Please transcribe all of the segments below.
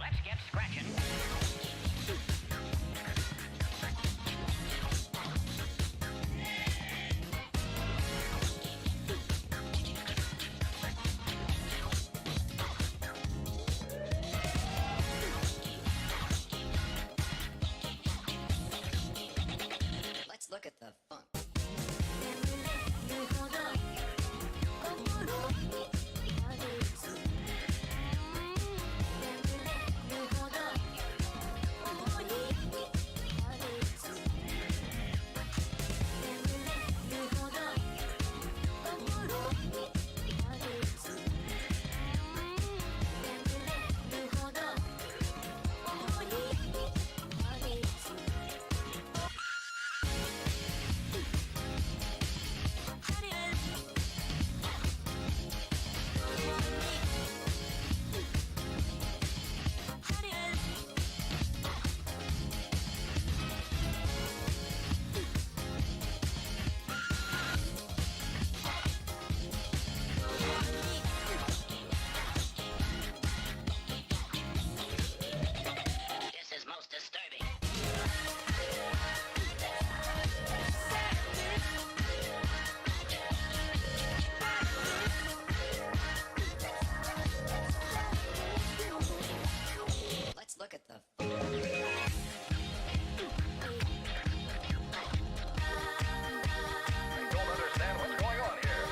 Let's get scratching. Let's look at the funk. This is most disturbing. Let's look at the Don't understand what's going on here.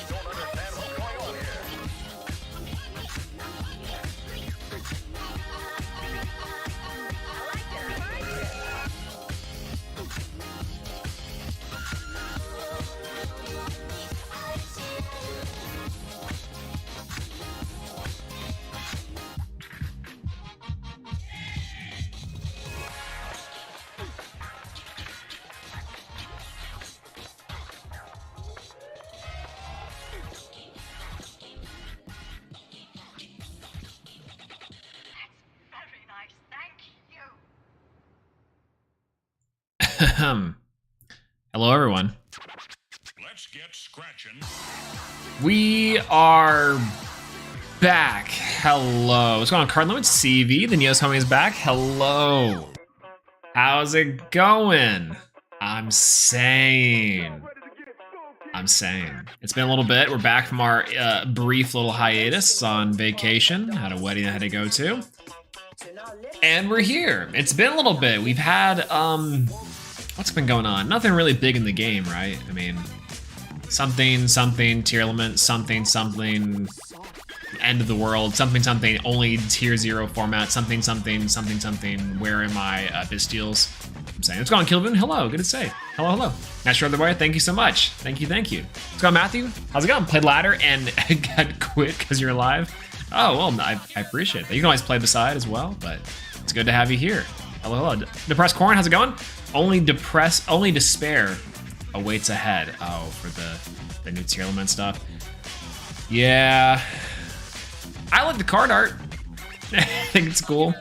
Don't understand what's going on here. Very nice, thank you. Hello, everyone. Let's get scratching. We are back. Hello. What's going on, Card Limits? CV, the Neos homie is back. Hello. How's it going? I'm sane. It's been a little bit. We're back from our brief little hiatus on vacation. Had a wedding I had to go to. And we're here. It's been a little bit. We've had, what's been going on? Nothing really big in the game, right? I mean, something, Tearlaments, something, end of the world, something, only tier 0 format, something, where am I, Bisteels? I'm saying, what's going on, Kilvin? Hello, good to say. Hello. Master Otherboy, thank you so much. Thank you. What's going on, Matthew? How's it going? Played ladder and got quit because you're alive? Oh, well, I appreciate that. You can always play beside as well, but it's good to have you here. Hello. Depressed Corn, how's it going? Only despair awaits ahead. Oh, for the new Tearlaments stuff. Yeah. I like the card art. I think it's cool.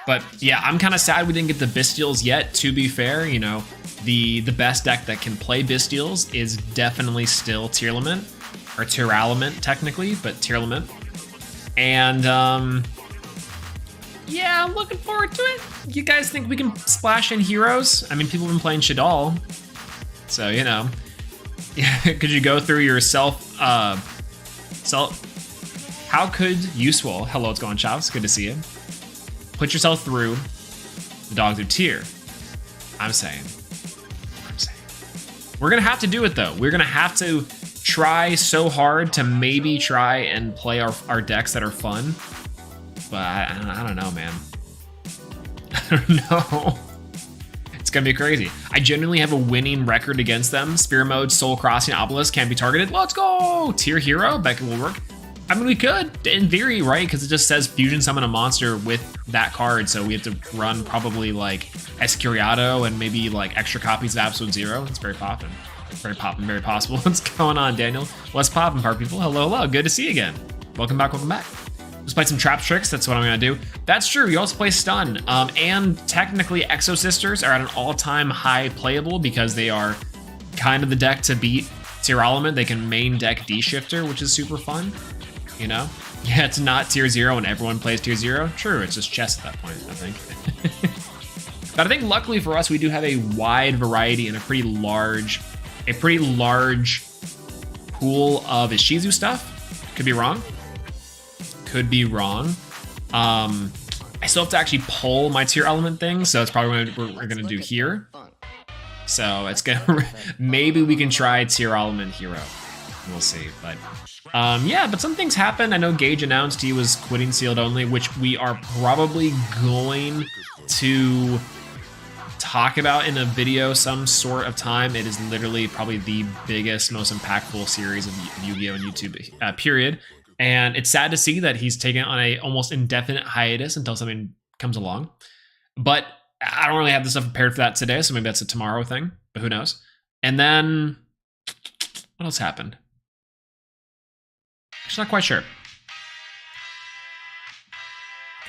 But yeah, I'm kind of sad we didn't get the Bisteels yet, to be fair. You know, the best deck that can play Bisteels is definitely still Tearlament, or Tearlaments technically, but Tearlament. And yeah, I'm looking forward to it. You guys think we can splash in heroes? I mean, people have been playing Shadal, so you know. Could you go through your how could you, Swole? Hello, what's going, Chops? Good to see you. Put yourself through the dog through tier. I'm saying. We're gonna have to do it though. We're gonna have to try so hard to maybe try and play our decks that are fun. But I don't know, man. I don't know. It's gonna be crazy. I genuinely have a winning record against them. Spear Mode, Soul Crossing, Obelisk can be targeted. Let's go! Tier Hero, that will work. I mean, we could, in theory, right? Because it just says fusion summon a monster with that card, so we have to run probably like Escuriato and maybe like extra copies of Absolute Zero. It's very poppin'. Very possible. What's going on, Daniel? What's poppin', part people? Hello. Good to see you again. Welcome back. Let's play some trap tricks. That's what I'm gonna do. That's true. You also play stun. And technically, Exo Sisters are at an all-time high playable because they are kind of the deck to beat Tearlaments. They can main deck D-Shifter, which is super fun. You know? Yeah, it's not tier 0 and everyone plays tier 0. True, it's just chess at that point, I think. But I think luckily for us, we do have a wide variety and a pretty large pool of Ishizu stuff. Could be wrong. Could be wrong. I still have to actually pull my tier element thing, so that's probably what we're gonna do here. So it's gonna maybe we can try tier element hero. We'll see, but yeah, but some things happened. I know Gage announced he was quitting sealed only, which we are probably going to talk about in a video some sort of time. It is literally probably the biggest, most impactful series of Yu-Gi-Oh! On YouTube, period. And it's sad to see that he's taken on a almost indefinite hiatus until something comes along. But I don't really have the stuff prepared for that today, so maybe that's a tomorrow thing, but who knows? And then, what else happened? Actually, not quite sure.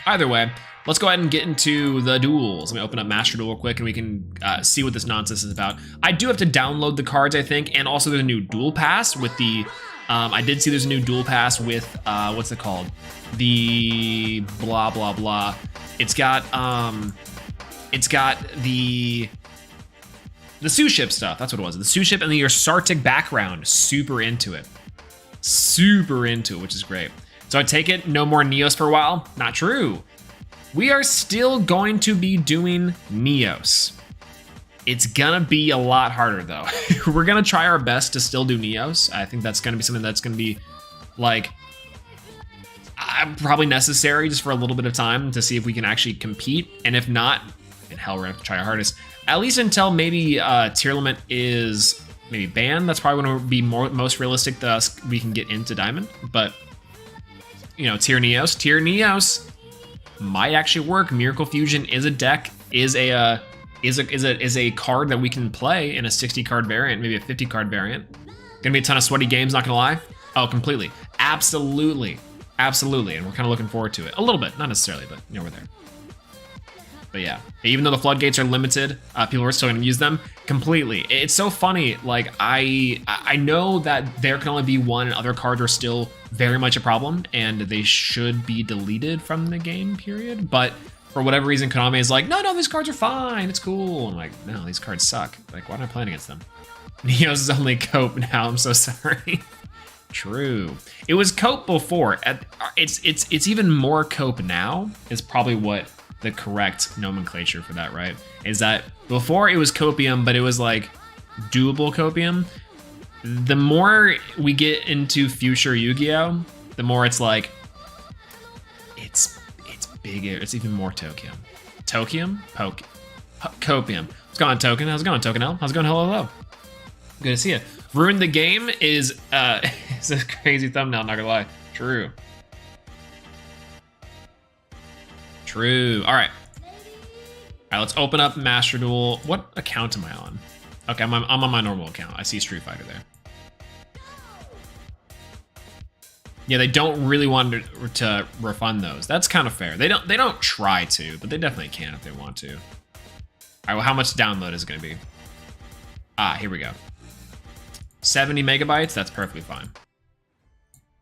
Either way, let's go ahead and get into the duels. Let me open up Master Duel real quick and we can see what this nonsense is about. I do have to download the cards, I think, and also there's a new duel pass with the, I did see there's a new duel pass with, what's it called? The blah, blah, blah. It's got the Sue Ship stuff, that's what it was. The Sue Ship and the Sartic background, super into it. Super into it, which is great. So I take it, no more Neos for a while? Not true. We are still going to be doing Neos. It's gonna be a lot harder though. We're gonna try our best to still do Neos. I think that's gonna be something that's gonna be like, probably necessary just for a little bit of time to see if we can actually compete. And if not, and hell, we're gonna have to try our hardest. At least until maybe Tearlaments is maybe banned. That's probably when it would be most realistic that we can get into Diamond. But you know, Tier Neos might actually work. Miracle Fusion is a deck, is a card that we can play in a 60 card variant, maybe a 50 card variant. Gonna be a ton of sweaty games, not gonna lie. Oh, completely, absolutely, absolutely, and we're kind of looking forward to it a little bit, not necessarily, but you know, we're there. But yeah, even though the floodgates are limited, people are still gonna use them completely. It's so funny. Like I know that there can only be one, and other cards are still very much a problem, and they should be deleted from the game. Period. But for whatever reason, Konami is like, no, these cards are fine. It's cool. I'm like, no, these cards suck. Like, why am I playing against them? Neos is only cope now. I'm so sorry. True. It was cope before. It's even more cope now. Is probably what the correct nomenclature for that, right? Is that before it was copium, but it was like doable copium. The more we get into future Yu-Gi-Oh, the more it's like it's bigger. It's even more Tokium. Copium. What's going on, Token? How's it going, Token L? How's it going? Hello. Good to see you. Ruin the Game is it's a crazy thumbnail, not gonna lie. True. All right, let's open up Master Duel. What account am I on? Okay, I'm on my normal account. I see Street Fighter there. Yeah, they don't really want to refund those. That's kind of fair. They don't try to, but they definitely can if they want to. All right, well, how much download is it gonna be? Here we go. 70 megabytes, that's perfectly fine.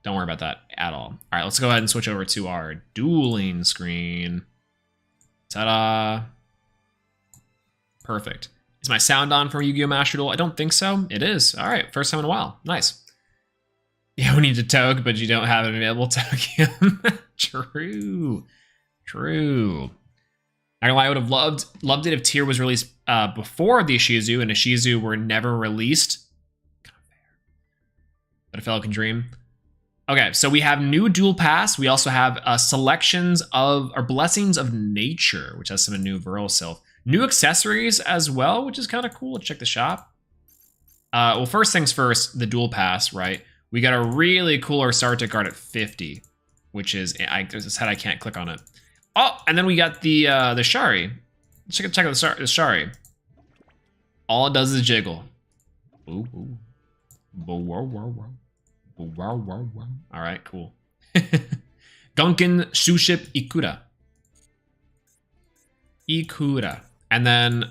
Don't worry about that at all. All right, let's go ahead and switch over to our dueling screen. Ta-da. Perfect. Is my sound on for Yu-Gi-Oh! Master Duel? I don't think so. It is. All right, first time in a while. Nice. Yeah, we need to toke, but you don't have an available token. True. Not gonna lie, I would have loved it if Tier was released before the Ishizu, and Ishizu were never released. Kind of fair. But a fellow can dream. Okay, so we have new duel pass. We also have selections of, or blessings of nature, which has some new Viral Sylph. New accessories as well, which is kind of cool. Let's check the shop. Well, first things first, the duel pass, right? We got a really cooler Sartic card at 50, which is, there's this head, I can't click on it. Oh, and then we got the Shari. Check out the Shari. All it does is jiggle. Ooh. All right, cool. Gunkin Shuship Ikura. Ikura. And then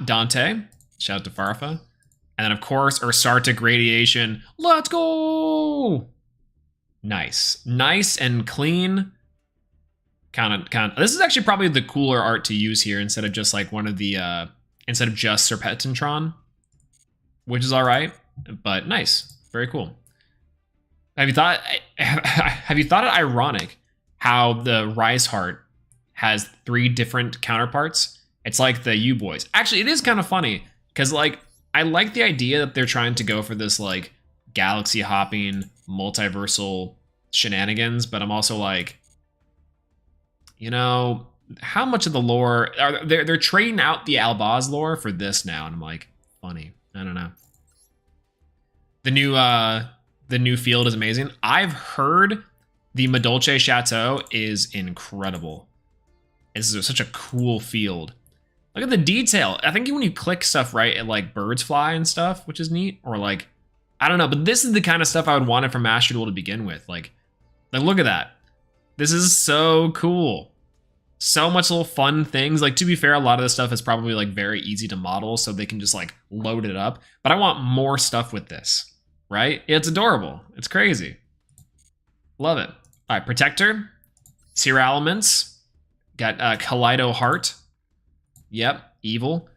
Dante. Shout out to Farfa. And then, of course, Ursartic Radiation. Let's go! Nice. Nice and clean. Kind of. This is actually probably the cooler art to use here instead of just like one of the, instead of just Serpentintron, which is all right, but nice. Very cool. Have you thought it ironic how the Rise Heart has 3 different counterparts? It's like the U-Boys. Actually, it is kind of funny because like I like the idea that they're trying to go for this like galaxy hopping multiversal shenanigans, but I'm also like, you know, how much of the lore are they're trading out the Albaz lore for this now, and I'm like, funny. I don't know. The new field is amazing. I've heard the Madolce Chateau is incredible. This is such a cool field. Look at the detail. I think when you click stuff right, it like birds fly and stuff, which is neat. Or like, I don't know, but this is the kind of stuff I would want it from Master Duel to begin with. Like look at that. This is so cool. So much little fun things. Like, to be fair, a lot of this stuff is probably like very easy to model, so they can just like load it up. But I want more stuff with this, right? It's adorable. It's crazy. Love it. All right, Protector, Tearlaments, got Kaleido Heart. Yep, evil.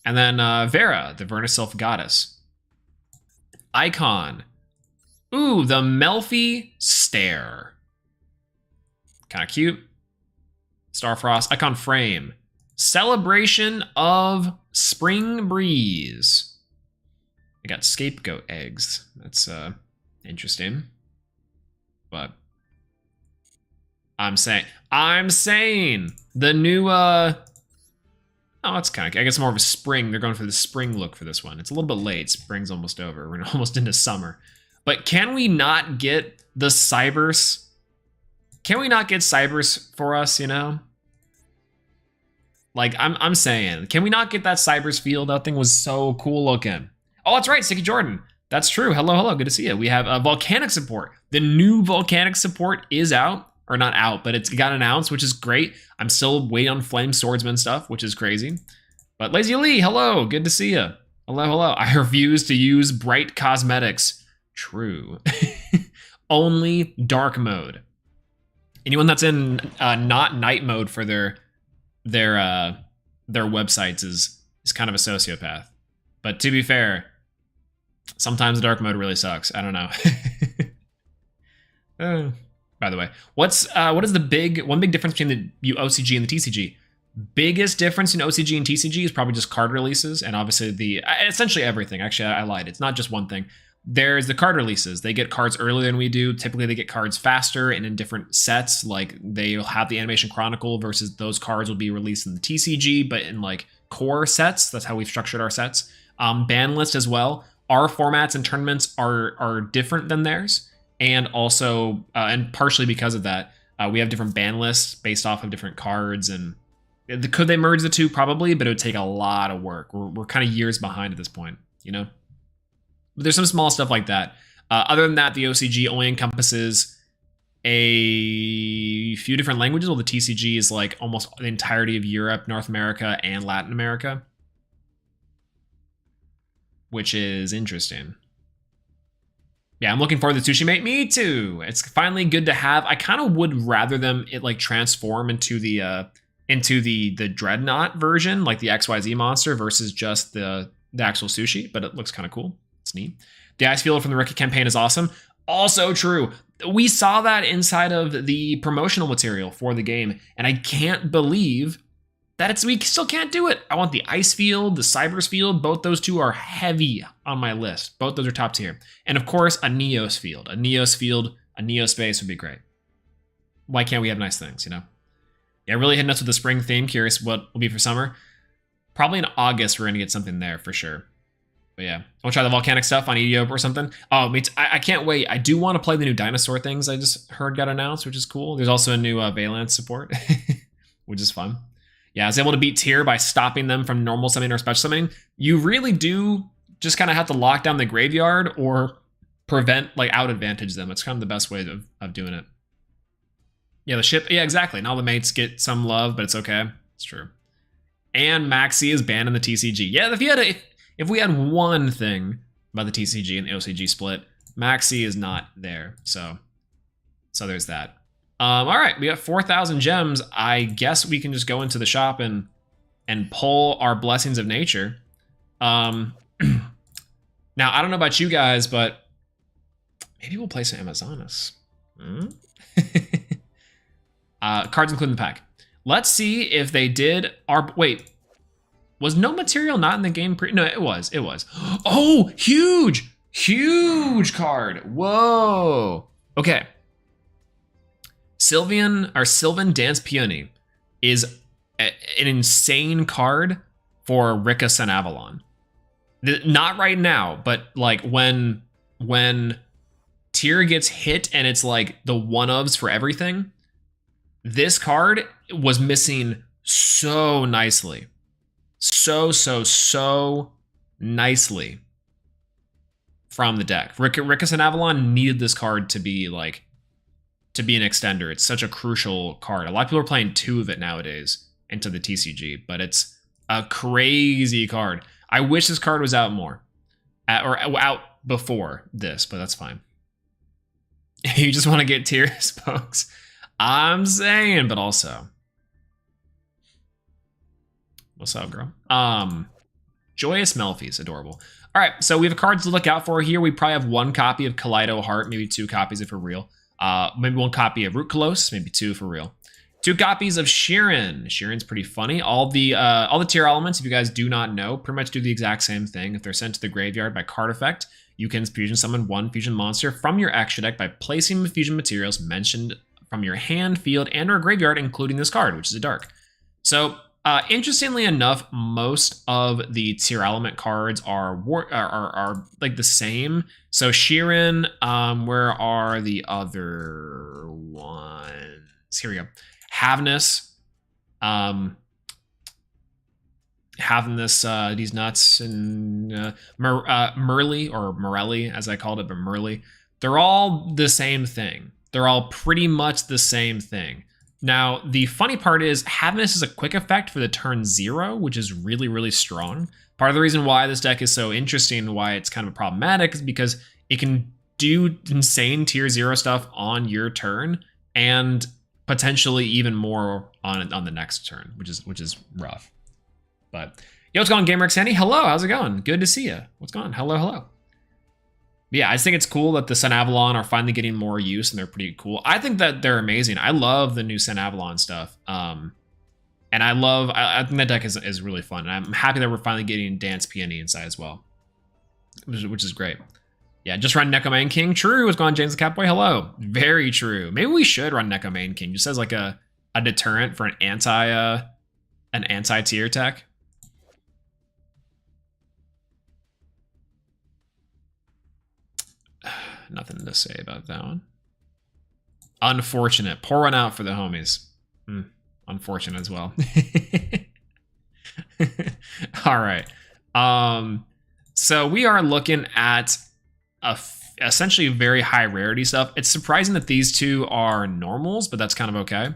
And then Vera, the Vernisylph Goddess. Icon. Ooh, the Melfi Stare. Kind of cute. Starfrost. Icon Frame. Celebration of Spring Breeze. I got Scapegoat Eggs. That's interesting. But I'm saying the new oh, it's kind of, I guess more of a spring. They're going for the spring look for this one. It's a little bit late. Spring's almost over. We're almost into summer. But can we not get the Cybers? Can we not get Cybers for us, you know? Like, I'm saying, can we not get that Cybers field? That thing was so cool looking. Oh, that's right, Sticky Jordan. That's true. Hello, good to see you. We have volcanic support. The new volcanic support is out. Or not out, but it's got announced, which is great. I'm still waiting on Flame Swordsman stuff, which is crazy. But Lazy Lee, hello, good to see you. Hello. I refuse to use bright cosmetics. True. Only dark mode. Anyone that's in not night mode for their websites is kind of a sociopath. But to be fair, sometimes dark mode really sucks. I don't know. By the way, what is the one big difference between the OCG and the TCG? Biggest difference in OCG and TCG is probably just card releases, and obviously essentially everything. Actually, I lied. It's not just one thing. There's the card releases. They get cards earlier than we do. Typically, they get cards faster and in different sets. Like they'll have the Animation Chronicle versus those cards will be released in the TCG, but in like core sets. That's how we've structured our sets. Ban list as well. Our formats and tournaments are different than theirs. And also, and partially because of that, we have different ban lists based off of different cards. And could they merge the two? Probably, but it would take a lot of work. We're kind of years behind at this point, you know? But there's some small stuff like that. Other than that, the OCG only encompasses a few different languages, while the TCG is like almost the entirety of Europe, North America, and Latin America. Which is interesting. Yeah, I'm looking forward to Sushi Mate. Me too. It's finally good to have. I kind of would rather it like transform into the Dreadnought version, like the XYZ monster, versus just the actual sushi. But it looks kind of cool. It's neat. The ice field from the rookie campaign is awesome. Also true. We saw that inside of the promotional material for the game, and I can't believe that we still can't do it. I want the ice field, the Cybers field. Both those two are heavy on my list. Both those are top tier. And of course, a Neos field. A Neos field, a Neo space would be great. Why can't we have nice things, you know? Yeah, really hitting us with the spring theme. Curious what will be for summer. Probably in August, we're going to get something there for sure. But yeah, I'll try the volcanic stuff on EDO or something. Oh, I can't wait. I do want to play the new dinosaur things I just heard got announced, which is cool. There's also a new Valence support, which is fun. Yeah, I was able to beat Tier by stopping them from normal summoning or special summoning. You really do just kind of have to lock down the graveyard or prevent, like, out advantage them. It's kind of the best way of doing it. Yeah, the ship. Yeah, exactly. And all the mates get some love, but it's okay. It's true. And Maxi is banned in the TCG. Yeah, if we had one thing about the TCG and the OCG split, Maxi is not there. So there's that. All right, we got 4,000 gems. I guess we can just go into the shop and pull our blessings of nature. Now I don't know about you guys, but maybe we'll play some Amazonas. Cards including the pack. Let's see if they did our... Wait. Was no material not in the game? No, it was. It was. Oh, huge! Huge card. Whoa. Okay. Sylvan Dance Peony is an insane card for Rickus and Avalon. Not right now, but like when Tyr gets hit and it's like the one-ofs for everything, this card was missing so nicely. So nicely from the deck. Rickus and Avalon needed this card to be an extender. It's such a crucial card. A lot of people are playing 2 of it nowadays into the TCG, but it's a crazy card. I wish this card was out more, or out before this, but that's fine. You just want to get Tyr spokes. I'm saying, but also. What's up, girl? Joyous Melfi's adorable. All right, so we have cards to look out for here. We probably have 1 copy of Kaleido Heart, maybe 2 copies if we're real. Maybe 1 copy of Root Kolos, maybe 2 for real. 2 copies of Sheeran. Sheeran's pretty funny. All the Tearlaments, if you guys do not know, pretty much do the exact same thing. If they're sent to the graveyard by card effect, you can fusion summon 1 fusion monster from your extra deck by placing the fusion materials mentioned from your hand, field, and or graveyard, including this card, which is a dark. So, interestingly enough, most of the Tier Element cards are like the same. So Sheeran, where are the other ones? Here we go. Havness, these nuts, and Merly, or Morelli, as I called it, but Merly. They're all the same thing. They're all pretty much the same thing. Now, the funny part is Havness is a quick effect for the turn 0, which is really, really strong. Part of the reason why this deck is so interesting and why it's kind of problematic is because it can do insane tier 0 stuff on your turn and potentially even more on the next turn, which is rough. But yo, what's going on, Gamer Sandy? Hello, how's it going? Good to see you. What's going on? Hello. Yeah, I just think it's cool that the Sun Avalon are finally getting more use and they're pretty cool. I think that they're amazing. I love the new Sun Avalon stuff. And I think that deck is really fun. And I'm happy that we're finally getting Dance Peony inside as well, which is great. Yeah, just run Neko Main King. True. What's going on, James the Catboy? Hello. Very true. Maybe we should run Neko Main King just as like a deterrent for an anti-tier tech. Nothing to say about that one. Unfortunate. Pour one out for the homies. Unfortunate as well. All right. So we are looking at essentially very high rarity stuff. It's surprising that these 2 are normals, but that's kind of okay.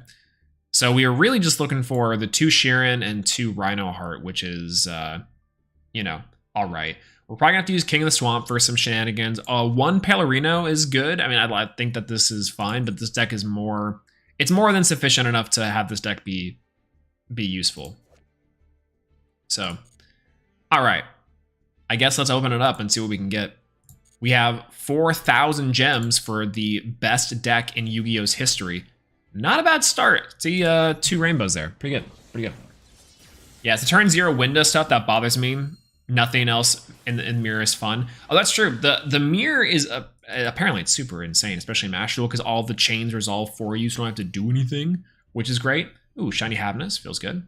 So we are really just looking for the 2 Sheeran and 2 Rhino Heart, which is, all right. We're probably going to have to use King of the Swamp for some shenanigans. 1 Pelourinho is good. I mean, I think that this is fine, but this deck is more... It's more than sufficient enough to have this deck be useful. So, all right. I guess let's open it up and see what we can get. We have 4,000 gems for the best deck in Yu-Gi-Oh's history. Not a bad start. See 2 rainbows there. Pretty good. Yeah, it's the turn 0 window stuff that bothers me. Nothing else in the mirror is fun. Oh, that's true. The mirror is apparently it's super insane, especially in Mash Duel, because all the chains resolve for you, so you don't have to do anything, which is great. Ooh, shiny Havness feels good.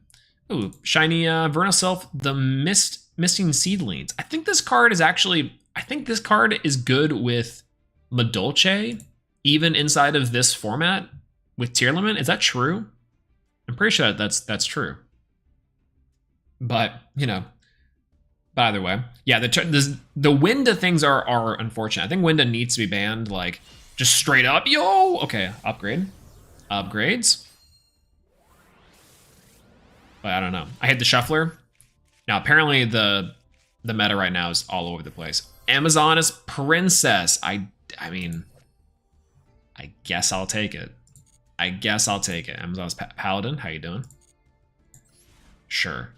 Ooh, shiny Vernal Self, the Misting Seedlings. I think this card is good with Madolche, even inside of this format with Tearlament. Is that true? I'm pretty sure that's true. But But either way, yeah, the Winda things are unfortunate. I think Winda needs to be banned, like, just straight up. Yo! Okay, upgrade. upgrades. But I don't know. I hate the shuffler. Now, apparently the meta right now is all over the place. Amazoness Princess. I mean, I guess I'll take it. I guess I'll take it. Amazon's Paladin, how you doing? Sure.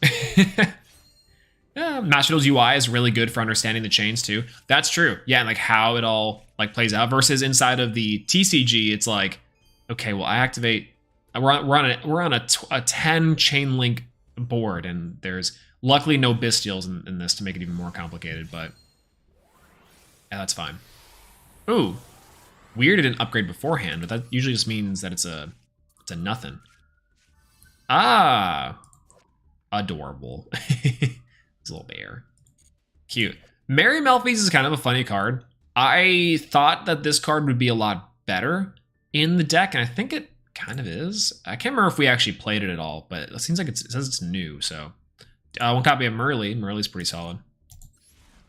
Yeah, Master Duel's UI is really good for understanding the chains too. That's true. Yeah, and like how it all like plays out versus inside of the TCG, it's like, okay, well I activate. We're on a 10 chain link board, and there's luckily no bestials in this to make it even more complicated. But yeah, that's fine. Ooh, weird it didn't upgrade beforehand, but that usually just means that it's a nothing. Ah, adorable. It's a little bear. Cute. Merry Melfies is kind of a funny card. I thought that this card would be a lot better in the deck, and I think it kind of is. I can't remember if we actually played it at all, but it seems like it says it's new, so. One copy of Merly. Merly's pretty solid.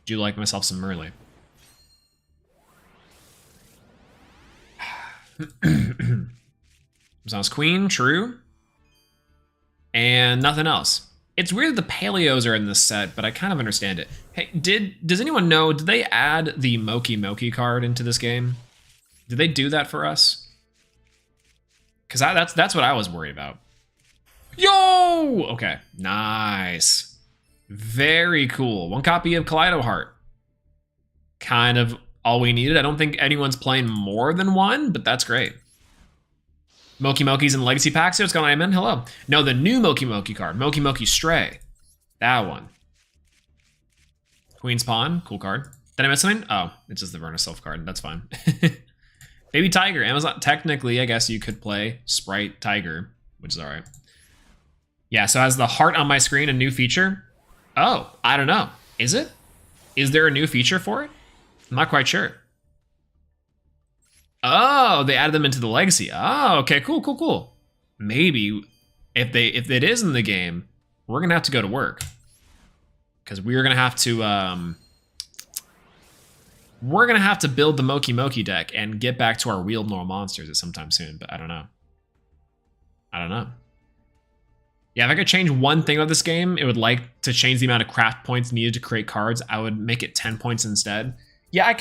Do like myself some Merly. Sounds Queen, true. And nothing else. It's weird that the Paleos are in this set, but I kind of understand it. Hey, does anyone know, did they add the Moki Moki card into this game? Did they do that for us? Because that's what I was worried about. Yo! Okay, nice. Very cool. One copy of Kaleido Heart. Kind of all we needed. I don't think anyone's playing more than one, but that's great. Moki Moki's in Legacy Packs. What's going on, Amen? Hello. No, the new Moki Moki card. Moki Moki Stray. That one. Queen's Pawn. Cool card. Did I miss something? Oh, it's just the Verna Self card. That's fine. Baby Tiger. Amazon. Technically, I guess you could play Sprite Tiger, which is all right. Yeah, so has the heart on my screen a new feature? Oh, I don't know. Is it? Is there a new feature for it? I'm not quite sure. Oh, they added them into the Legacy. Oh, okay, cool. Maybe if it is in the game, we're gonna have to go to work. Because we're gonna have to build the Moki Moki deck and get back to our wheeled normal monsters at sometime soon, but I don't know. Yeah, if I could change one thing about this game, it would like to change the amount of craft points needed to create cards. I would make it 10 points instead. Yeah, I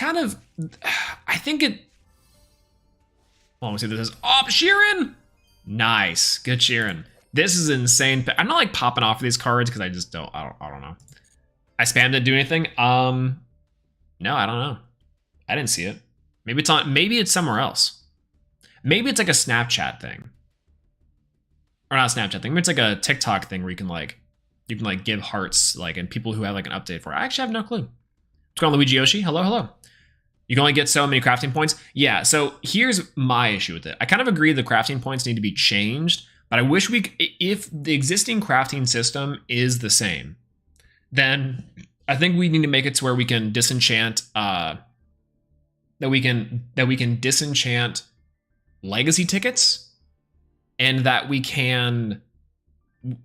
think it. Well, let me see this is. Oh, Sheeran! Nice. Good Sheeran. This is insane. I'm not like popping off of these cards because I just don't. I don't know. I spammed it. Do anything? No, I don't know. I didn't see it. Maybe it's on. Maybe it's somewhere else. Maybe it's like a Snapchat thing. Or not a Snapchat thing. Maybe it's like a TikTok thing where you can give hearts like and people who have like an update for it. I actually have no clue. What's going on, Luigi Yoshi? Hello. You can only get so many crafting points. Yeah, so here's my issue with it. I kind of agree the crafting points need to be changed, but I wish if the existing crafting system is the same, then I think we need to make it to where we can disenchant that we can disenchant legacy tickets, and that we can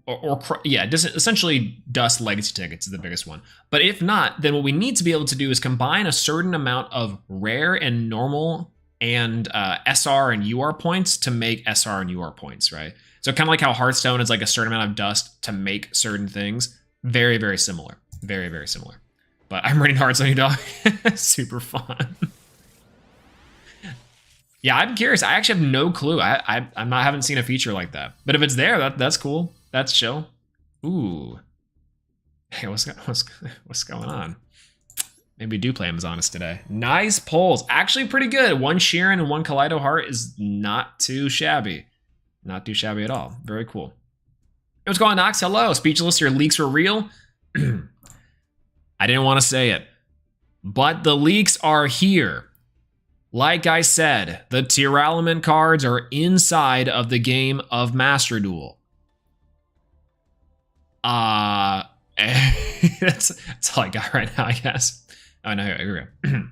essentially dust legacy tickets is the biggest one. But if not, then what we need to be able to do is combine a certain amount of rare and normal and SR and UR points to make SR and UR points, right? So kind of like how Hearthstone is like a certain amount of dust to make certain things. Very, very similar. Very, very similar. But I'm running Hearthstone, you dog. Super fun. Yeah, I'm curious. I actually have no clue. I haven't seen a feature like that. But if it's there, that's cool. That's chill. Ooh. Hey, what's going on? Maybe we do play Amazoness today. Nice polls. Actually pretty good. One Sheeran and one Kaleido Heart is not too shabby. Not too shabby at all. Very cool. Hey, what's going on, Nox? Hello. Speechless, your leaks were real. I didn't want to say it, but the leaks are here. Like I said, the Tearlaments cards are inside of the game of Master Duel. That's all I got right now, I guess. Oh, no, here we go.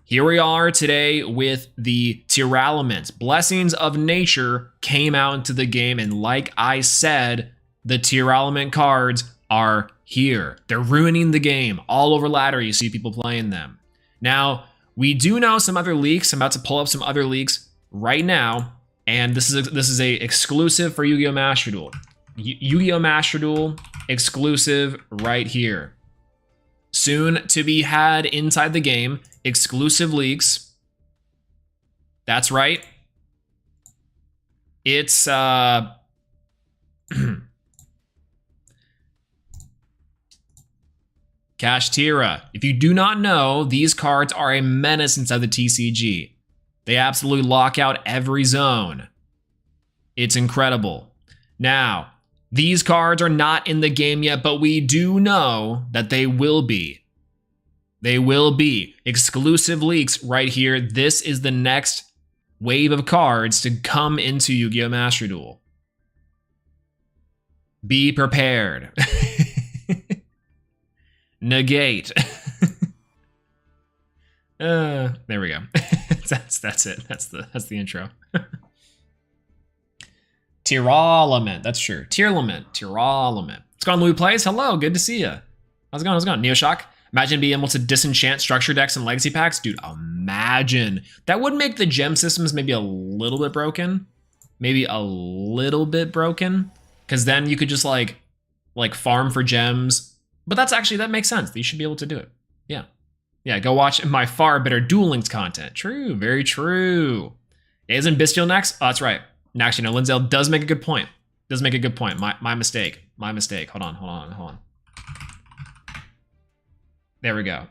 Here we are today with the Tearlaments. Blessings of Nature came out into the game, and like I said, the Tearlaments cards are here. They're ruining the game. All over ladder, you see people playing them. Now, we do know some other leaks. I'm about to pull up some other leaks right now, And this is a exclusive for Yu-Gi-Oh! Master Duel. Yu-Gi-Oh! Master Duel exclusive right here. Soon to be had inside the game. Exclusive leaks. That's right. It's Kashtira. If you do not know, these cards are a menace inside the TCG. They absolutely lock out every zone. It's incredible. Now, these cards are not in the game yet, but we do know that they will be. They will be. Exclusive leaks right here. This is the next wave of cards to come into Yu-Gi-Oh! Master Duel. Be prepared. Negate. There we go. That's it. That's the intro. Tearlament. That's true. Tearlament. What's going on, Louis Plays? Hello, good to see you. How's it going? Neoshock. Imagine being able to disenchant structure decks and legacy packs. Dude, imagine. That would make the gem systems maybe a little bit broken. Because then you could just like farm for gems. But that makes sense. You should be able to do it. Yeah. Yeah, go watch my far better Duel Links content. True, very true. Isn't Bestial next? Oh, that's right. And actually, no, Lindsay does make a good point. My mistake. Hold on. There we go.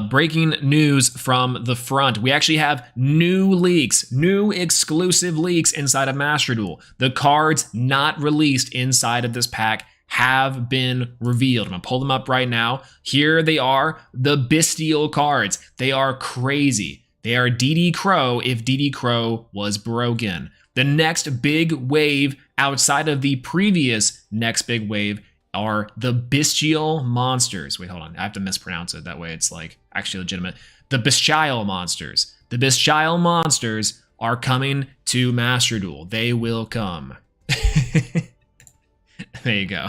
Breaking news from the front. We actually have new exclusive leaks inside of Master Duel. The cards not released inside of this pack have been revealed. I'm gonna pull them up right now. Here they are, the Bestial cards. They are crazy. They are DD Crow if DD Crow was broken. The next big wave outside of the previous next big wave are the Bestial monsters. Wait, hold on. I have to mispronounce it. That way it's like actually legitimate. The Bestial monsters. The Bestial monsters are coming to Master Duel. They will come. There you go.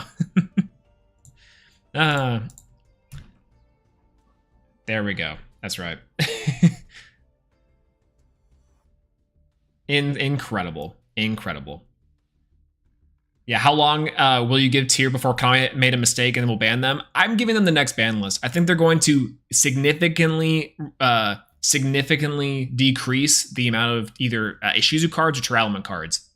There we go. That's right. Incredible. Yeah, how long will you give tier before Kami made a mistake and then we'll ban them? I'm giving them the next ban list. I think they're going to significantly decrease the amount of either Ishizu cards or Tearlaments cards.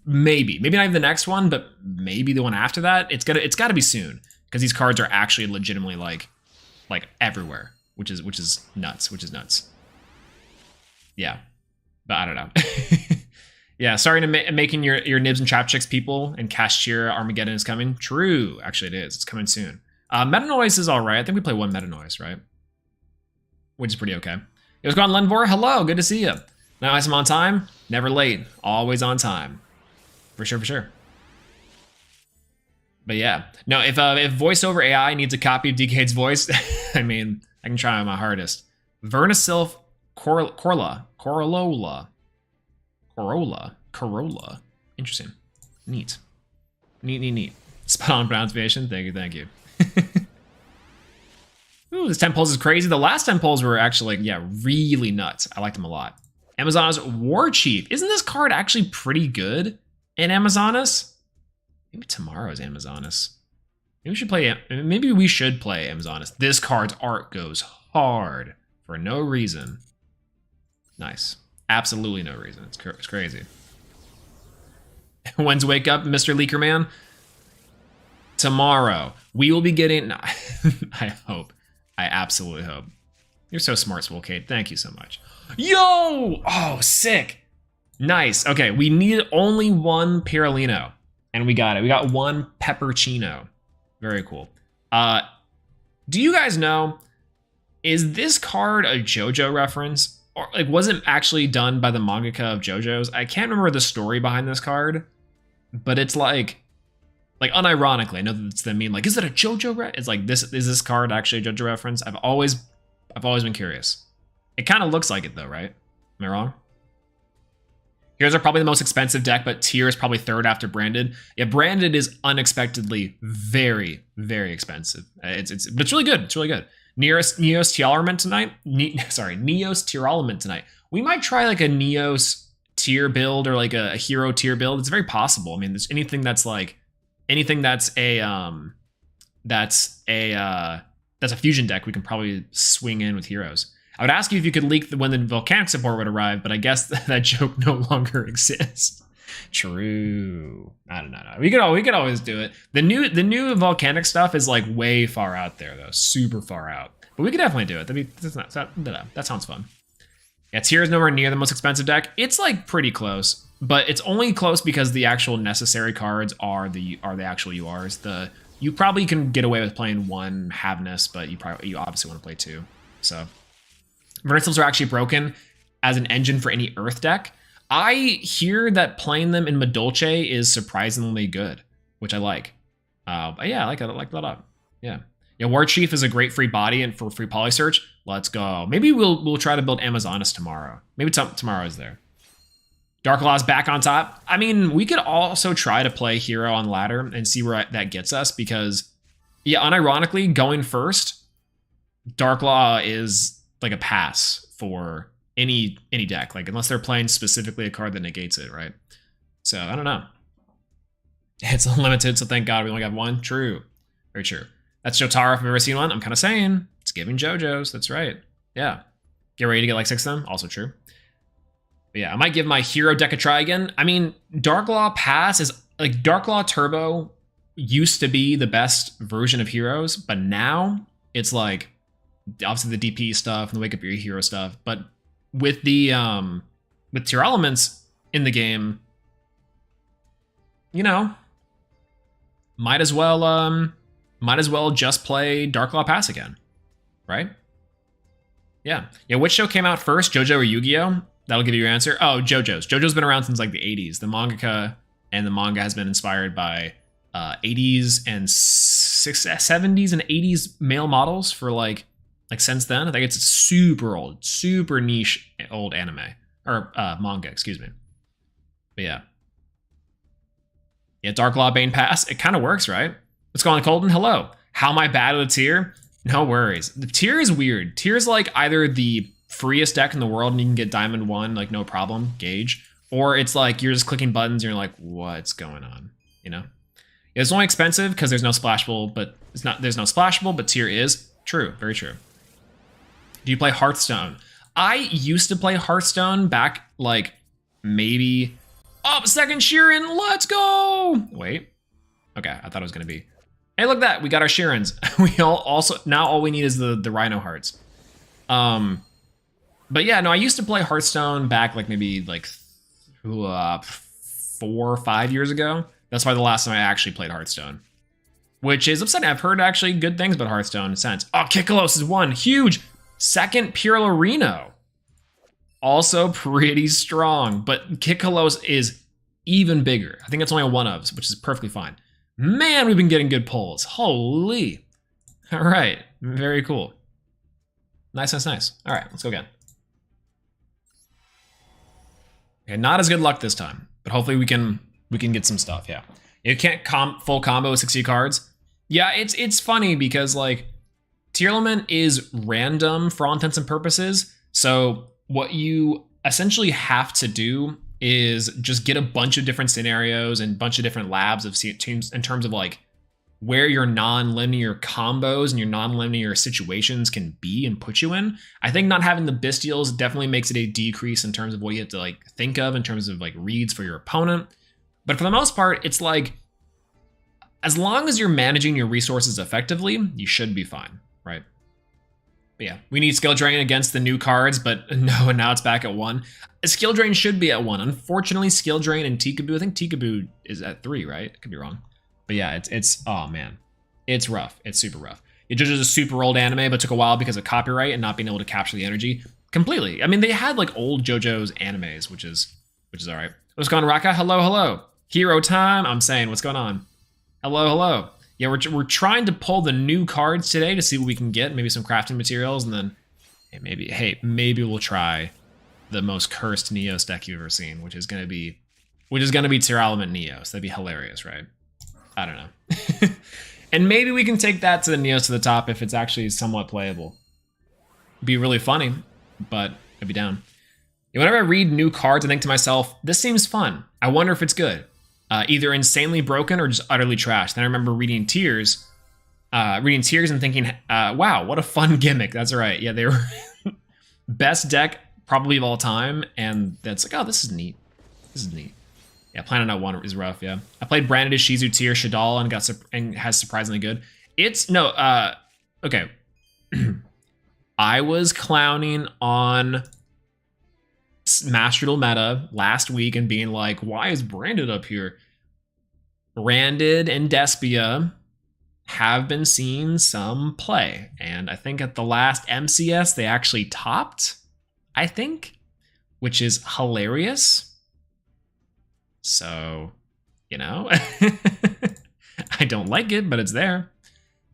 Maybe not even the next one, but maybe the one after that. It's got to be soon because these cards are actually legitimately like everywhere, which is nuts. Yeah, but I don't know. Yeah, sorry to making your nibs and chapchicks people, and Kashtira Armageddon is coming. True, actually it is. It's coming soon. Meta Noise is all right. I think we play one Meta Noise, right? Which is pretty okay. It was going on, Lenvor. Hello, good to see you. Now I'm on time, never late, always on time. For sure. But yeah, no, if voiceover AI needs a copy of DK's voice, I mean, I can try my hardest. Vernasilf Corolla. Interesting. Neat. Spot on pronunciation. Thank you. Ooh, this 10 pulls is crazy. The last 10 pulls were actually really nuts. I liked them a lot. Amazonas War Chief. Isn't this card actually pretty good in Amazonas? Maybe tomorrow's Amazonas. Maybe we should play Amazonas. This card's art goes hard for no reason. Nice. Absolutely no reason. It's crazy. When's Wake Up, Mr. Leaker Man? Tomorrow. We will be getting... No, I hope. I absolutely hope. You're so smart, Swolkate. Thank you so much. Yo! Oh, sick. Nice. Okay, we need only one Piralino. And we got it. We got one Peppercino. Very cool. Do you guys know, is this card a JoJo reference? Or was it actually done by the mangaka of JoJo's? I can't remember the story behind this card, but it's like unironically, I know that it's the meme. Is it a JoJo It's like this. Is this card actually a JoJo reference? I've always been curious. It kind of looks like it though, right? Am I wrong? Here's are probably the most expensive deck, but tier is probably third after branded. Yeah, branded is unexpectedly very, very expensive. But it's really good. It's really good. Neos Tearlaments tonight. Neos Tearlaments tonight. We might try like a Neos tier build or like a hero tier build. It's very possible. I mean, there's anything that's a fusion deck we can probably swing in with heroes. I would ask you if you could leak when the volcanic support would arrive, but I guess that joke no longer exists. True. I don't know. We could always do it. The new volcanic stuff is like way far out there though, super far out. But we could definitely do it. That sounds fun. Yeah, Tier is nowhere near the most expensive deck. It's like pretty close, but it's only close because the actual necessary cards are the actual URs. You probably can get away with playing one Havness, but you obviously want to play two. So Verticals are actually broken as an engine for any Earth deck. I hear that playing them in Madolche is surprisingly good, which I like. But yeah, I like that a lot. Yeah. Yeah, War Chief is a great free body and for free poly search. Let's go. Maybe we'll try to build Amazonas tomorrow. Maybe tomorrow is there. Dark Law's back on top. I mean, we could also try to play hero on ladder and see where that gets us because, yeah, unironically, going first, Dark Law is like a pass for any deck, like unless they're playing specifically a card that negates it, right? So I don't know. It's unlimited, so thank God we only got one. True, very true. That's Jotaro if I've ever seen one. I'm kind of saying it's giving JoJo's. That's right. Yeah, get ready to get like 6 of them. Also true. But yeah, I might give my hero deck a try again. I mean, Dark Law Pass is like Dark Law Turbo used to be the best version of heroes, but now it's like obviously the DP stuff and the Wake Up Your Hero stuff, but with the with Tearlaments in the game, you know, might as well just play Dark Law Pass again, right? Yeah. Which show came out first, JoJo or Yu-Gi-Oh? That'll give you your answer. Oh, JoJo's. JoJo's been around since like the 80s. The mangaka and the manga has been inspired by 80s and 70s and 80s male models for like since then. I think it's super old, super niche old anime or manga, excuse me. But yeah. Yeah, Dark Law Bane Pass. It kind of works, right? What's going on, Colton? Hello. How am I bad at the tier? No worries. The tier is weird. Tier is like either the freest deck in the world and you can get Diamond 1, like no problem, gauge. Or it's like you're just clicking buttons and you're like, what's going on? You know? It's only expensive because there's no splashable, but there's no splashable, but tier is. True, very true. Do you play Hearthstone? I used to play Hearthstone back like maybe second Sheeran, let's go. Wait. Okay, I thought it was gonna be. Hey, look at that. We got our Sheerans. All we need is the Rhino Hearts. But yeah, no, I used to play Hearthstone back like maybe like 4 or 5 years ago. That's probably the last time I actually played Hearthstone, which is upsetting. I've heard actually good things about Hearthstone since. Oh, Kikolos is one huge. Second, Pirlo, also pretty strong, but Kikolos is even bigger. I think it's only a 1-ofs, which is perfectly fine. Man, we've been getting good pulls. Holy. All right, very cool. Nice. All right, let's go again. Okay, not as good luck this time, but hopefully we can get some stuff. Yeah, you can't full combo with 60 cards. Yeah, it's funny because like Tearlament is random for all intents and purposes. So what you essentially have to do is just get a bunch of different scenarios and a bunch of different labs of teams in terms of like where your non-linear combos and your non-linear situations can be and put you in. I think not having the Bestials definitely makes it a decrease in terms of what you have to like think of in terms of like reads for your opponent. But for the most part, it's like, as long as you're managing your resources effectively, you should be fine, right? But yeah, we need skill drain against the new cards, but no, and now it's back at 1. Skill drain should be at 1. Unfortunately, skill drain and Tikaboo, I think Tikaboo is at 3, right? Could be wrong. But yeah, it's oh man, it's rough. It's super rough. It just is a super old anime, but took a while because of copyright and not being able to capture the energy completely. I mean, they had like old JoJo's animes, which is all right. What's going on, Raka? Hello. Hero time. I'm saying, what's going on? Hello. Yeah, we're trying to pull the new cards today to see what we can get. Maybe some crafting materials, and then maybe we'll try the most cursed Neos deck you've ever seen, which is gonna be Tearlaments Neos. That'd be hilarious, right? I don't know. And maybe we can take that to the Neos to the top if it's actually somewhat playable. Be really funny, but I'd be down. Whenever I read new cards, I think to myself, this seems fun. I wonder if it's good. Either insanely broken or just utterly trash. Then I remember reading Tears and thinking, wow, what a fun gimmick. That's right. Yeah, they were best deck probably of all time. And that's like, oh, this is neat. This is neat. Yeah, Planet Out 1 is rough, yeah. I played Branded Shizu Tear Shadal and has surprisingly good. Okay. I was clowning on Master Duel meta last week and being like, why is Branded up here? Branded and Despia have been seeing some play. And I think at the last MCS, they actually topped, I think, which is hilarious. So, you know, I don't like it, but it's there.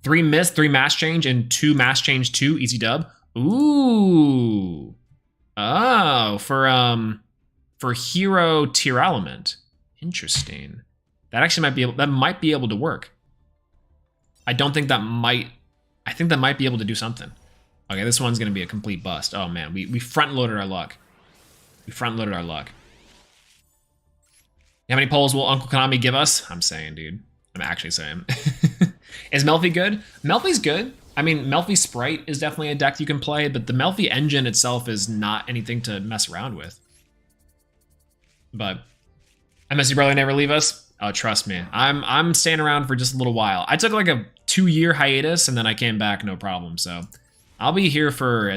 3 miss, 3 mass change, and 2 mass change 2, easy dub. Ooh. Oh, for hero Tearlaments. Interesting. That actually might be able to work. I think that might be able to do something. Okay, this one's gonna be a complete bust. Oh man, we front loaded our luck. How many polls will Uncle Konami give us? I'm saying, dude. I'm actually saying. Is Melfi good? Melfi's good. I mean, Melfi Sprite is definitely a deck you can play, but the Melfi engine itself is not anything to mess around with. But I miss you, brother. Never leave us. Oh, trust me. I'm staying around for just a little while. I took like a 2-year hiatus, and then I came back, no problem. So I'll be here for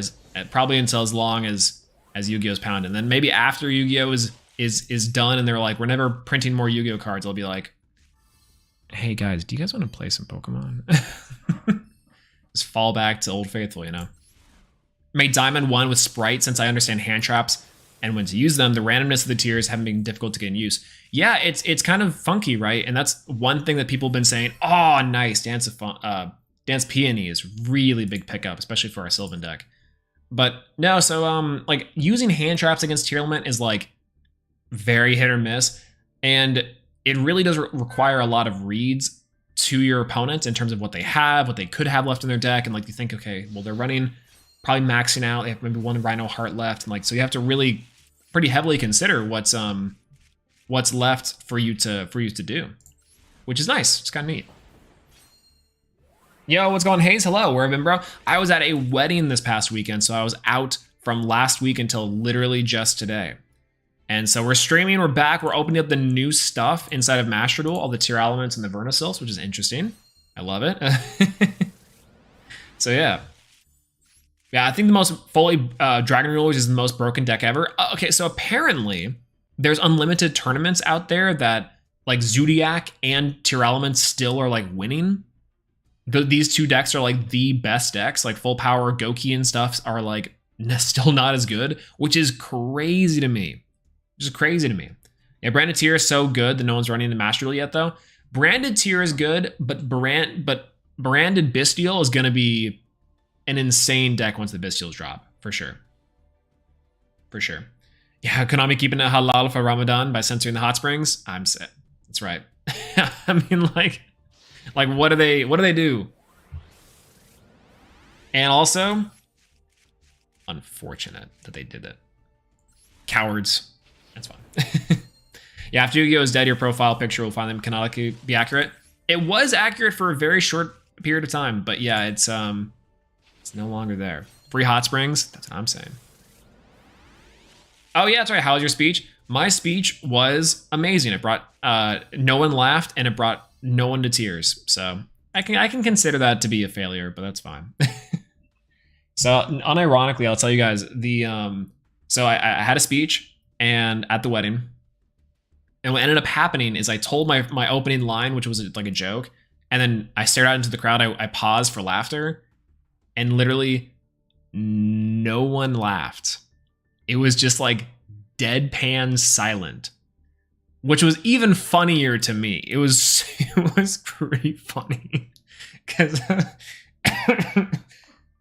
probably until as long as Yu-Gi-Oh's pound, and then maybe after Yu-Gi-Oh is done and they're like, we're never printing more Yu-Gi-Oh cards, I'll be like, hey guys, do you guys want to play some Pokemon? Just fall back to Old Faithful, you know? Made Diamond 1 with Sprite since I understand hand traps and when to use them. The randomness of the tiers haven't been difficult to get in use. Yeah, it's kind of funky, right? And that's one thing that people have been saying, oh, nice, Dance Peony is really big pickup, especially for our Sylvan deck. But no, so like using hand traps against Tearlaments is like very hit or miss, and it really does require a lot of reads to your opponent in terms of what they have, what they could have left in their deck, and like you think, okay, well they're running, probably maxing out, they have maybe 1 Rhino Heart left, and like so you have to really pretty heavily consider what's left for you to do, which is nice. It's kind of neat. Yo, what's going on, Hayes? Hello, where have you been, bro? I was at a wedding this past weekend, so I was out from last week until literally just today. And so we're streaming, we're back, we're opening up the new stuff inside of Master Duel, all the Tearlaments and the Vernisils, which is interesting. I love it. So yeah. Yeah, I think the most fully Dragon Rulers is the most broken deck ever. Okay, so apparently there's unlimited tournaments out there that like Zodiac and Tearlaments still are like winning. These two decks are like the best decks, like Full Power, Goki and stuff are like still not as good, which is crazy to me. Just crazy to me. Yeah, Branded Tier is so good that no one's running the Master Duel yet, though. Branded Tier is good, but Branded Bestial is going to be an insane deck once the Bestials drop, for sure. For sure. Yeah, Konami keeping it halal for Ramadan by censoring the hot springs. I'm set. That's right. I mean, like what do they do? And also, unfortunate that they did it. Cowards. That's fine. Yeah, after Yu-Gi-Oh is dead, your profile picture will finally canonically be accurate. It was accurate for a very short period of time, but yeah, it's no longer there. Free hot springs. That's what I'm saying. Oh yeah, that's right. How was your speech? My speech was amazing. It brought no one laughed, and it brought no one to tears. So I can consider that to be a failure, but that's fine. So unironically, I'll tell you guys so I had a speech. And at the wedding, and what ended up happening is I told my opening line, which was like a joke, and then I stared out into the crowd. I paused for laughter, and literally no one laughed. It was just like deadpan silent, which was even funnier to me. It was pretty funny because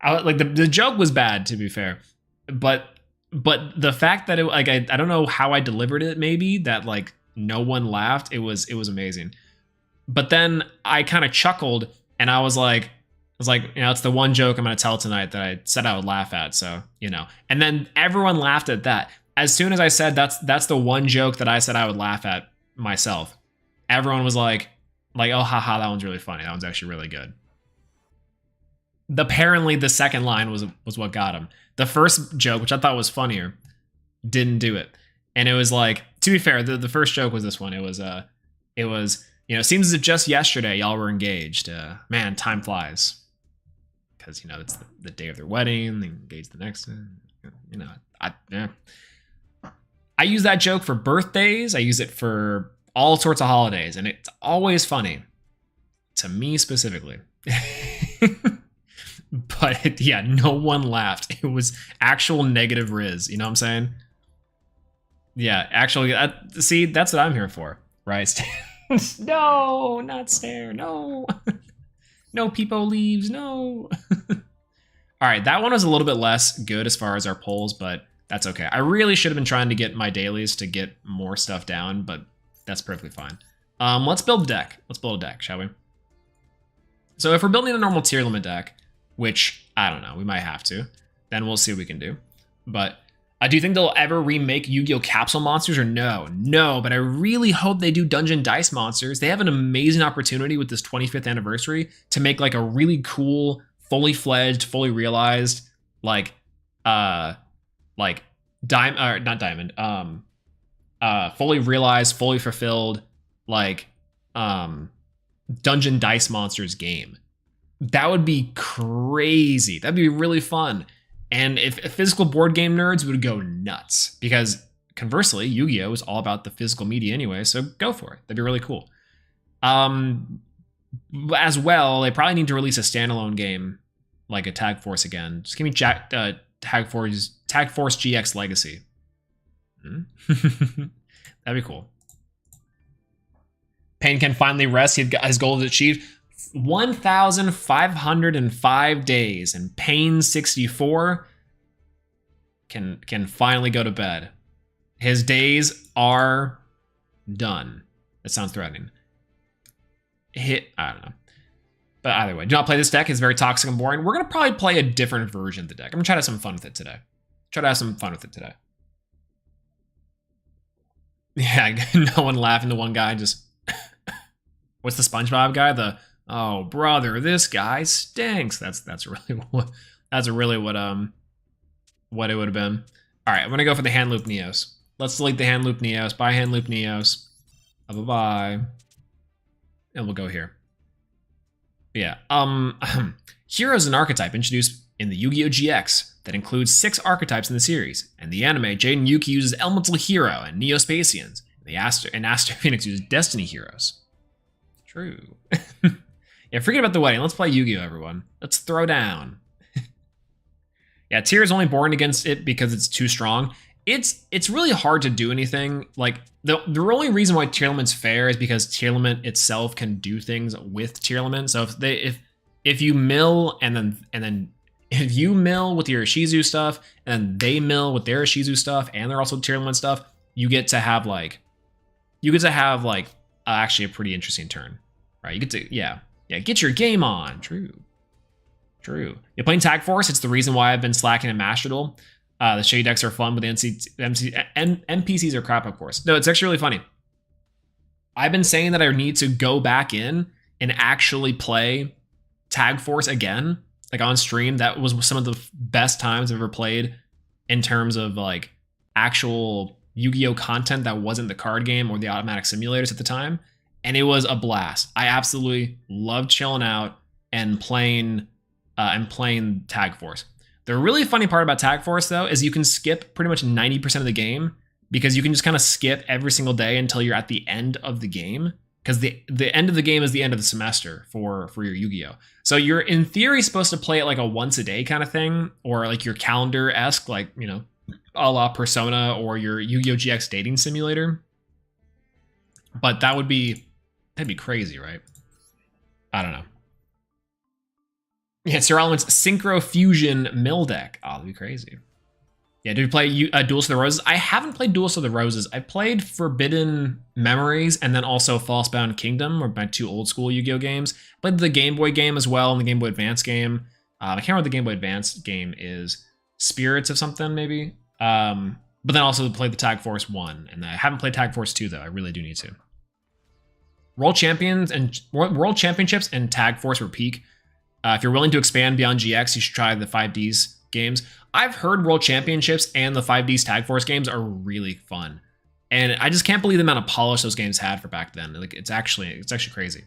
like the joke was bad, to be fair, but the fact that I don't know how I delivered it, maybe that like no one laughed. It was amazing. But then I kind of chuckled And I was like, you know, it's the one joke I'm going to tell tonight that I said I would laugh at. So, you know, and then everyone laughed at that. As soon as I said that's the one joke that I said I would laugh at myself, everyone was like, oh, haha, that one's really funny. That one's actually really good. Apparently, the second line was what got him. The first joke, which I thought was funnier, didn't do it. And it was like, to be fair, the first joke was this one. It was, you know, it seems as if just yesterday y'all were engaged. Man, time flies. Because, you know, it's the day of their wedding, they engage the next, you know, I use that joke for birthdays. I use it for all sorts of holidays, and it's always funny to me specifically. But yeah, no one laughed. It was actual negative riz. You know what I'm saying? Yeah, actually, see, that's what I'm here for, right? No, not stare. No. No Peepo leaves. No. All right, that one was a little bit less good as far as our polls, but that's okay. I really should have been trying to get my dailies to get more stuff down, but that's perfectly fine. Let's build a deck. Let's build a deck, shall we? So if we're building a normal Tearlaments deck, which, I don't know, we might have to, then we'll see what we can do. But do you think they'll ever remake Yu-Gi-Oh! Capsule Monsters or no? No, but I really hope they do Dungeon Dice Monsters. They have an amazing opportunity with this 25th anniversary to make like a really cool, fully fledged, fully realized, like fully realized, fully fulfilled, like Dungeon Dice Monsters game. That would be crazy. That'd be really fun. And if physical board game nerds would go nuts, because conversely, Yu-Gi-Oh! Is all about the physical media anyway, so go for it. That'd be really cool. As well, they probably need to release a standalone game, like a Tag Force again. Just give me Tag Force GX Legacy. That'd be cool. Payne can finally rest. His goal is achieved. 1,505 days, and Payne 64 can finally go to bed. His days are done. That sounds threatening. I don't know. But either way, do not play this deck. It's very toxic and boring. We're going to probably play a different version of the deck. I'm going to try to have some fun with it today. Yeah, no one laughing. The one guy just... What's the SpongeBob guy? Oh, brother, this guy stinks. That's really what it would have been. All right, I'm gonna go for the hand loop Neos. Let's delete the hand loop Neos. Bye, hand loop Neos. Bye. And we'll go here. Yeah. Hero is an archetype introduced in the Yu-Gi-Oh! GX that includes 6 archetypes in the series. And the anime, Jaden Yuki uses Elemental Hero and Neospatians. And Astro Phoenix uses Destiny Heroes. True. Yeah, forget about the wedding. Let's play Yu-Gi-Oh, everyone. Let's throw down. Yeah, Tier is only born against it because it's too strong. It's really hard to do anything. Like, the only reason why Tearlament's fair is because Tearlament itself can do things with Tearlament. So if you mill and then if you mill with your Shizu stuff and they mill with their Shizu stuff and they're also Tearlament stuff, you get to have actually a pretty interesting turn, right? You get to get your game on. True. You're playing Tag Force. It's the reason why I've been slacking in Master Duel. The shady decks are fun, but the NPCs are crap, of course. No, it's actually really funny. I've been saying that I need to go back in and actually play Tag Force again, like on stream. That was some of the best times I've ever played in terms of like actual Yu-Gi-Oh content that wasn't the card game or the automatic simulators at the time. And it was a blast. I absolutely loved chilling out and playing Tag Force. The really funny part about Tag Force, though, is you can skip pretty much 90% of the game because you can just kind of skip every single day until you're at the end of the game. Because the end of the game is the end of the semester for your Yu-Gi-Oh! So you're in theory supposed to play it like a once a day kind of thing, or like your calendar-esque, like, you know, a la Persona or your Yu-Gi-Oh! GX dating simulator. But that'd be crazy, right? I don't know. Yeah, Tearlaments Synchro Fusion Mill deck. Oh, that'd be crazy. Yeah, did you play Duels of the Roses? I haven't played Duels of the Roses. I played Forbidden Memories and then also Falsebound Kingdom, or my 2 old school Yu-Gi-Oh games. Played the Game Boy game as well, and the Game Boy Advance game. I can't remember what the Game Boy Advance game is. Spirits of something, maybe? But then also played the Tag Force 1, and I haven't played Tag Force 2, though. I really do need to. World Championships and Tag Force were peak. If you're willing to expand beyond GX, you should try the 5Ds games. I've heard World Championships and the 5Ds Tag Force games are really fun. And I just can't believe the amount of polish those games had for back then. Like, it's actually crazy.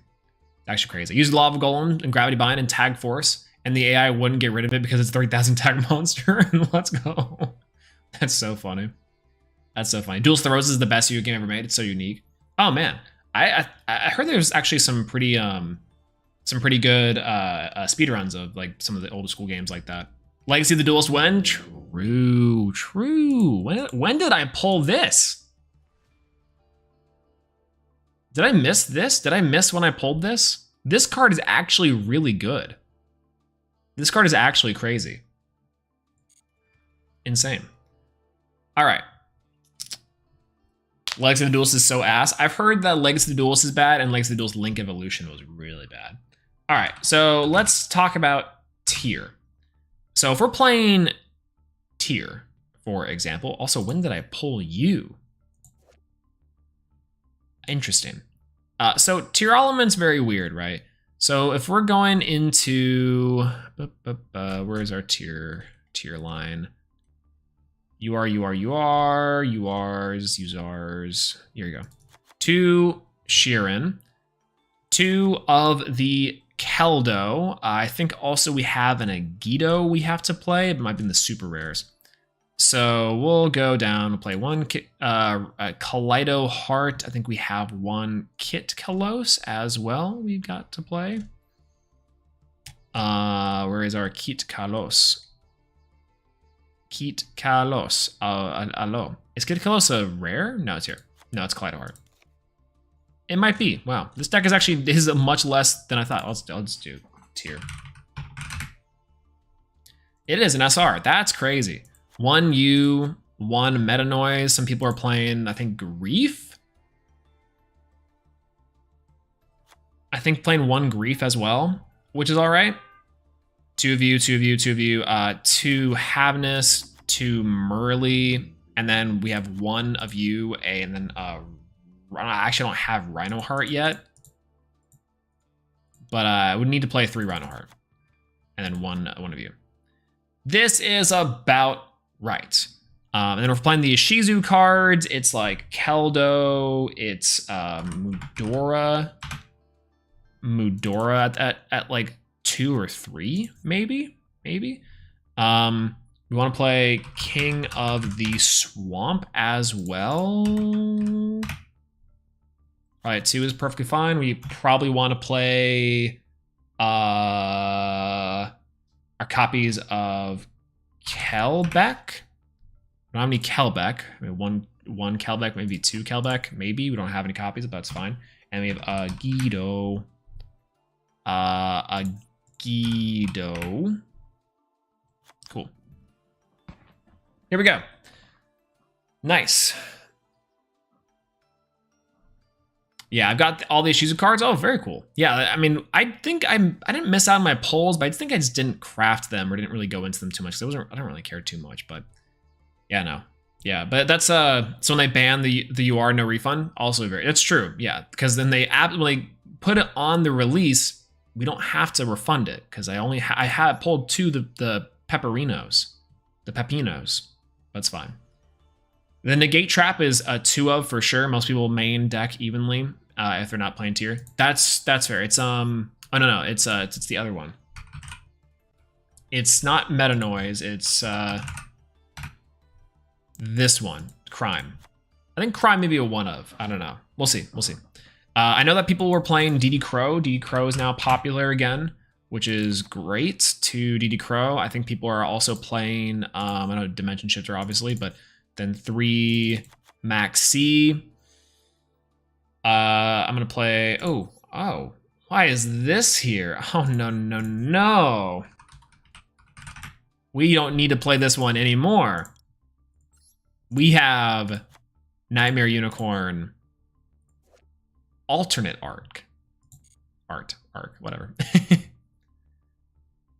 Actually crazy. I used Lava Golem and Gravity Bind and Tag Force, and the AI wouldn't get rid of it because it's 3000 tag monster, and let's go. That's so funny. That's so funny. Duels of the Roses is the best Yu-Gi-Oh game ever made. It's so unique. Oh man, I heard there's actually some pretty good speedruns of like some of the old school games like that. Legacy of the Duelist when? True. When did I pull this? Did I miss this? Did I miss when I pulled this? This card is actually really good. This card is actually crazy. Insane. All right. Legacy of the Duelist is so ass. I've heard that Legacy of the Duelist is bad and Legacy of the Duelist Link Evolution was really bad. All right, so let's talk about tier. So if we're playing tier, for example, also when did I pull you? Interesting. So Tearlaments very weird, right? So if we're going into, where's our tier line? URs, URs. Here we go. 2 Sheeran, 2 of the Keldo. I think also we have an Agido we have to play. It might be in the super rares. So we'll go down. We'll play 1 Kaleido Heart. I think we have 1 Kit Kalos as well. We've got to play. Where is our Kit Kalos? Kit Kalos. Hello. Is Kit Kalos a rare? No, it's here. No, it's Kaleido Heart. It might be. Wow. This deck is much less than I thought. Let's do tier. It is an SR. That's crazy. 1 U, 1 Meta Noise. Some people are playing, I think, Grief. I think playing 1 Grief as well, which is all right. 2 of you, 2 of you, 2 of you. 2 Havness, 2 Murley, and then we have 1 of you, and then I actually don't have Rhino Heart yet, but I would need to play 3 Rhino Heart, and then one of you. This is about right. And then we're playing the Ishizu cards. It's like Keldo. It's Mudora at like 2 or 3, maybe. We want to play King of the Swamp as well. All right, 2 is perfectly fine. We probably want to play our copies of Kelbeck. We don't have any Kelbeck. I mean, one Kelbeck, maybe 2 Kelbeck, maybe. We don't have any copies, but that's fine. And we have Guido. Guido. Cool. Here we go. Nice. Yeah, I've got all the Ishizu cards. Oh, very cool. Yeah, I mean, I think I didn't miss out on my polls, but I think I just didn't craft them or didn't really go into them too much. I don't really care too much, but yeah, no. Yeah, but that's so when they ban the UR no refund, also that's true. Yeah, because then they when they put it on the release, we don't have to refund it because I had pulled 2 the Pepperinos, the Pepinos. That's fine. The Negate Trap is a 2 of for sure. Most people main deck evenly if they're not playing tier. That's fair. It's oh no, it's the other one. It's not Meta Noise. It's this one, Crime. I think Crime may be a 1 of. I don't know. We'll see. I know that people were playing DD Crow. DD Crow is now popular again, which is great to DD Crow. I think people are also playing, I know Dimension Shifter obviously, but then 3 Max C. I'm gonna play, oh, why is this here? Oh, no. We don't need to play this one anymore. We have Nightmare Unicorn, alternate arc, whatever.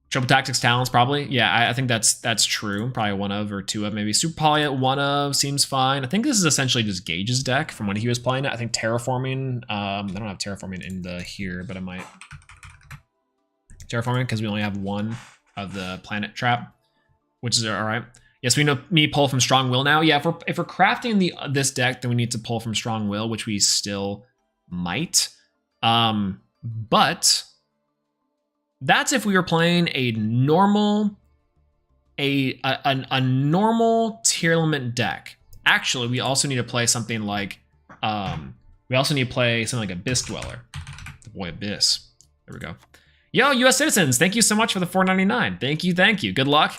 Triple Tactics Talents, probably. Yeah, I think that's true. Probably one of or two of, maybe. Super Poly at one of seems fine. I think this is essentially just Gage's deck from when he was playing it. I think Terraforming, I don't have Terraforming in the here, but I might. Terraforming, because we only have one of the Planet Trap, which is all right. Yes, we need pull from Strong Will now. Yeah, if we're crafting this deck, then we need to pull from Strong Will, which we still might. But that's if we were playing a normal normal Tearlament deck. Actually, we also need to play something like Abyss Dweller. The boy Abyss. There we go. Yo, US citizens, thank you so much for the $4.99. Thank you. Good luck.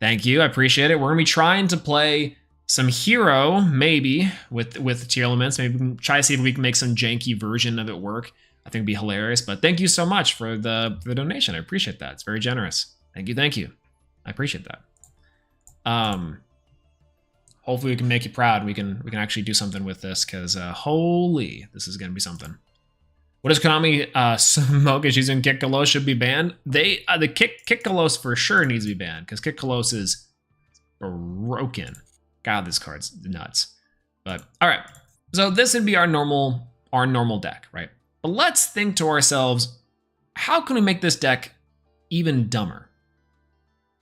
Thank you. I appreciate it. We're gonna be trying to play some hero, maybe, with Tearlaments. Maybe we can try to see if we can make some janky version of it work. I think it'd be hilarious. But thank you so much for the donation. I appreciate that. It's very generous. Thank you. I appreciate that. Hopefully we can make you proud. We can actually do something with this, because holy, this is gonna be something. What is Konami smoke issues in Kick Kalos should be banned? The Kick Kalos for sure needs to be banned, because Kick Kalos is broken. God, this card's nuts. But all right, so this would be our normal deck, right? But let's think to ourselves, how can we make this deck even dumber,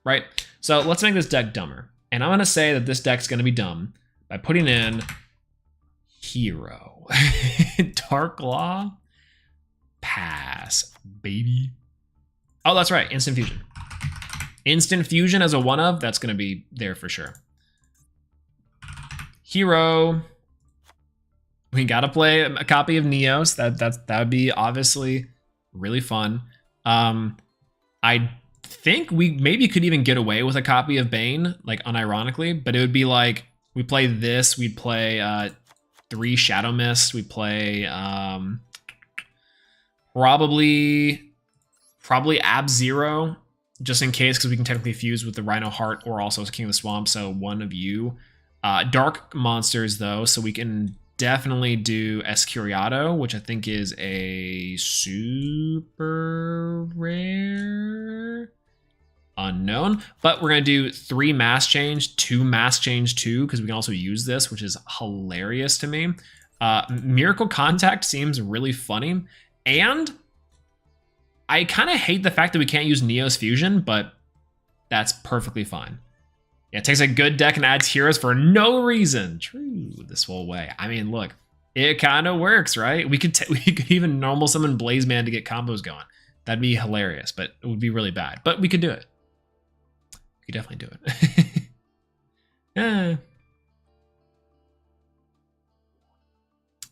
right? So let's make this deck dumber. And I'm gonna say that this deck's gonna be dumb by putting in Hero. Dark Law? Pass, baby. Oh, that's right, Instant Fusion. Instant Fusion as a one of, that's gonna be there for sure. Hero. We gotta play a copy of Neos. That would be obviously really fun. I think we maybe could even get away with a copy of Bane, like unironically, but it would be like we play this, we'd play 3 Shadow Mist, we'd play probably Ab-Zero, just in case, because we can technically fuse with the Rhino Heart or also King of the Swamp, so one of you. Dark monsters though, so we can definitely do Escuriato, which I think is a super rare unknown, but we're gonna do 3 Mass Change, 2 Mass Change 2, because we can also use this, which is hilarious to me. Miracle Contact seems really funny, and I kind of hate the fact that we can't use Neos Fusion, but that's perfectly fine. Yeah, it takes a good deck and adds heroes for no reason. True, this whole way. I mean, look, it kind of works, right? We could even normal summon Blaze Man to get combos going. That'd be hilarious, but it would be really bad. But we could do it. We could definitely do it. Yeah.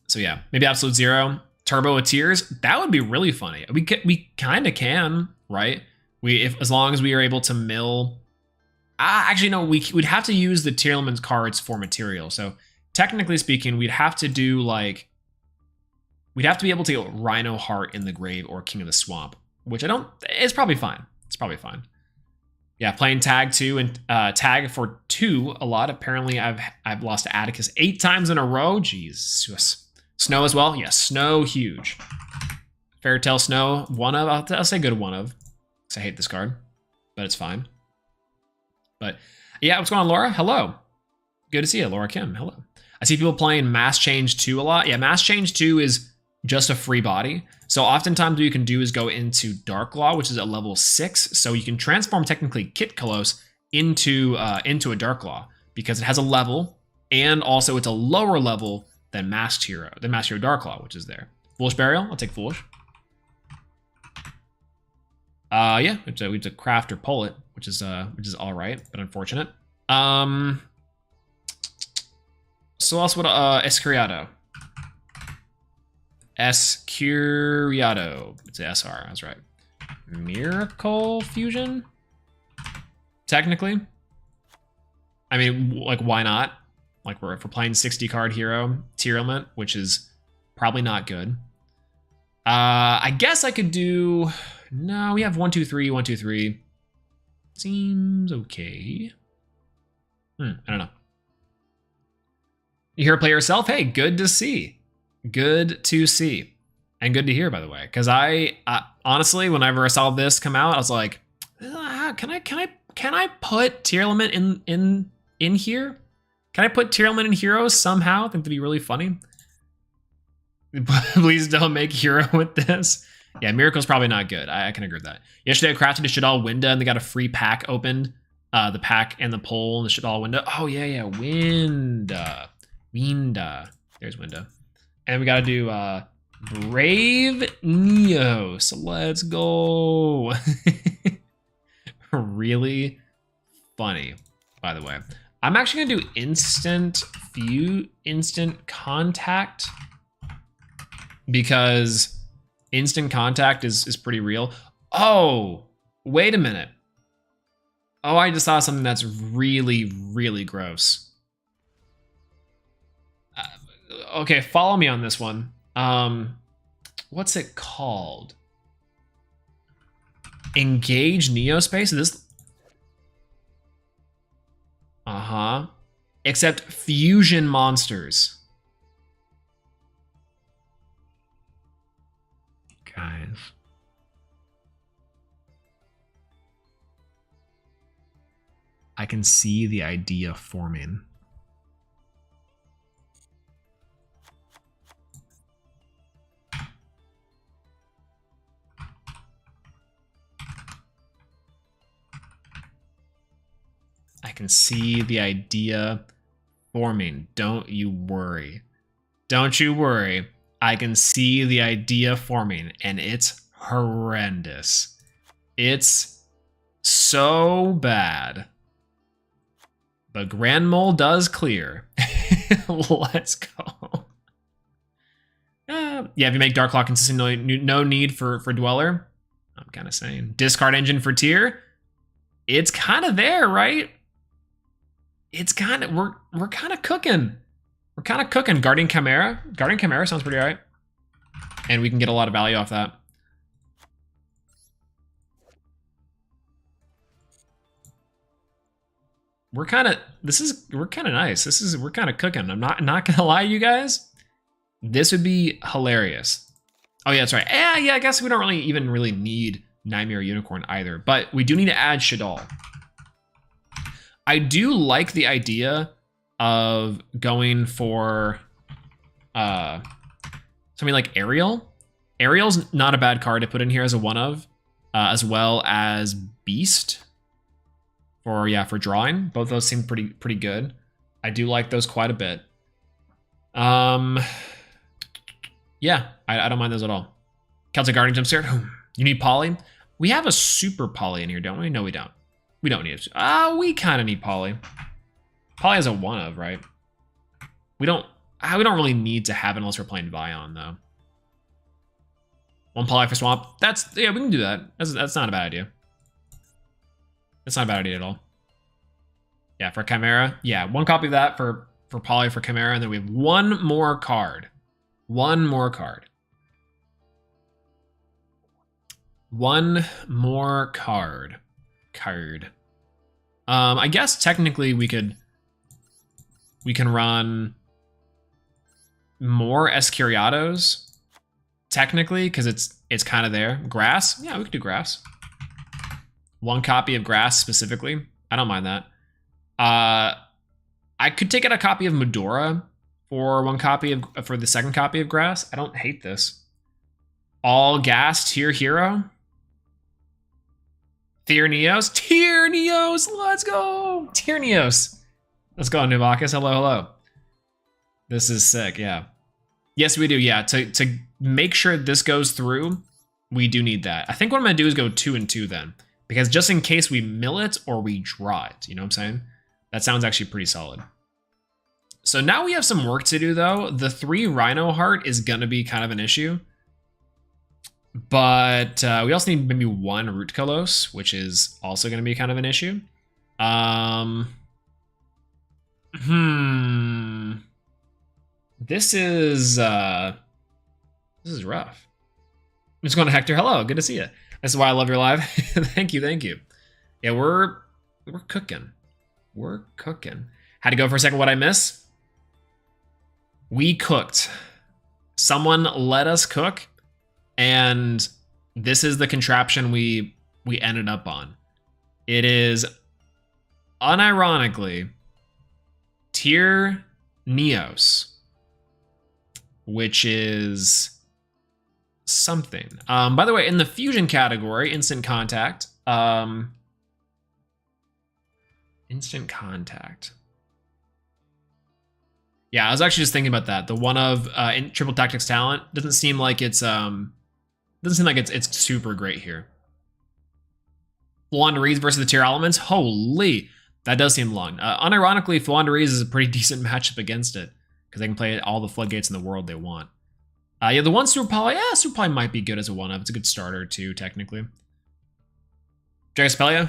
So yeah, maybe Absolute Zero, Turbo with Tears. That would be really funny. We kind of can, right? As long as we are able to mill. Actually, no, we'd have to use the Tearlaments cards for material. So technically speaking, we'd have to do we'd have to be able to get Rhino Heart in the grave or King of the Swamp, which it's probably fine. It's probably fine. Yeah, playing Tag 2 and Tag for 2 a lot. Apparently I've lost to Atticus 8 times in a row. Jesus. Snow as well. Yeah, Snow, huge. Fairytale Snow, one of, I'll say good one of, because I hate this card, but it's fine. But yeah, what's going on, Laura? Hello. Good to see you, Laura Kim. Hello. I see people playing Mass Change 2 a lot. Yeah, Mass Change 2 is just a free body. So oftentimes what you can do is go into Dark Law, which is at level 6. So you can transform technically Kit Kalos into a Dark Law, because it has a level, and also it's a lower level than Masked Hero, Dark Law, which is there. Foolish Burial, I'll take Foolish. Yeah, we have to craft or pull it, which is all right, but unfortunate. So else what? Escuriato. Escuriato. It's a SR. That's right. Miracle Fusion. Technically, I mean, like, why not? Like, if we're playing 60 card hero Tearlament, which is probably not good. I guess I could do. No, we have 1, 2, 3, 1, 2, 3. Seems okay. I don't know. You here play yourself? Hey, good to see. Good to see. And good to hear, by the way. Because I honestly, whenever I saw this come out, I was like, can I put Tearlament in here? Can I put Tearlament in Heroes somehow? I think that'd be really funny. Please don't make Hero with this. Yeah, Miracle's probably not good. I can agree with that. Yesterday I crafted a Shadal window and they got a free pack opened. The pack and the pole and the Shadal window. Oh yeah, Winda. There's Winda. And we gotta do Brave Neos. Let's go. Really funny, by the way. I'm actually gonna do instant contact because instant contact is pretty real. Oh, wait a minute. Oh, I just saw something that's really, really gross. Okay, follow me on this one. What's it called? Engage Neospace? This... Uh-huh. Except fusion monsters. Guys. I can see the idea forming. I can see the idea forming. Don't you worry. Don't you worry. I can see the idea forming, and it's horrendous. It's so bad. But Grand Mole does clear. Let's go. Yeah, if you make Dark Claw consistent, no need for Dweller. I'm kind of saying. Discard Engine for Tier. It's kind of there, right? It's kind of, we're kind of cooking. We're kind of cooking. Guardian Chimera. Guardian Chimera sounds pretty alright. And we can get a lot of value off that. We're kind of nice. We're kind of cooking. I'm not gonna lie, you guys. This would be hilarious. Oh yeah, that's right. Yeah, I guess we don't really need Nightmare Unicorn either, but we do need to add Shadal. I do like the idea of going for something like Ariel. Ariel's not a bad card to put in here as a one of, as well as Beast for drawing. Both those seem pretty good. I do like those quite a bit. Yeah, I don't mind those at all. Celtic Guardian Jumpstart. You need Poly? We have a super Poly in here, don't we? No, we don't. We don't need it. We kind of need Poly. Poly has a one of, right? We don't really need to have it unless we're playing Vion, though. One Poly for Swamp. Yeah, we can do that. That's not a bad idea. That's not a bad idea at all. Yeah, for Chimera. Yeah, one copy of that for Poly for Chimera, and then we have one more card. One more card. One more card. I guess technically we can run more Escuriados. Technically, because it's kind of there. Grass? Yeah, we could do Grass. One copy of Grass specifically. I don't mind that. I could take out a copy of Medora for for the second copy of Grass. I don't hate this. All Gas Tier Hero. Tier Neos. Let's go. Tier Neos. Let's go, Numakis. Hello. This is sick, yeah. Yes, we do, yeah. To make sure this goes through, we do need that. I think what I'm gonna do is go 2 and 2 then. Because just in case we mill it or we draw it, you know what I'm saying? That sounds actually pretty solid. So now we have some work to do though. The 3 Rhino Heart is gonna be kind of an issue. But we also need maybe 1 Root Kalos, which is also going to be kind of an issue. This is rough. I'm just going to Hector. Hello, good to see you. This is why I love your live. Thank you. Yeah, we're cooking. We're cooking. Had to go for a second. What I miss? We cooked. Someone let us cook, and this is the contraption we ended up on. It is unironically Tearlaments, which is something. By the way, in the fusion category, instant contact. Instant contact. Yeah, I was actually just thinking about that. The one of in triple tactics talent doesn't seem like it's super great here. Flandreese versus the Tearlaments. Holy, that does seem long. Unironically, Flandreese is a pretty decent matchup against it because they can play all the floodgates in the world they want. Yeah, the one Super Poly, Super Poly might be good as a one of. It's a good starter too, technically. Dragostapelia?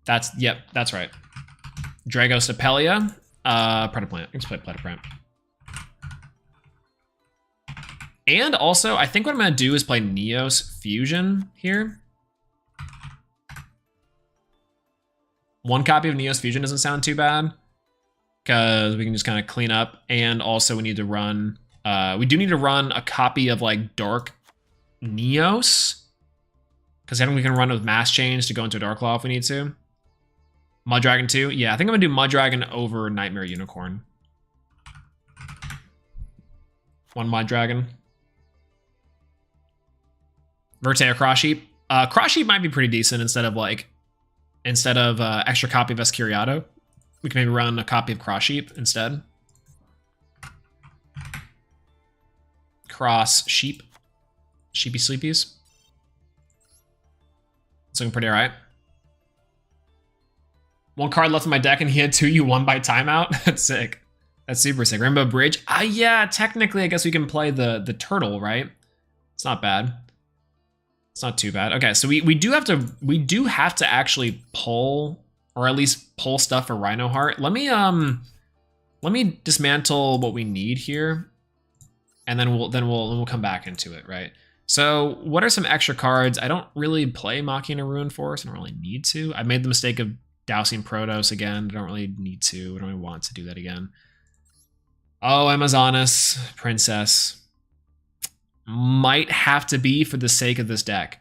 That's right. Dragostapelia. Predaplant. Let's play Predaplant. And also, I think what I'm going to do is play Neos Fusion here. One copy of Neos Fusion doesn't sound too bad, because we can just kind of clean up. And also we need to run, we do need to run a copy of like Dark Neos, because then we can run with Mass Change to go into Dark Claw if we need to. Mud Dragon 2? Yeah, I think I'm going to do Mud Dragon over Nightmare Unicorn. One Mud Dragon. Vertae Cross Sheep. Cross Sheep might be pretty decent instead of extra copy of Escuriato. We can maybe run a copy of Cross Sheep instead. Cross Sheep. Sheepy Sleepies. It's looking pretty alright. One card left in my deck and he had 2 you won by timeout. That's sick. That's super sick. Rainbow Bridge. Yeah, technically I guess we can play the turtle, right? It's not bad. It's not too bad. Okay, so we do have to actually pull, or at least pull stuff for Rhino Heart. Let me dismantle what we need here, and then we'll come back into it, right? So what are some extra cards? I don't really play Machina Ruin Force. I don't really need to. I made the mistake of dousing Protoss again. I don't really need to. I don't really want to do that again. Oh, Amazonas Princess. Might have to be for the sake of this deck.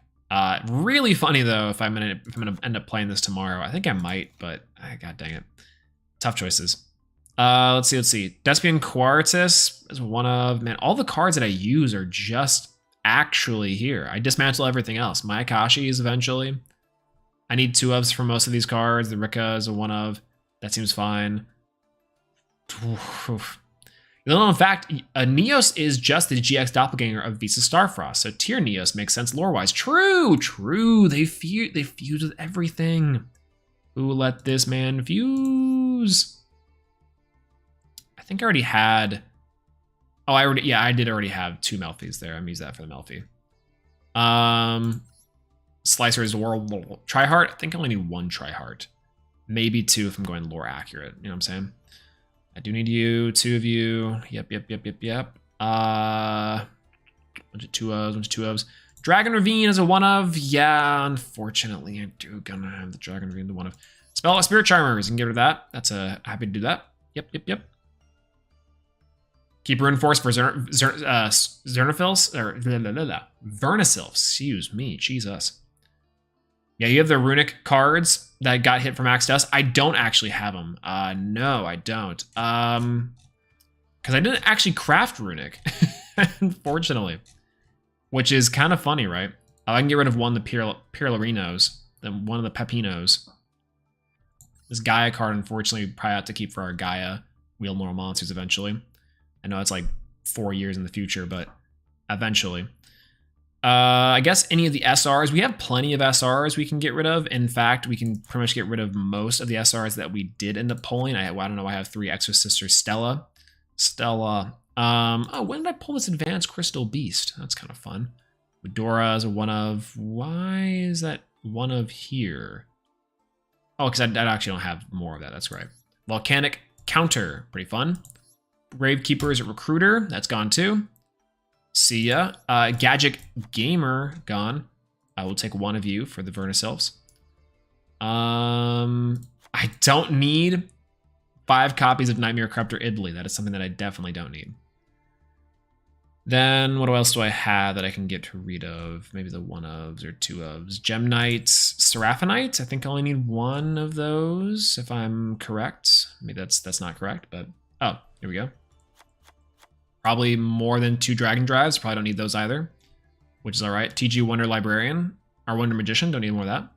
Really funny though if I'm gonna end up playing this tomorrow. I think I might, but god dang it. Tough choices. Let's see. Despian Quartus is one of, man, all the cards that I use are just actually here. I dismantle everything else. My Akashi is eventually. I need 2 ofs for most of these cards. The Rika is a 1 of. That seems fine. No, in fact, Neos is just the GX doppelganger of Visa Starfrost, so Tier Neos makes sense lore-wise. True. They fuse with everything. Who let this man fuse? I think I already had. Oh, I did already have 2 Melfies there. I'm gonna use that for the Melfi. Slicer's World Tryhard. I think I only need 1 Tryhard. Maybe 2 if I'm going lore accurate. You know what I'm saying? I do need you, 2 of you. Yep. Bunch of 2 ofs. Dragon Ravine is a 1 of. Yeah, unfortunately, I do gonna have the Dragon Ravine, the 1 of. Spell Spirit Charmers, you can get rid of that. That's happy to do that. Yep. Keep Rune Force for Zernophils, or Vernasilfs, excuse me, Jesus. Yeah, you have the runic cards that got hit from Max Dust. I don't actually have them. No, I don't. Because I didn't actually craft runic, unfortunately. Which is kind of funny, right? I can get rid of one of the Pirlarinos, then one of the Pepinos. This Gaia card, unfortunately, we probably have to keep for our Gaia Wheel Mortal Monsters eventually. I know it's like 4 years in the future, but eventually. I guess any of the SRs, we have plenty of SRs we can get rid of. In fact, we can pretty much get rid of most of the SRs that we did end up pulling. I don't know, I have 3 Extra Sisters. Stella. Oh, when did I pull this Advanced Crystal Beast? That's kind of fun. Medora is a 1 of. Why is that 1 of here? Oh, because I actually don't have more of that. That's right. Volcanic Counter, pretty fun. Gravekeeper's Recruiter, that's gone too. See ya. Gadget Gamer, gone. I will take 1 of you for the Vernasilfs. I don't need 5 copies of Nightmare Corruptor Idly. That is something that I definitely don't need. Then what else do I have that I can get rid of? Maybe the 1-ofs or 2-ofs. Gem Knights, Seraphonites. I think I only need 1 of those if I'm correct. Maybe that's not correct, but oh, here we go. Probably more than 2 Dragon Drives. Probably don't need those either, which is all right. TG Wonder Librarian or Wonder Magician. Don't need more of that.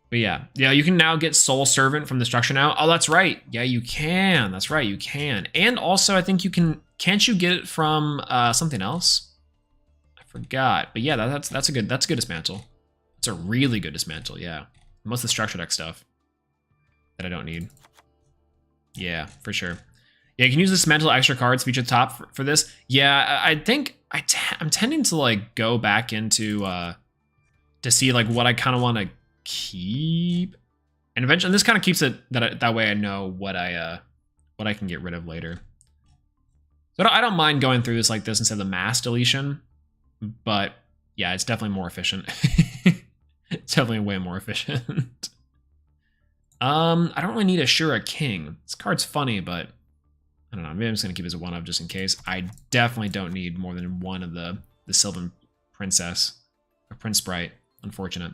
But yeah, you can now get Soul Servant from the structure now. Oh, that's right. Yeah, you can. That's right, you can. And also, I think you can. Can't you get it from something else? I forgot. But yeah, that's a good dismantle. It's a really good dismantle. Yeah, most of the structure deck stuff that I don't need. Yeah, for sure. Yeah, you can use dismantle extra cards feature top for this. Yeah, I think I'm tending to like go back into to see like what I kind of want to keep, and eventually this kind of keeps it that way I know what I can get rid of later. So I don't mind going through this like this instead of the mass deletion, but yeah, it's definitely more efficient. It's definitely way more efficient. I don't really need a Shura King. This card's funny, but I don't know. Maybe I'm just gonna keep it as a 1-of just in case. I definitely don't need more than 1 of the Sylvan Princess or Prince Sprite. Unfortunate.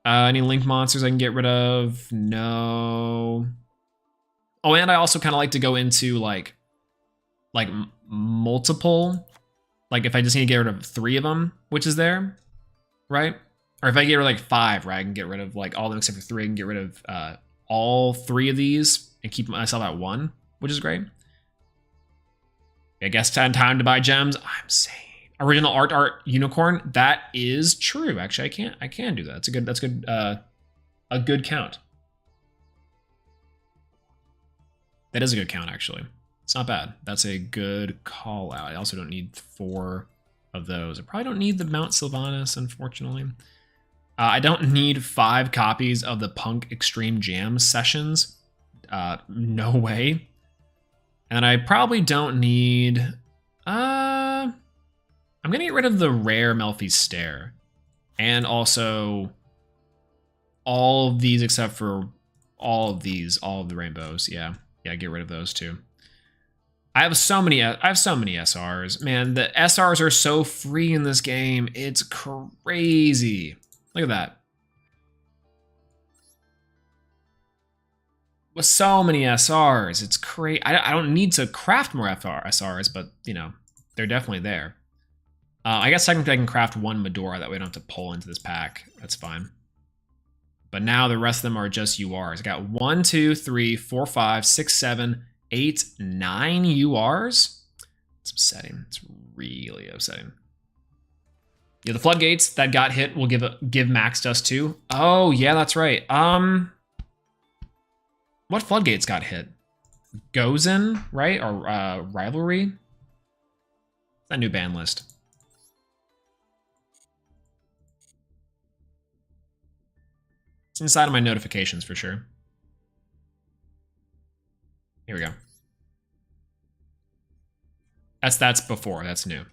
Any link monsters I can get rid of? No. Oh, and I also kind of like to go into like multiple. Like if I just need to get rid of 3 of them, which is there, right? Or if I get rid of like 5, right? I can get rid of like all of them except for 3. I can get rid of all 3 of these and keep myself at 1, which is great. I guess time to buy gems. I'm saying. Original art unicorn. That is true. Actually, I can do that. That's good. A good count. That is a good count, actually. It's not bad. That's a good call out. I also don't need 4 of those. I probably don't need the Mount Sylvanas, unfortunately. I don't need 5 copies of the Punk Extreme Jam sessions. No way. And I probably don't need... I'm going to get rid of the rare Melfi's Stare. And also all of these except for all of the rainbows. Yeah, get rid of those too. I have so many SRs. Man, the SRs are so free in this game. It's crazy. Look at that. With so many SRs, it's crazy. I don't need to craft more SRs, but you know, they're definitely there. I guess technically I can craft 1 Medora, that way I don't have to pull into this pack. That's fine. But now the rest of them are just URs. I got 1, 2, 3, 4, 5, 6, 7, 8, 9 URs. It's upsetting. It's really upsetting. Yeah, the floodgates that got hit will give max dust too. Oh yeah, that's right. What floodgates got hit? Gozen, right? Or Rivalry? That new ban list. It's inside of my notifications for sure. Here we go. That's before. That's new.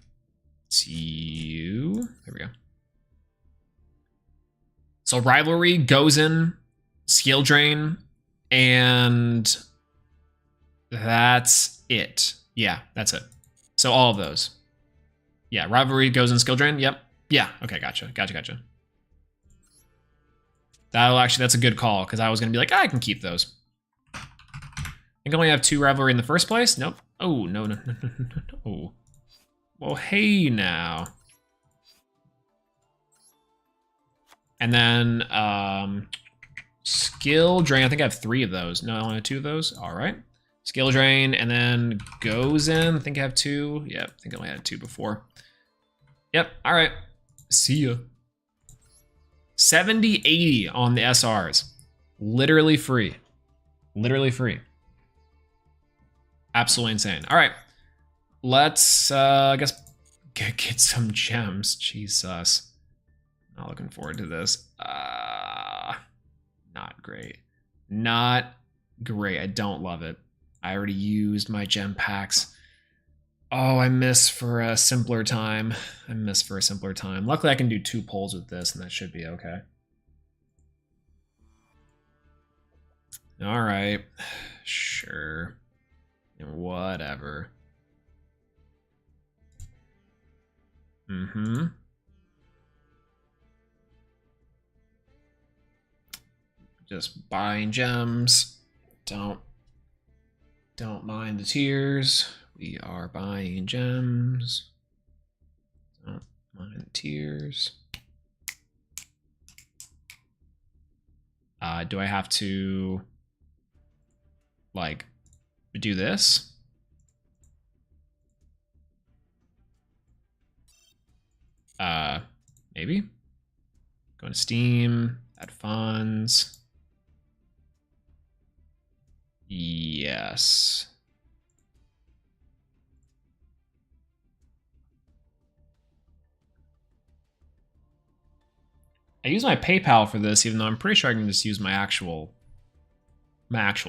See you. There we go. So Rivalry, Gozen, Skill Drain, and that's it. Yeah, that's it. So all of those. Yeah, Rivalry, Gozen, Skill Drain. Yep. Yeah. Okay, gotcha. That's a good call, because I was going to be like, I can keep those. I think I only have 2 Rivalry in the first place. Nope. Oh, no. Well, hey now. And then Skill Drain. I think I have 3 of those. No, I only have 2 of those. All right. Skill Drain, and then goes in. I think I have 2. Yep, I think I only had 2 before. Yep. All right. See ya. 70-80 on the SRs. Literally free. Literally free. Absolutely insane. All right. Let's, I guess, get some gems. Jesus. Not looking forward to this. Not great. Not great. I don't love it. I already used my gem packs. Oh, I miss for a simpler time. Luckily, I can do 2 pulls with this, and that should be okay. All right. Sure. Whatever. Mm-hmm. Just buying gems. Don't mind the tears. We are buying gems. Don't mind the tears. Do I have to like do this? Maybe. Go to Steam, add funds. Yes. I use my PayPal for this, even though I'm pretty sure I can just use my actual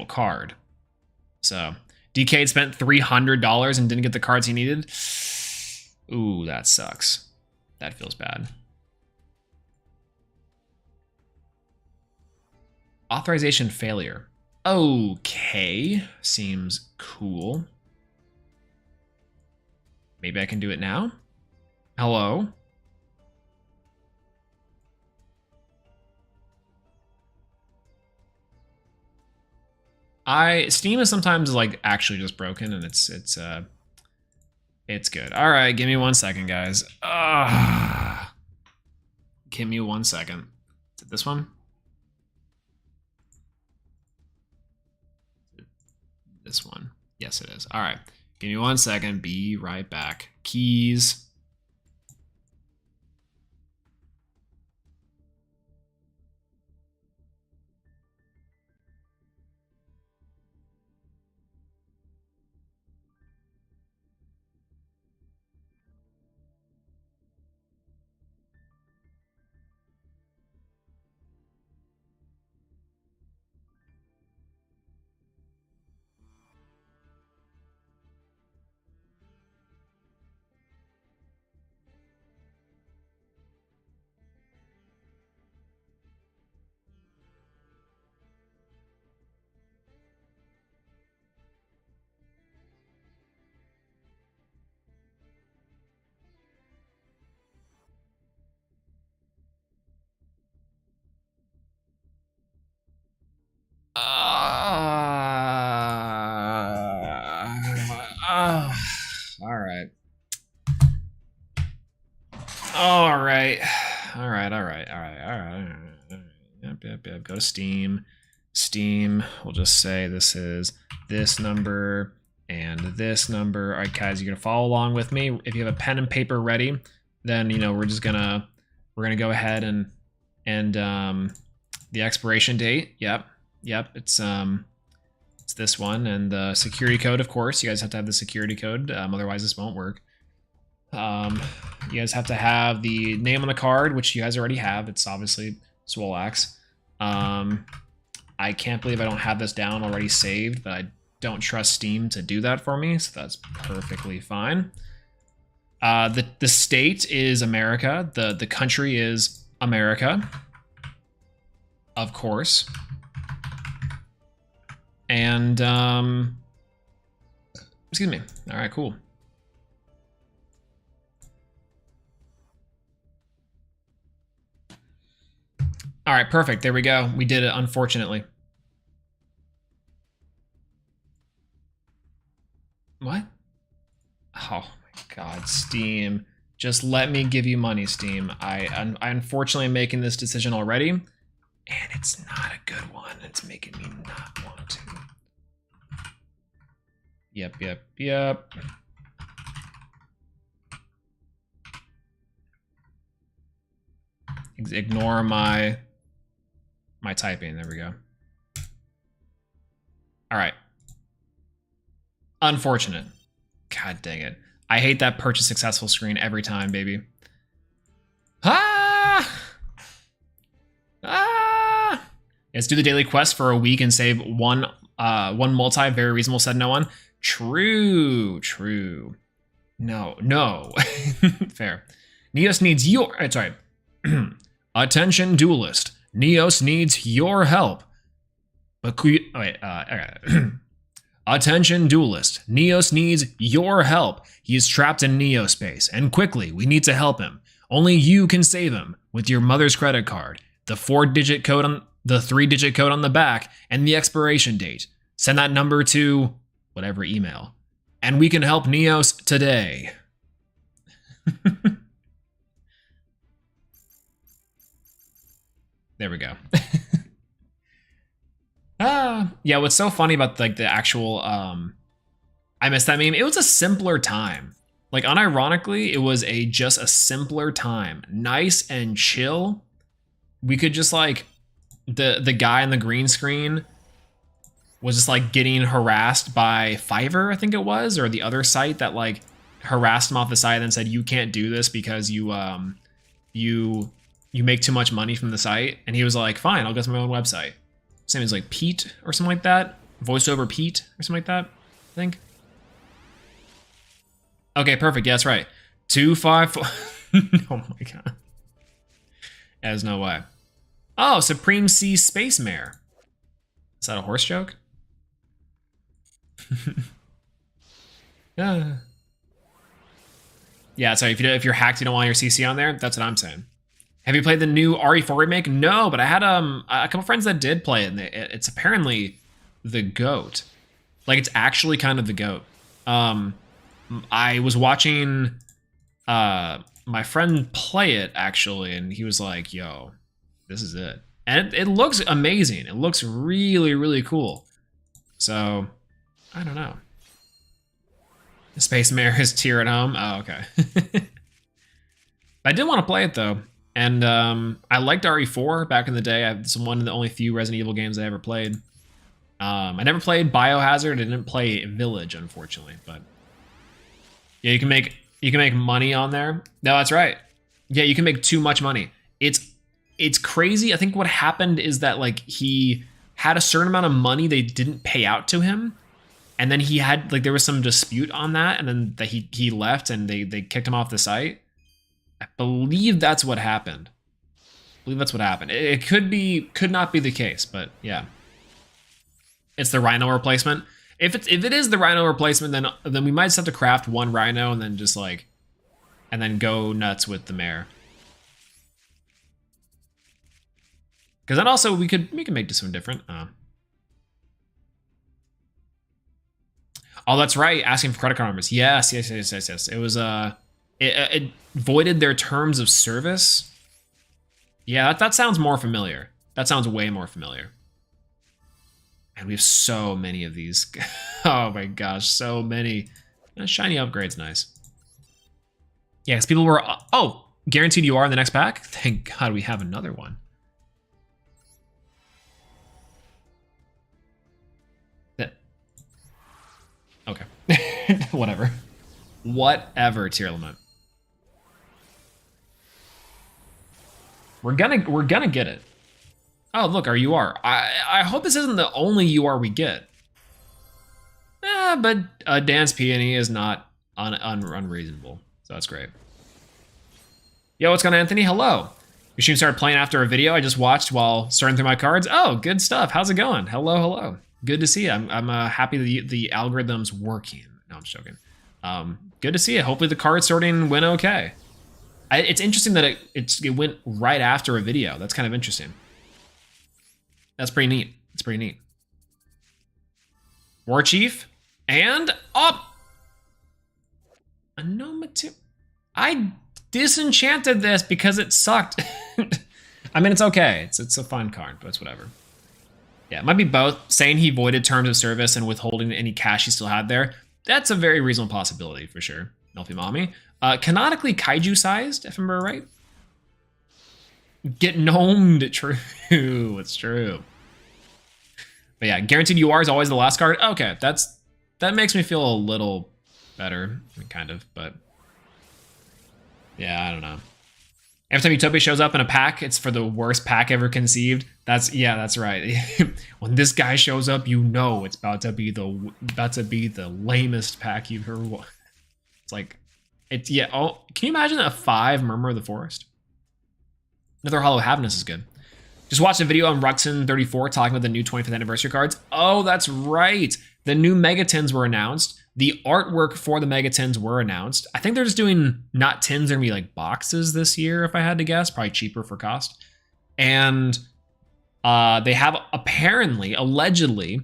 card. So DK spent $300 and didn't get the cards he needed. Ooh, that sucks. That feels bad. Authorization failure. Okay, seems cool. Maybe I can do it now? Hello? Steam is sometimes like actually just broken, and it's good. All right, give me 1 second, guys. Give me 1 second. Is it this one? This one. Yes, it is. All right, give me 1 second. Be right back. Keys. All right. Yep. Go to Steam. Steam, we'll just say this is this number and this number. All right, guys, you're gonna follow along with me. If you have a pen and paper ready, then we're gonna go ahead and the expiration date. Yep. It's this one, and the security code, of course. You guys have to have the security code, otherwise this won't work. You guys have to have the name on the card, which you guys already have. It's obviously Swolelax. I can't believe I don't have this down already saved, but I don't trust Steam to do that for me, so that's perfectly fine. The state is America. The country is America, of course. And excuse me. All right, cool. All right, perfect. There we go. We did it, unfortunately. What? Oh my God, Steam. Just let me give you money, Steam. I unfortunately am making this decision already, and it's not a good one. It's making me not want to. Yep. Ignore my typing. There we go. All right. Unfortunate. God dang it. I hate that purchase successful screen every time, baby. Let's do the daily quest for a week and save one multi. Very reasonable, said no one. True. No. Fair. Neos needs your... sorry. Attention, duelist. Neos needs your help. Attention duelist, Neos needs your help. He is trapped in Neospace, and quickly, we need to help him. Only you can save him with your mother's credit card, the 3-digit code on the back, and the expiration date. Send that number to whatever email, and we can help Neos today. There we go. Yeah, what's so funny about like the actual I missed that meme. It was a simpler time. Like unironically, it was just a simpler time. Nice and chill. We could just like the guy in the green screen was just like getting harassed by Fiverr, I think it was, or the other site that like harassed him off the site and said you can't do this because you make too much money from the site. And he was like, fine, I'll get to my own website. His name is like Pete or something like that. Voiceover Pete or something like that, I think. Okay, perfect. Yeah, that's right. 254. Oh my god. There's no way. Oh, Supreme Sea Space Mare. Is that a horse joke? Yeah. Yeah, so if you're hacked, you don't want your CC on there. That's what I'm saying. Have you played the new RE4 remake? No, but I had a couple friends that did play it, and it's apparently the GOAT. Like, it's actually kind of the GOAT. I was watching my friend play it, actually, and he was like, yo, this is it. And it looks amazing. It looks really, really cool. So, I don't know. Space Mare is tier at home? Oh, okay. I did want to play it, though. And I liked RE4 back in the day. It's one of the only few Resident Evil games I ever played. I never played Biohazard. I didn't play Village, unfortunately. But yeah, you can make money on there. No, that's right. Yeah, you can make too much money. It's crazy. I think what happened is that like he had a certain amount of money they didn't pay out to him, and then he had like there was some dispute on that, and then that he left and they kicked him off the site. I believe that's what happened. It could not be the case, but yeah. It's the Rhino replacement. If it is the Rhino replacement, then we might just have to craft one Rhino and then just like, and then go nuts with the mare. Because then also we can make this one different. Oh, that's right. Asking for credit card numbers. Yes. It was it voided their terms of service. Yeah, that sounds more familiar. That sounds way more familiar. And we have so many of these. Oh my gosh, so many. Shiny upgrade's nice. Yeah, because people were, oh, guaranteed you are in the next pack? Thank God we have another one. Okay. Whatever. Whatever, Tearlaments. We're gonna get it. Oh, look, our UR. I hope this isn't the only UR we get. But Dance Peony is not unreasonable, so that's great. Yo, what's going on, Anthony? Hello. Your stream started playing after a video I just watched while sorting through my cards. Oh, good stuff. How's it going? Hello. Good to see you. I'm happy the algorithm's working. No, I'm just joking. Good to see you. Hopefully the card sorting went okay. It's interesting that it went right after a video. That's kind of interesting. That's pretty neat. It's pretty neat. War Chief and up. A no material. I disenchanted this because it sucked. I mean, it's okay. It's a fun card, but it's whatever. Yeah, it might be both. Saying he voided terms of service and withholding any cash he still had there. That's a very reasonable possibility for sure. Melfi Mommy. Canonically kaiju sized, if I remember right. Get gnomed. True. It's true. But yeah, guaranteed UR is always the last card. Okay, that makes me feel a little better, kind of, but yeah, I don't know. Every time Utopia shows up in a pack, it's for the worst pack ever conceived. That's right. When this guy shows up, you know it's about to be the lamest pack you've ever won. It's like, yeah. Oh, can you imagine a 5 Murmur of the Forest? Another Hollow Havness is good. Just watched a video on Ruxin34 talking about the new 25th anniversary cards. Oh, that's right. The new Megatins were announced. The artwork for the Megatins were announced. I think they're just doing not tins, they're gonna be like boxes this year, if I had to guess. Probably cheaper for cost. And they have apparently, allegedly,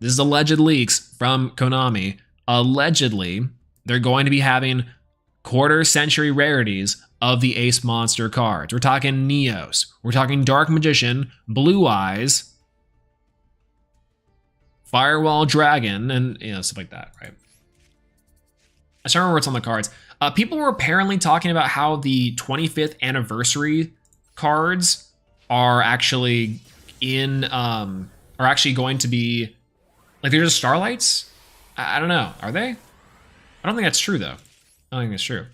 this is alleged leaks from Konami, allegedly, they're going to be having quarter century rarities of the Ace Monster cards. We're talking Neos. We're talking Dark Magician, Blue Eyes, Firewall Dragon, and stuff like that, right? I don't remember what's on the cards. People were apparently talking about how the 25th anniversary cards are actually are actually going to be, like, they're just Starlights? I don't know. Are they? I don't think that's true, though. I don't think that's true.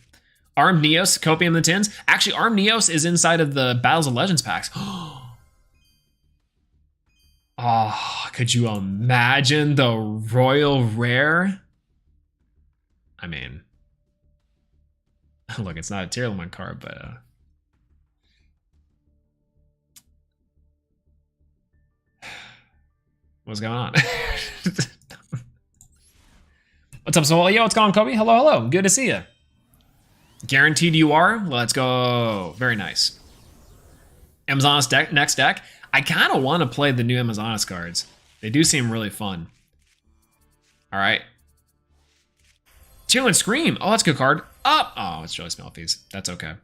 Armed Neos, Copium the Tins. Actually, Armed Neos is inside of the Battles of Legends packs. Oh, could you imagine the Royal Rare? I mean, look, it's not a Tearlaments card, but what's going on? What's up, Soul? Yo, what's going on, Kobe? Hello, hello. Good to see you. Guaranteed you are. Let's go. Very nice. Amazonas deck, next deck. I kind of want to play the new Amazonas cards. They do seem really fun. All right. Tearlaments Scream. Oh, that's a good card. Up. Oh, it's Joyce Malphys. That's okay.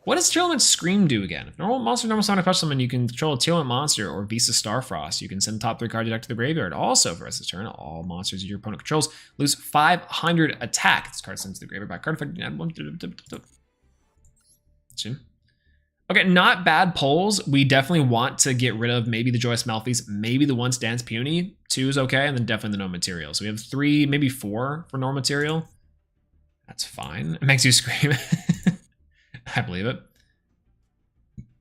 What does Tearlaments Scream do again? If normal sonic touch summon, you can control a Tearlament monster or Visa Starfrost. You can send the top 3 cards of your deck to the graveyard. Also, for us this turn, all monsters your opponent controls lose 500 attack. This card sends to the graveyard by card effect. Add 1. Okay, not bad pulls. We definitely want to get rid of maybe the Joyce Malphys, maybe the Once Dance Puny. 2 is okay, and then definitely the no material. So we have 3, maybe 4 for no material. That's fine. It makes you scream. I believe it.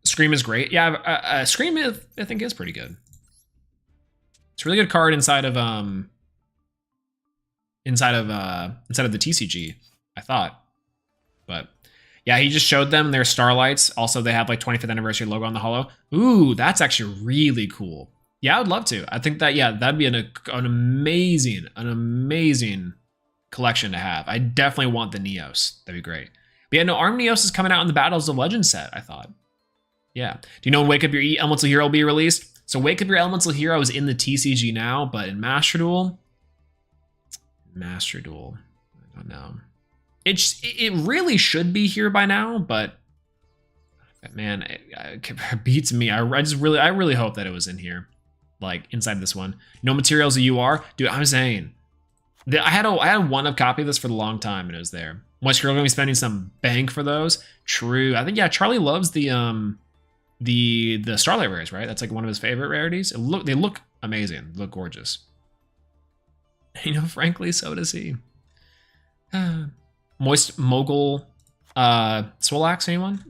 Scream is great. Yeah, Scream I think is pretty good. It's a really good card inside of the TCG, I thought. But yeah, he just showed them their Starlights. Also, they have like 25th anniversary logo on the holo. Ooh, that's actually really cool. Yeah, I would love to. I think that, yeah, that'd be an amazing collection to have. I definitely want the Neos. That'd be great. But yeah, no, Arm Neos is coming out in the Battles of Legends set, I thought. Yeah. Do you know when Wake Up Your Elemental Hero will be released? So Wake Up Your Elemental Hero is in the TCG now, but in Master Duel, I don't know. It really should be here by now, but man, it beats me. I really hope that it was in here, like inside this one. No materials, a UR, dude. I'm saying, I had one copy of this for a long time, and it was there. What's girl gonna be spending some bank for those? True. I think, yeah, Charlie loves the Starlight rares, right? That's like one of his favorite rarities. They look amazing. They look gorgeous. You know, frankly, so does he. Moist Mogul Swolelax, anyone?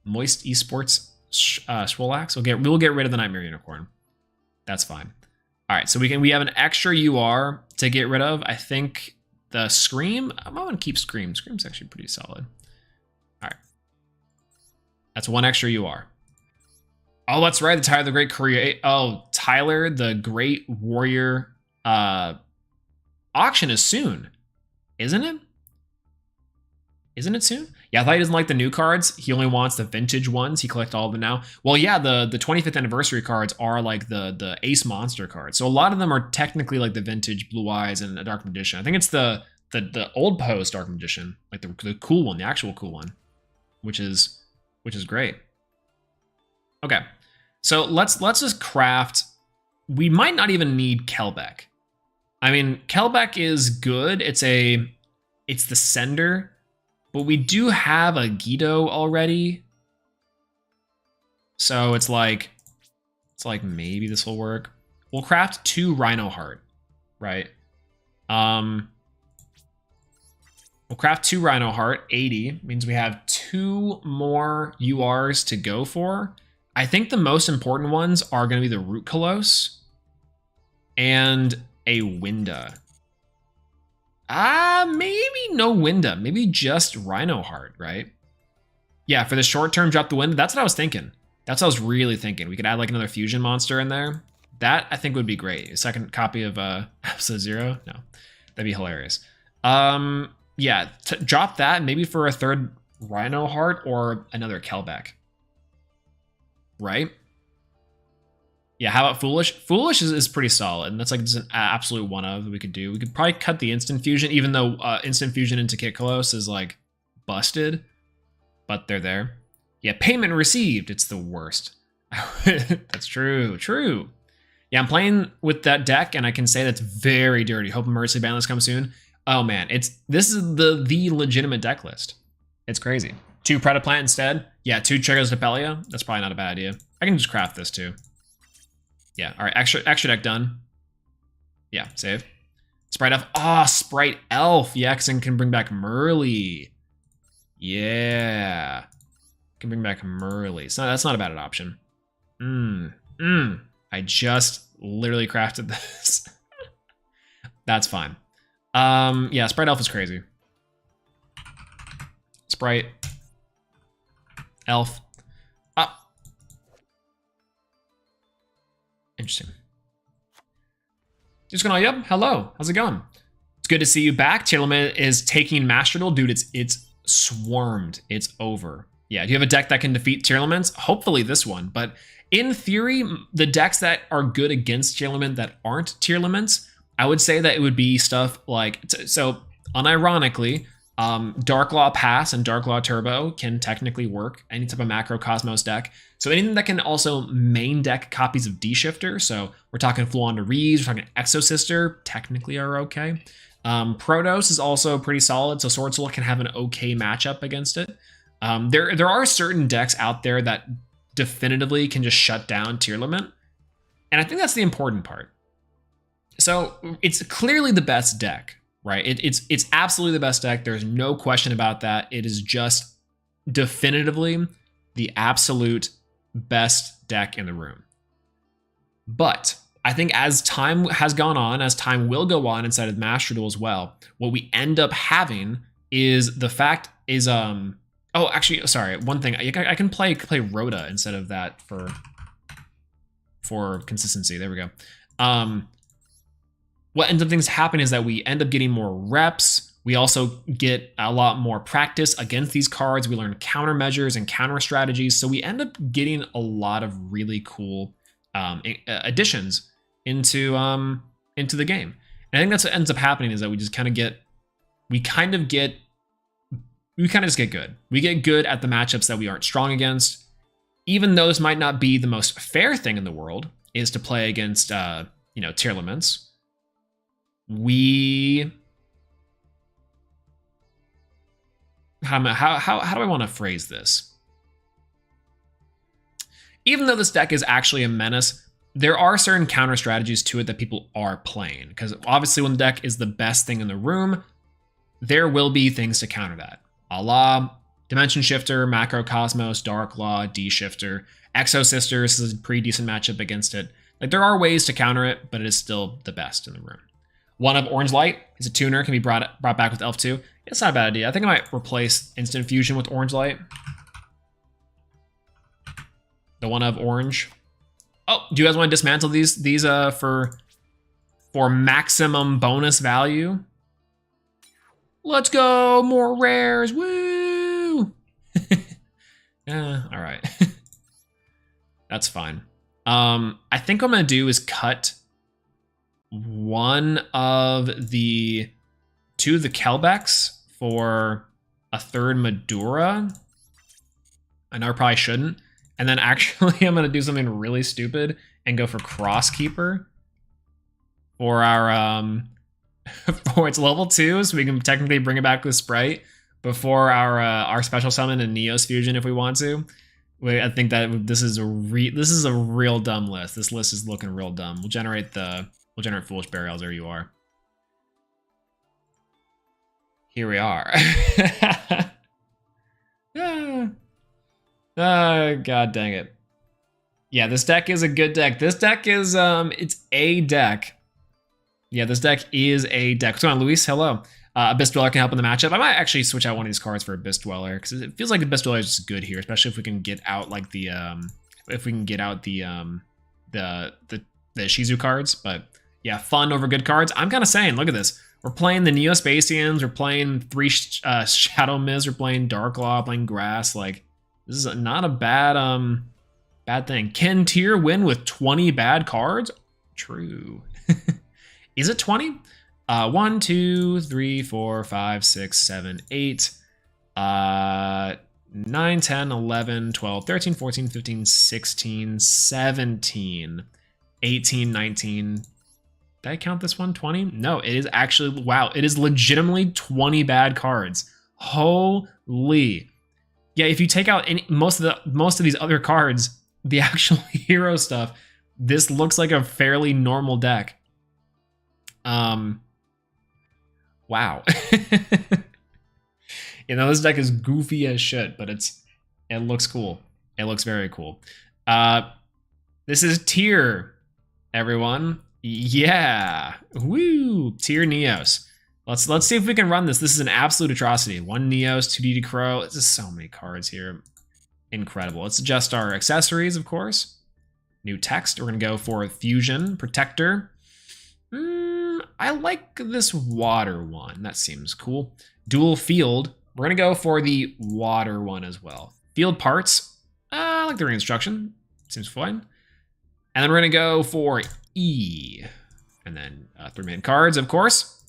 Moist Esports Swolelax. We'll get rid of the Nightmare Unicorn. That's fine. All right, so we have an extra UR to get rid of. I think the Scream. I'm gonna keep Scream. Scream's actually pretty solid. All right, that's one extra UR. Oh, that's right. Tyler the Great Tyler the Great Warrior auction is soon, isn't it? Isn't it soon? Yeah, I thought he doesn't like the new cards. He only wants the vintage ones. He collects all of them now. Well, yeah, the 25th anniversary cards are like the Ace Monster cards. So a lot of them are technically like the vintage Blue Eyes and a Dark Magician. I think it's the old post Dark Magician, like the cool one, the actual cool one, which is great. Okay, so let's just craft. We might not even need Kelbeck. I mean, Kelbeck is good. It's the sender. But we do have a Guido already. So it's like maybe this will work. We'll craft 2 Rhino Heart, right? We'll craft 2 Rhino Heart, 80. Means we have 2 more URs to go for. I think the most important ones are going to be the Root Colosse and a Winda. Maybe no Winda. Maybe just Rhino Heart, right? Yeah, for the short term, drop the Winda. That's what I was thinking. That's what I was really thinking. We could add like another fusion monster in there. That I think would be great. A second copy of episode 0. No, that'd be hilarious. Yeah, drop that maybe for a third Rhino Heart or another Kelbeck. Right? Yeah, how about Foolish? Foolish is pretty solid, and that's like just an absolute one of that we could do. We could probably cut the Instant Fusion, even though Instant Fusion into Kitkalos is like busted, but they're there. Yeah, payment received. It's the worst. That's true. True. Yeah, I'm playing with that deck, and I can say that's very dirty. Hope Mercy Banlist comes soon. Oh man, this is the legitimate deck list. It's crazy. 2 Predaplant instead. Yeah, 2 Triggers Depelia. That's probably not a bad idea. I can just craft this too. Yeah, all right, extra deck done. Yeah, save. Sprite Elf. Ah, oh, Sprite Elf. Yeah, because it can bring back Merly. Yeah. Can bring back Merly. So that's not a bad option. I just literally crafted this. That's fine. Yeah, Sprite Elf is crazy. Sprite Elf. Ah. Interesting. Just going, yep. Hello. How's it going? It's good to see you back. Tearlaments is taking Master Duel. Dude, it's swarmed. It's over. Yeah, do you have a deck that can defeat Tearlaments? Hopefully this one. But in theory, the decks that are good against Tearlament that aren't Tearlaments, I would say that it would be stuff like, so unironically, Darklaw Pass and Darklaw Turbo can technically work any type of Macro Cosmos deck. So anything that can also main deck copies of D-Shifter, so we're talking Fluanda Reeves, we're talking Exosister, technically are okay. Protos is also pretty solid, so Sword Soul can have an okay matchup against it. There are certain decks out there that definitively can just shut down Tearlament, and I think that's the important part. So it's clearly the best deck, right? It's absolutely the best deck. There's no question about that. It is just definitively the absolute best deck in the room. But I think as time has gone on, as time will go on inside of Master Duel as well, what we end up having is the fact is oh, actually, sorry, one thing. I can play Rhoda instead of that for consistency. There we go. What ends up things happen is that we end up getting more reps. We also get a lot more practice against these cards. We learn countermeasures and counter strategies. So we end up getting a lot of really cool additions into the game. And I think that's what ends up happening is that we just kind of get good. We get good at the matchups that we aren't strong against. Even though this might not be the most fair thing in the world, is to play against Tearlaments. How do I want to phrase this? Even though this deck is actually a menace, there are certain counter strategies to it that people are playing. Because obviously when the deck is the best thing in the room, there will be things to counter that. A la Dimension Shifter, Macro Cosmos, Darklaw, D-Shifter, Exosister is a pretty decent matchup against it. Like there are ways to counter it, but it is still the best in the room. One of Orange Light is a tuner, can be brought back with Elf 2. It's not a bad idea. I think I might replace Instant Fusion with Orange Light. The one of Orange. Oh, do you guys want to dismantle these for maximum bonus value? Let's go, more rares, woo! All right, that's fine. I think what I'm gonna do is cut two of the Kelbecks for a third Madura. I know I probably shouldn't. And then actually I'm gonna do something really stupid and go for Crosskeeper for our for its level 2, so we can technically bring it back with Sprite before our special summon and Neos Fusion if we want to. I think that this is a real dumb list. This list is looking real dumb. We'll generate Foolish Burials. There you are. Here we are. God dang it. Yeah, this deck is a good deck. This deck is it's a deck. Yeah, this deck is a deck. What's going on, Luis? Hello. Abyss Dweller can help in the matchup. I might actually switch out one of these cards for Abyss Dweller because it feels like Abyss Dweller is just good here, especially if we can get out like the the Shizu cards, but yeah, fun over good cards. I'm kind of saying, look at this. We're playing the Neospacians, we're playing 3 Shadow Mist, we're playing Dark Law, playing Grass. Like, this is not a bad bad thing. Can Tier win with 20 bad cards? True. Is it 20? 1, 2, 3, 4, 5, 6, 7, 8. 9, 10, 11, 12, 13, 14, 15, 16, 17, 18, 19. Did I count this one? 20? No, it is actually, wow, it is legitimately 20 bad cards. Holy. Yeah, if you take out most of these other cards, the actual hero stuff, this looks like a fairly normal deck. Wow. You know, this deck is goofy as shit, but it looks cool. It looks very cool. This is Tier, everyone. Yeah. Woo! Tier Neos. Let's see if we can run this. This is an absolute atrocity. 1 Neos, 2 DD Crow. This is so many cards here. Incredible. Let's adjust our accessories, of course. New text. We're gonna go for Fusion Protector. I like this water one. That seems cool. Dual Field. We're gonna go for the water one as well. Field Parts. I like the reinstruction. Seems fine. And then we're gonna go for E. And then 3 main cards, of course.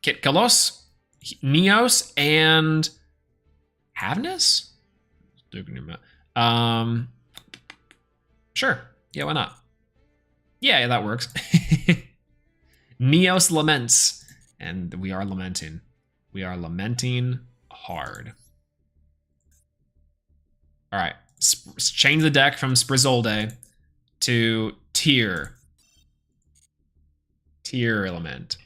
Kit Kalos, Neos, and Havnus? Sure. Yeah, why not? Yeah, that works. Neos laments. And we are lamenting. We are lamenting hard. All right. Change the deck from Sprizolde to Tier. Tier element.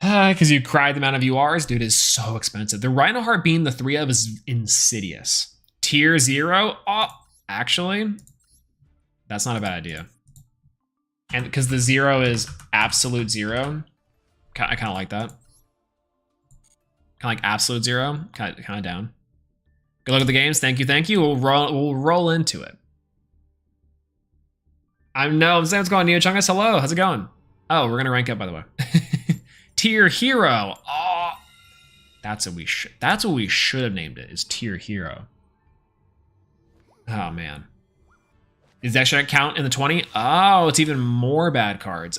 Because you cried the amount of URs. Dude, is so expensive. The Rhino Heart being the 3 of is insidious. Tier 0. Oh, actually, that's not a bad idea. And because the 0 is absolute 0. I kind of like that. Kind of like absolute 0. Kind of down. Good luck with the games. Thank you, thank you. We'll roll into it. I'm saying what's going on, Neochungus. Hello, how's it going? Oh, we're gonna rank up, by the way. Tier Hero. Oh, that's what we should have named it. Is Tier Hero. Oh man. Is that should count in the 20? Oh, it's even more bad cards.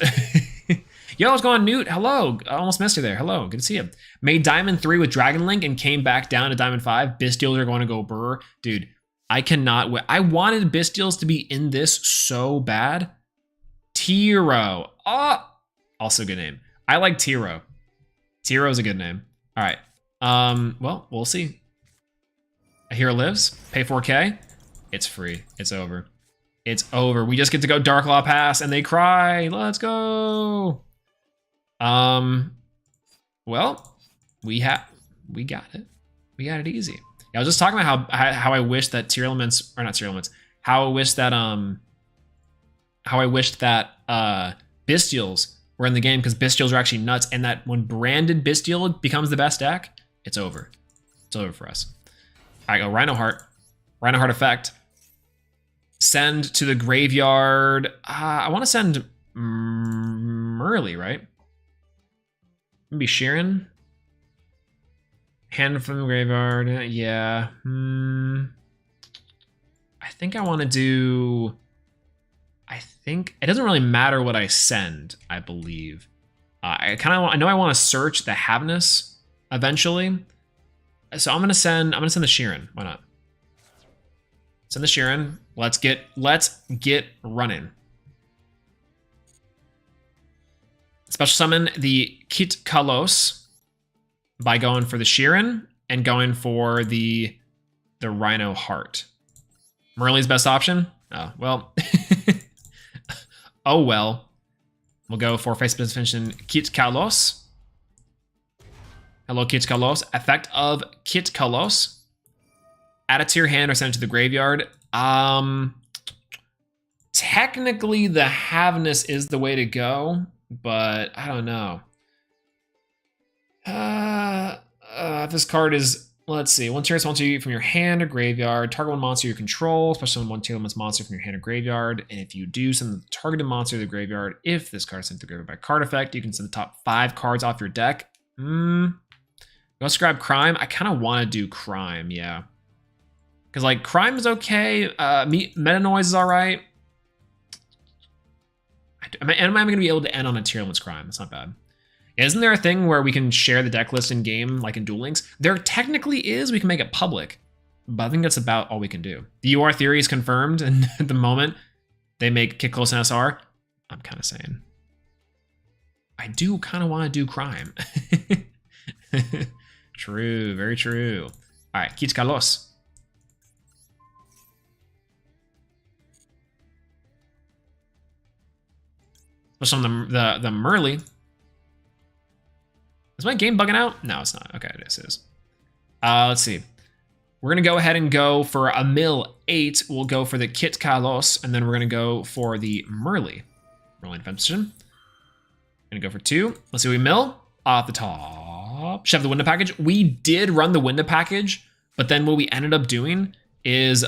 Yo, what's going on, Newt? Hello. I almost missed you there. Hello. Good to see you. Made Diamond 3 with Dragon Link and came back down to Diamond 5. Bisteals are going to go brr. Dude, I cannot. I wanted Bisteals to be in this so bad. Tiro. Oh, also good name. I like Tiro. Tiro is a good name. All right. Well, we'll see. A hero lives. Pay 4K. It's free. It's over. It's over. We just get to go Dark Law Pass and they cry. Let's go. Well, we got it. We got it easy. Yeah, I was just talking about how I wish that Tearlaments, or not Tearlaments, how I wish that Bisteals were in the game, because Bisteals are actually nuts, and that when branded Bisteal becomes the best deck, it's over. It's over for us. All right, go Rhino Heart. Rhino Heart effect. Send to the graveyard. I want to send Merly, right? Maybe Sheeran. Hand from the graveyard. Yeah. I think I want to do. I think it doesn't really matter what I send. I believe. I know I want to search the Havnus eventually. So I'm gonna send the Sheeran. Why not? Send the Sheeran. Let's get running. Special summon the Kit Kalos by going for the Sheeran and going for the Rhino Heart. Merly's best option? Oh, well. Oh, well. We'll go for face definition Kit Kalos. Hello, Kit Kalos. Effect of Kit Kalos. Add it to your hand or send it to the graveyard. Technically, the Havnus is the way to go, but I don't know. This card is Let's see. One Tearlaments monster from your hand or graveyard. Target one monster you control. Special summon one Tearlaments monster from your hand or graveyard. And if you do, send the targeted monster to the graveyard. If this card is sent to the graveyard by card effect, you can send the top 5 cards off your deck. Go scribe crime. I kind of want to do crime, yeah. Because like crime is okay. Meta noise is all right. Am I going to be able to end on a Tearlaments crime? That's not bad. Isn't there a thing where we can share the deck list in game, like in Duel Links? There technically is. We can make it public, but I think that's about all we can do. The UR theory is confirmed, and at the moment they make Kick Close and SR. I'm kind of saying I do kind of want to do crime. True, very true. All right, Kits Kalos. Especially on the Merly. Is my game bugging out? No, it's not. Okay, it is. Let's see. We're going to go ahead and go for a mill 8. We'll go for the Kit Kalos, and then we're going to go for the Merly. Rolling defense position. Going to go for 2. Let's see what we mill. Off the top. Should have the window package. We did run the window package, but then what we ended up doing is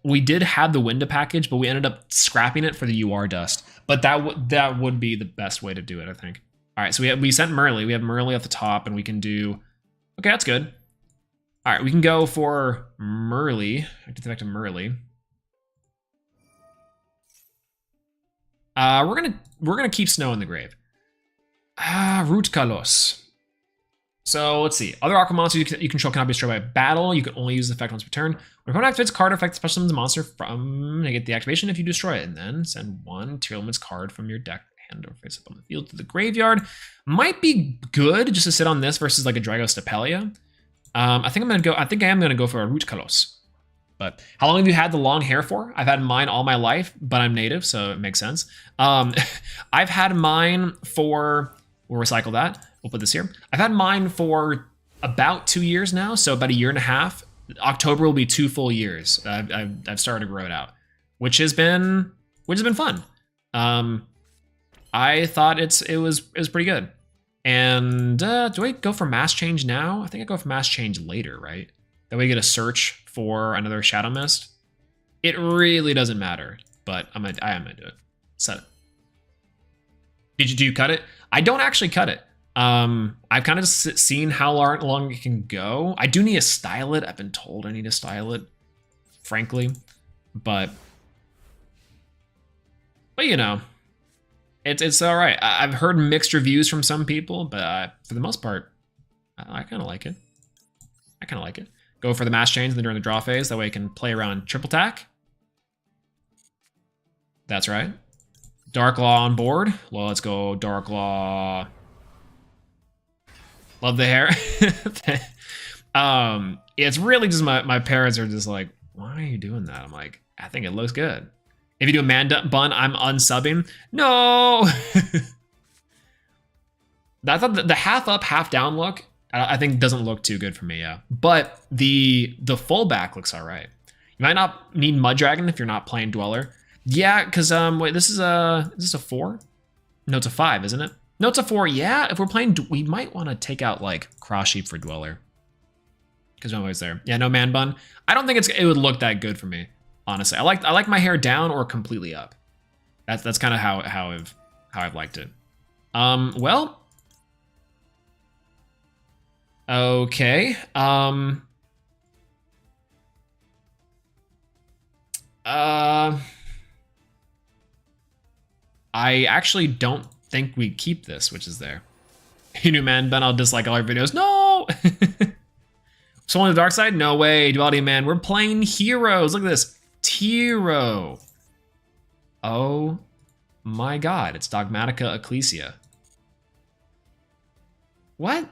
we did have the window package, but we ended up scrapping it for the UR dust. But that would be the best way to do it, I think. All right, so we sent Merly. We have Merly at the top, and we can do... Okay, that's good. All right, we can go for Merly. I have to think back to Merly. We're gonna keep Snow in the grave. Root Kalos. So let's see. Other Aqua monsters you control cannot be destroyed by battle. You can only use the effect once per turn. When opponent activates a card effect, special summons a monster from get the activation if you destroy it, and then send one Tearlaments card from your deck hand or face up on the field to the graveyard. Might be good just to sit on this versus like a Dragos Stapelia. I think I am gonna go for a Root Kalos. But how long have you had the long hair for? I've had mine all my life, but I'm native, so it makes sense. I've had mine for, we'll recycle that. We'll put this here. I've had mine for about 2 years now, so about a year and a half. October will be 2 full years. I've started to grow it out, which has been fun. I thought it was pretty good. And do I go for mass change now? I think I go for mass change later, right? That way we get a search for another Shadow Mist. It really doesn't matter, but I am gonna do it. Set it. Do you cut it? I don't actually cut it. I've kind of seen how long it can go. I do need to style it. I've been told I need to style it, frankly, but you know, it's all right. I've heard mixed reviews from some people, but for the most part, I kind of like it. Go for the mass chains during the draw phase. That way I can play around triple tack. That's right. Dark Law on board. Well, let's go Dark Law. Love the hair. It's really just my parents are just like, why are you doing that? I'm like, I think it looks good. If you do a man bun, I'm unsubbing. No. I thought the half up, half down look, I think doesn't look too good for me, yeah. But the full back looks all right. You might not need Mud Dragon if you're not playing Dweller. Yeah, because wait, is this a 4? No, it's a 5, isn't it? No, it's a 4. Yeah, if we're playing, we might want to take out like Cross Sheep for Dweller. Because I'm always there. Yeah, no man bun. I don't think it would look that good for me, honestly. I like my hair down or completely up. That's kind of how I've liked it. Well. Okay. I actually don't think we keep this, which is there. You knew, man, Ben, I'll dislike all our videos. No! Soul on the Dark Side? No way. Duality, man. We're playing heroes. Look at this. Tiro. Oh my god. It's Dogmatica Ecclesia. What?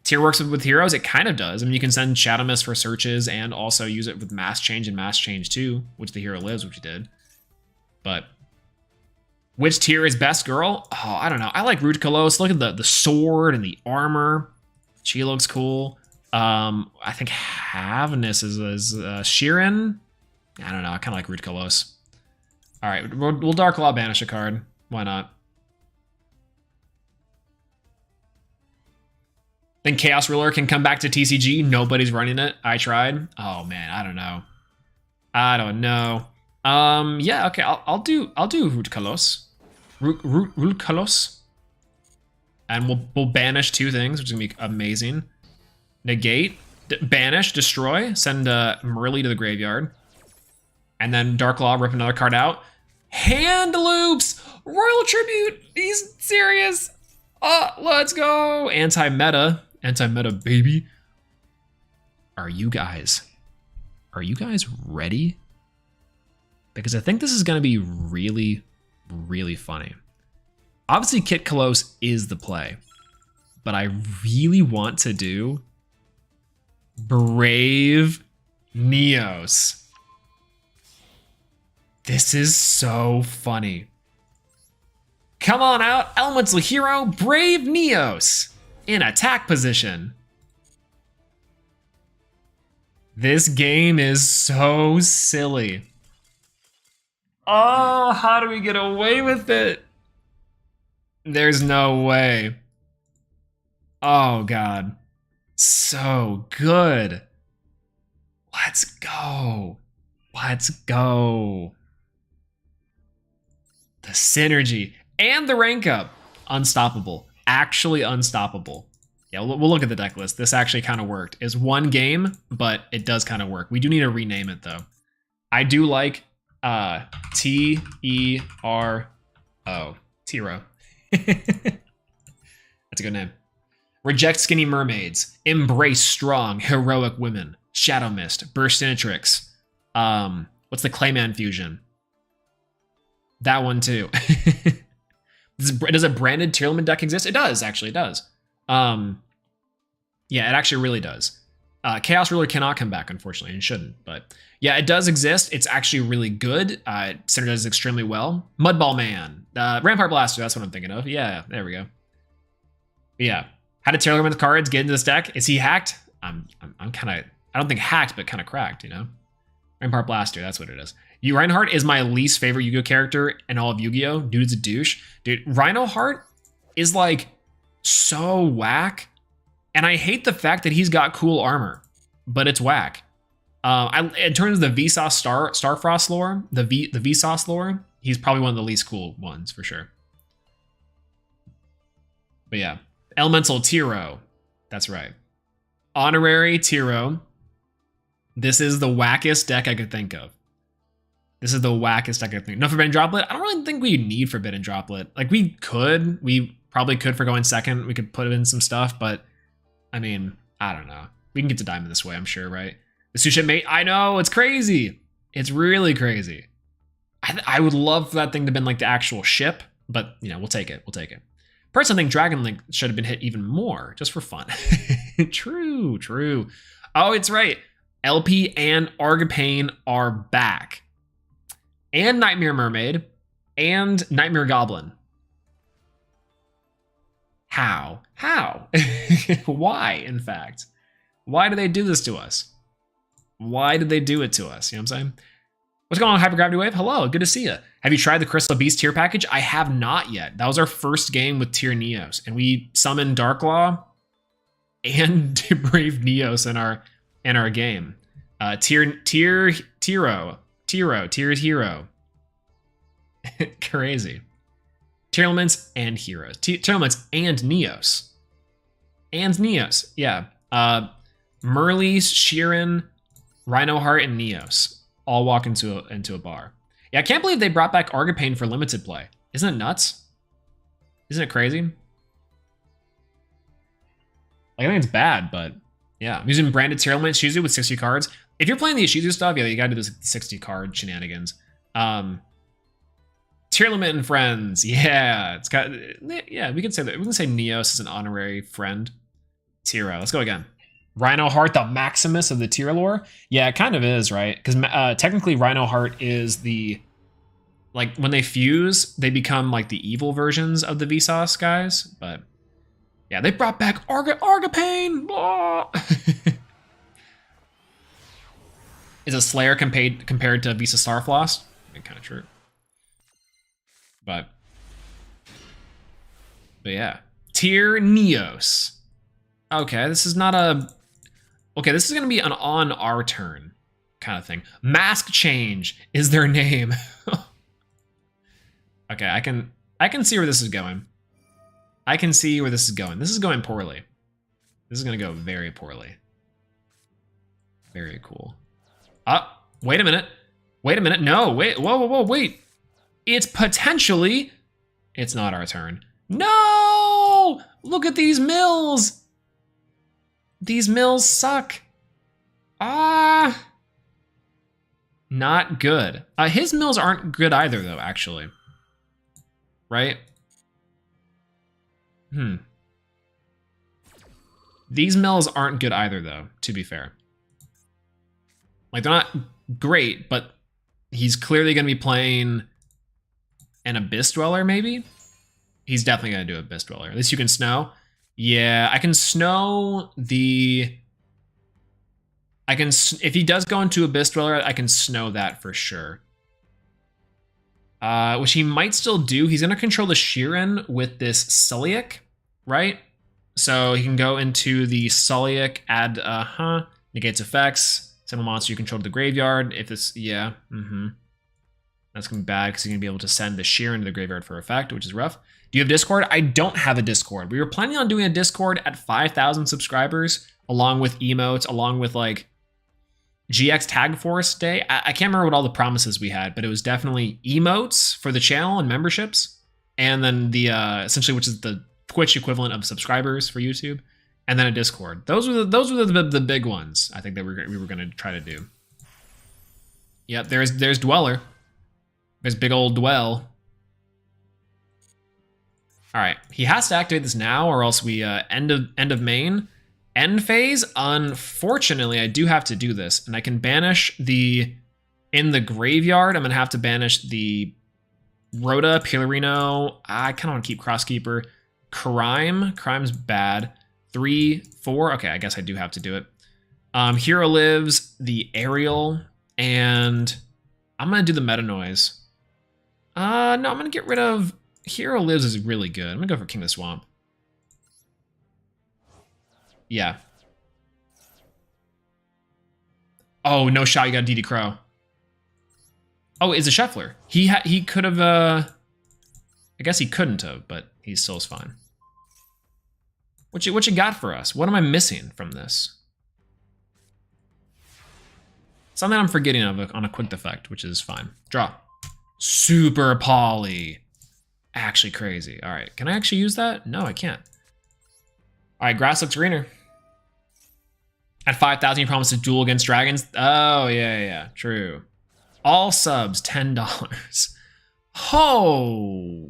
Tier works with heroes? It kind of does. I mean, you can send Shadow Mist for searches and also use it with Mass Change and Mass Change 2, which the hero lives, which you did. But which tier is best, girl? Oh, I don't know. I like Root Kalos. Look at the sword and the armor. She looks cool. I think Havnus is Sheeran. I don't know. I kind of like Root Kalos. All right, we'll Dark Law banish a card. Why not? Then Chaos Ruler can come back to TCG. Nobody's running it. I tried. Oh man, I don't know. I don't know. Yeah, okay, I'll do Root Kalos. Root Kalos. And we'll banish 2 things, which is gonna be amazing. Negate, banish, destroy, send Merly to the graveyard. And then Dark Law, rip another card out. Hand loops! Royal Tribute! He's serious! Let's go! Anti-meta. Anti-meta, baby. Are you guys ready? Because I think this is gonna be really, really funny. Obviously, Kit Kalos is the play, but I really want to do Brave Neos. This is so funny. Come on out, Elemental Hero, Brave Neos in attack position. This game is so silly. Oh, how do we get away with it? There's no way. Oh, God. So good. Let's go. Let's go. The synergy and the rank up. Unstoppable. Actually unstoppable. Yeah, we'll look at the deck list. This actually kind of worked. It's 1 game, but it does kind of work. We do need to rename it, though. I do like T-E-R-O. Tiro. That's a good name. Reject skinny mermaids. Embrace strong, heroic women. Shadow Mist. Burstinatrix. What's the Clayman fusion? That one too. Does a branded Tearlaments deck exist? It does, actually, it does. Yeah, it actually really does. Chaos Ruler cannot come back, unfortunately, and shouldn't. But yeah, it does exist. It's actually really good. It synergizes extremely well. Mudball Man. Rampart Blaster, that's what I'm thinking of. Yeah, there we go. Yeah. How did Tearlaments cards get into this deck? Is he hacked? I'm kind of, I don't think hacked, but kind of cracked, you know? Rampart Blaster, that's what it is. Reinhardt is my least favorite Yu-Gi-Oh character in all of Yu-Gi-Oh. Dude's a douche. Dude, Rhino-Heart is like so whack. And I hate the fact that he's got cool armor, but it's whack. In terms of the Vsauce Starfrost lore, the Vsauce lore, he's probably one of the least cool ones for sure. But yeah, Elemental Tiro, that's right. Honorary Tiro. This is the wackest deck I could think of. This is the wackest deck I could think of. No Forbidden Droplet. I don't really think we need Forbidden Droplet. Like we probably could for going second. We could put it in some stuff, but I mean, I don't know. We can get to Diamond this way, I'm sure, right? The Suship Mate, I know, it's crazy. It's really crazy. I would love for that thing to have been like the actual ship, but you know, we'll take it. We'll take it. Personally, I think Dragon Link should have been hit even more, just for fun. True, true. Oh, it's right. LP and Argapane are back. And Nightmare Mermaid and Nightmare Goblin. How? How? Why, in fact? Why do they do this to us? Why did they do it to us? You know what I'm saying? What's going on, Hypergravity Wave? Hello, good to see you. Have you tried the Crystal Beast tier package? I have not yet. That was our first game with tier Neos, and we summoned Darklaw and Brave Neos in our game. Tiered Hero. Crazy. Tearlaments and Heroes. Tearlaments and Neos. Yeah. Merle, Sheeran, Rhino-Heart, and Neos all walk into a bar. Yeah, I can't believe they brought back Argapane for limited play. Isn't it nuts? Isn't it crazy? Like, I think it's bad, but yeah. I'm using branded Tearlaments Shizu with 60 cards. If you're playing the Shizu stuff, yeah, you gotta do this 60 card shenanigans. Tearlament and friends, yeah. It's got, yeah, we can say that. We can say Neos is an honorary friend. Tiro, let's go again. Rhino-Heart, the Maximus of the tier lore? Yeah, it kind of is, right? Because technically Rhino-Heart is the, like, when they fuse, they become like the evil versions of the Vsauce guys. But yeah, they brought back Argapane! Is a Slayer compared to Visa Starfloss? Kind of true. But yeah. Tier Neos. Okay, this is not a... Okay, this is going to be an on our turn kind of thing. Mask Change is their name. Okay, I can see where this is going. I can see where this is going. This is going poorly. This is going to go very poorly. Very cool. Wait a minute. Wait a minute. No, wait. Whoa, whoa, whoa, wait. It's potentially... It's not our turn. No! Look at these mills. These mills suck. Not good. His mills aren't good either, though, actually. Right? These mills aren't good either, though, to be fair. Like, they're not great, but he's clearly going to be playing an Abyss Dweller, maybe? He's definitely going to do Abyss Dweller. At least you can snow. Yeah, I can snow the... If he does go into Abyss Dweller, I can snow that for sure. Which he might still do. He's going to control the Sheeran with this Sulliek, right? So he can go into the Sulliek, add, negates effects, send a monster you control to the graveyard. If this, yeah, That's going to be bad because he's going to be able to send the Sheeran to the graveyard for effect, which is rough. Do you have Discord? I don't have a Discord. We were planning on doing a Discord at 5,000 subscribers, along with emotes, along with like GX Tag Force Day. I can't remember what all the promises we had, but it was definitely emotes for the channel and memberships, and then the essentially, which is the Twitch equivalent of subscribers for YouTube, and then a Discord. Those were the big ones. I think that we were going to try to do. Yep, there's Dweller. There's big old Duel. All right, he has to activate this now, or else we end of main. End phase, unfortunately, I do have to do this, and I can banish in the graveyard, I'm gonna have to banish the Rhoda, Pillarino, I kinda wanna keep Crosskeeper, Crime's bad, 3, 4, okay, I guess I do have to do it. Hero Lives, the Aerial, and I'm gonna do the Meta Noise. No, I'm gonna get rid of, Hero Lives is really good, I'm gonna go for King of the Swamp. Yeah. Oh, no shot. You got DD Crow. Oh, it's a Shuffler. He could have. I guess he couldn't have, but he still is fine. What you got for us? What am I missing from this? Something I'm forgetting of on a quick effect, which is fine. Draw. Super Poly. Actually crazy. All right. Can I actually use that? No, I can't. All right. Grass looks greener. At 5,000, you promised to duel against dragons. Oh, yeah, true. All subs, $10. Holy!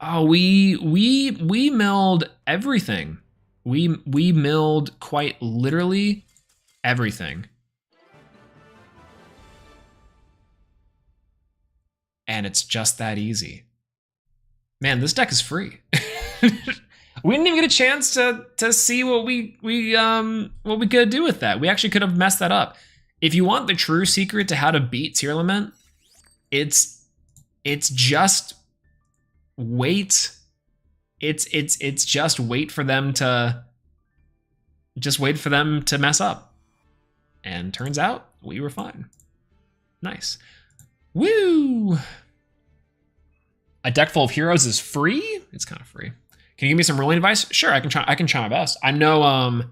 Oh, we milled everything. We milled quite literally everything. And it's just that easy. Man, this deck is free. We didn't even get a chance to see what we could do with that. We actually could have messed that up. If you want the true secret to how to beat Tearlament, it's just wait. It's just wait for them to mess up. And turns out we were fine. Nice. Woo! A deck full of heroes is free? It's kind of free. Can you give me some ruling advice? Sure, I can try my best. I know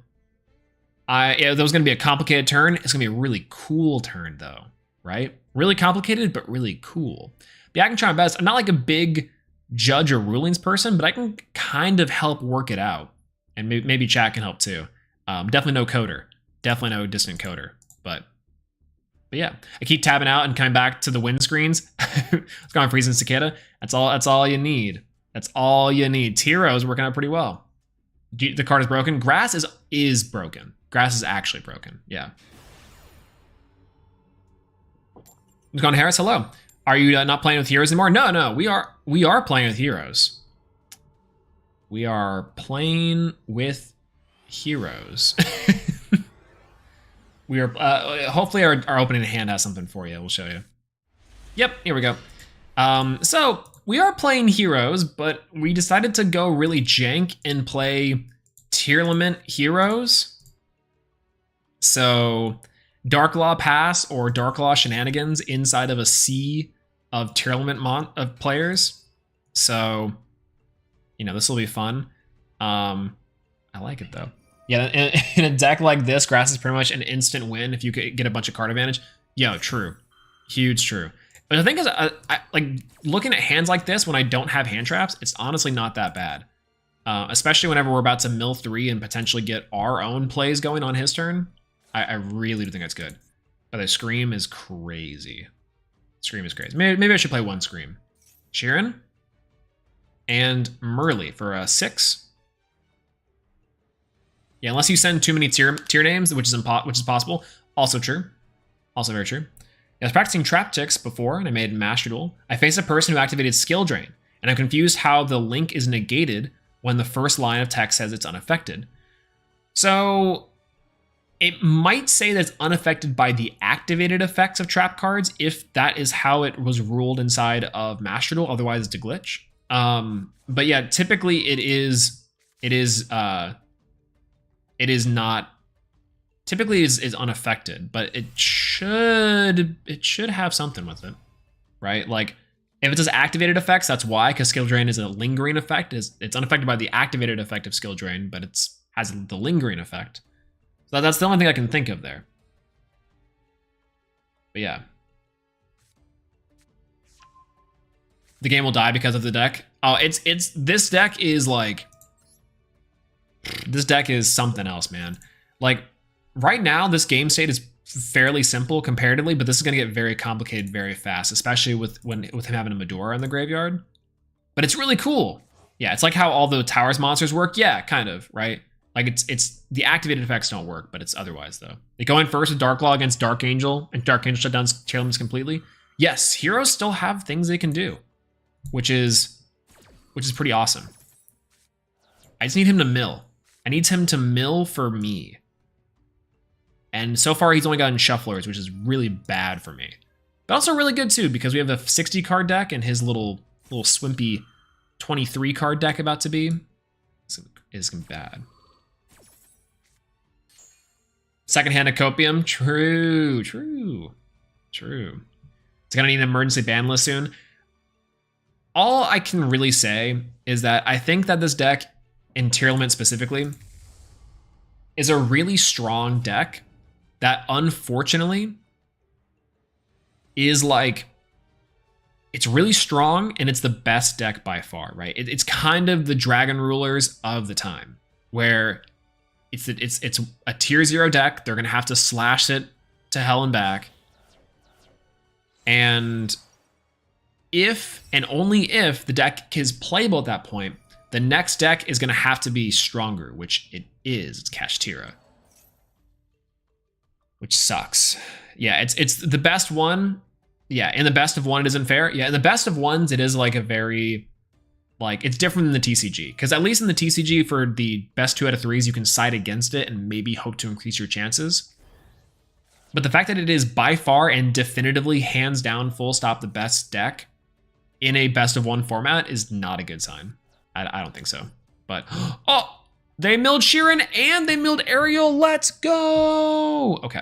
that was gonna be a complicated turn. It's gonna be a really cool turn though, right? Really complicated, but really cool. But yeah, I can try my best. I'm not like a big judge or rulings person, but I can kind of help work it out. And maybe chat can help too. Definitely no coder. Definitely no distant coder. But yeah, I keep tabbing out and coming back to the win screens. It's going freezing cicada. That's all you need. That's all you need. Tiro is working out pretty well. The card is broken. Grass is broken. Grass is actually broken. Yeah. Gone Harris, hello. Are you not playing with heroes anymore? No. We are playing with heroes. We are playing with heroes. We are hopefully our opening hand has something for you. We'll show you. Yep, here we go. So we are playing heroes, but we decided to go really jank and play Tearlament heroes. So Dark Law Pass or Dark Law Shenanigans inside of a sea of Tearlament of players. So, you know, this will be fun. I like it though. Yeah, in a deck like this, grass is pretty much an instant win if you could get a bunch of card advantage. Yo, true. Huge true. But the thing is, I like looking at hands like this when I don't have hand traps, it's honestly not that bad. Especially whenever we're about to mill 3 and potentially get our own plays going on his turn. I really do think that's good. But the Scream is crazy. Scream is crazy. Maybe I should play one Scream. Sheeran and Merly for a 6. Yeah, unless you send too many tier names, which is possible. Also true. Also very true. I was practicing trap ticks before, and I made Master Duel. I faced a person who activated Skill Drain, and I'm confused how the link is negated when the first line of text says it's unaffected. So it might say that it's unaffected by the activated effects of trap cards if that is how it was ruled inside of Master Duel. Otherwise, it's a glitch. But yeah, typically it is not. Typically is unaffected, but it should have something with it, right? Like if it says activated effects, that's why, because Skill Drain is a lingering effect. It's unaffected by the activated effect of Skill Drain, but has the lingering effect. So that's the only thing I can think of there. But yeah. The game will die because of the deck. Oh, this deck is like, this deck is something else, man. Like right now, this game state is fairly simple comparatively, but this is going to get very complicated very fast, especially with him having a Medora in the graveyard. But it's really cool. Yeah, it's like how all the Towers monsters work. Yeah, kind of, right? Like it's the activated effects don't work, but it's otherwise though. They go in first with Dark Law against Dark Angel, and Dark Angel shut down Tearlaments completely. Yes, heroes still have things they can do, which is pretty awesome. I just need him to mill. I need him to mill for me. And so far, he's only gotten Shufflers, which is really bad for me. But also really good, too, because we have a 60-card deck and his little swimpy 23-card deck about to be is bad. Second-hand Copium. True. It's going to need an emergency ban list soon. All I can really say is that I think that this deck, in Tearlament specifically, is a really strong deck that unfortunately is like, it's really strong and it's the best deck by far, right? It's kind of the Dragon Rulers of the time, where it's a tier 0 deck. They're gonna have to slash it to hell and back. And if and only if the deck is playable at that point, the next deck is gonna have to be stronger, which it is. It's Kashtira, which sucks. Yeah, it's the best one. Yeah, in the best of one, it isn't fair. Yeah, in the best of ones, it is like a very, like, it's different than the TCG. Because at least in the TCG, for the best 2 out of 3s, you can side against it and maybe hope to increase your chances. But the fact that it is by far and definitively, hands down, full stop, the best deck in a best of one format is not a good sign. I don't think so. But, oh! They milled Sheeran and they milled Ariel. Let's go. Okay.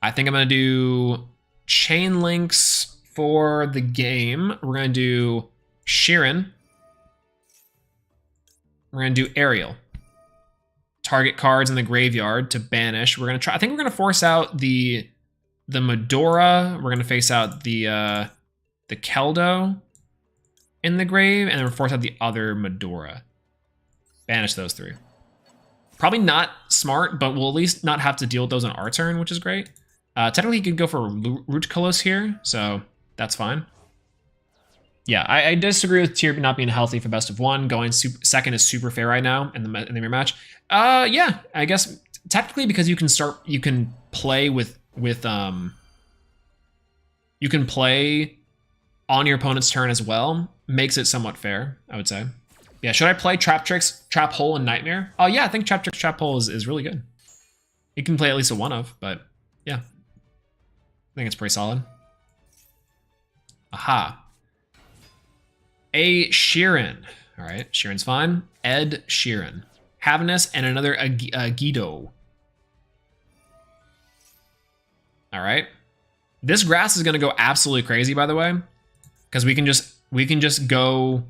I think I'm going to do chain links for the game. We're going to do Sheeran. We're going to do Ariel. Target cards in the graveyard to banish. We're going to try. I think we're going to force out the Medora. We're going to face out the Keldo in the grave, and then we'll force out the other Medora. Banish those 3. Probably not smart, but we'll at least not have to deal with those on our turn, which is great. Technically, you could go for Root Colossus here, so that's fine. Yeah, I disagree with Tier not being healthy for best of one. Going second is super fair right now in the mirror match. Yeah, I guess technically because you can play you can play on your opponent's turn as well. Makes it somewhat fair, I would say. Yeah, should I play Trap Tricks, Trap Hole, and Nightmare? Oh yeah, I think Trap Tricks, Trap Hole is really good. You can play at least a one of, but yeah. I think it's pretty solid. Aha. A Sheeran. All right, Sheeran's fine. Ed Sheeran. Havinus and another Guido. All right. This grass is gonna go absolutely crazy, by the way, because we can just go.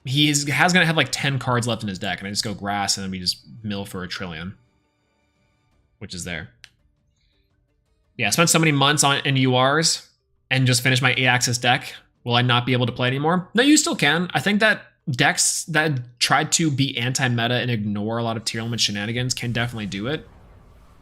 Has gonna have like 10 cards left in his deck, and I just go grass, and then we just mill for a trillion, which is there. Yeah, I spent so many months in URs and just finished my 8-axis deck. Will I not be able to play anymore? No, you still can. I think that decks that tried to be anti-meta and ignore a lot of Tearlaments shenanigans can definitely do it.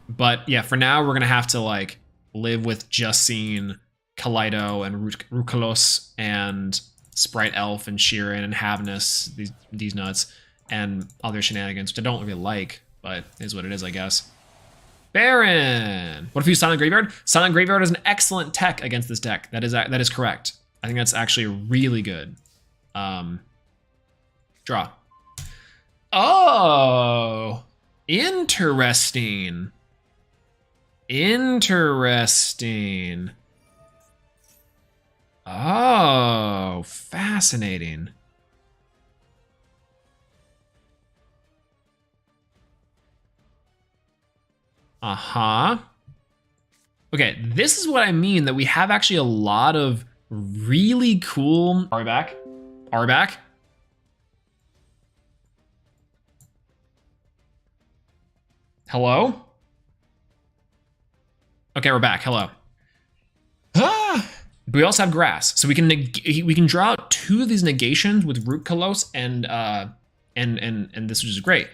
But yeah, for now, we're gonna have to like live with just seeing Kaleido and Rukalos and Sprite Elf and Sheeran and Havinus, these nuts, and other shenanigans, which I don't really like, but is what it is, I guess. Baron! What if you Silent Graveyard? Silent Graveyard is an excellent tech against this deck. That is correct. I think that's actually really good. Draw. Oh! Interesting. Interesting. Oh, fascinating. Uh-huh. Okay, this is what I mean, that we have actually a lot of really cool... Are we back? Are we back? Hello? Okay, we're back. Hello. Ah! But we also have grass, so we can draw out 2 of these negations with Root Kalos and this, which is great.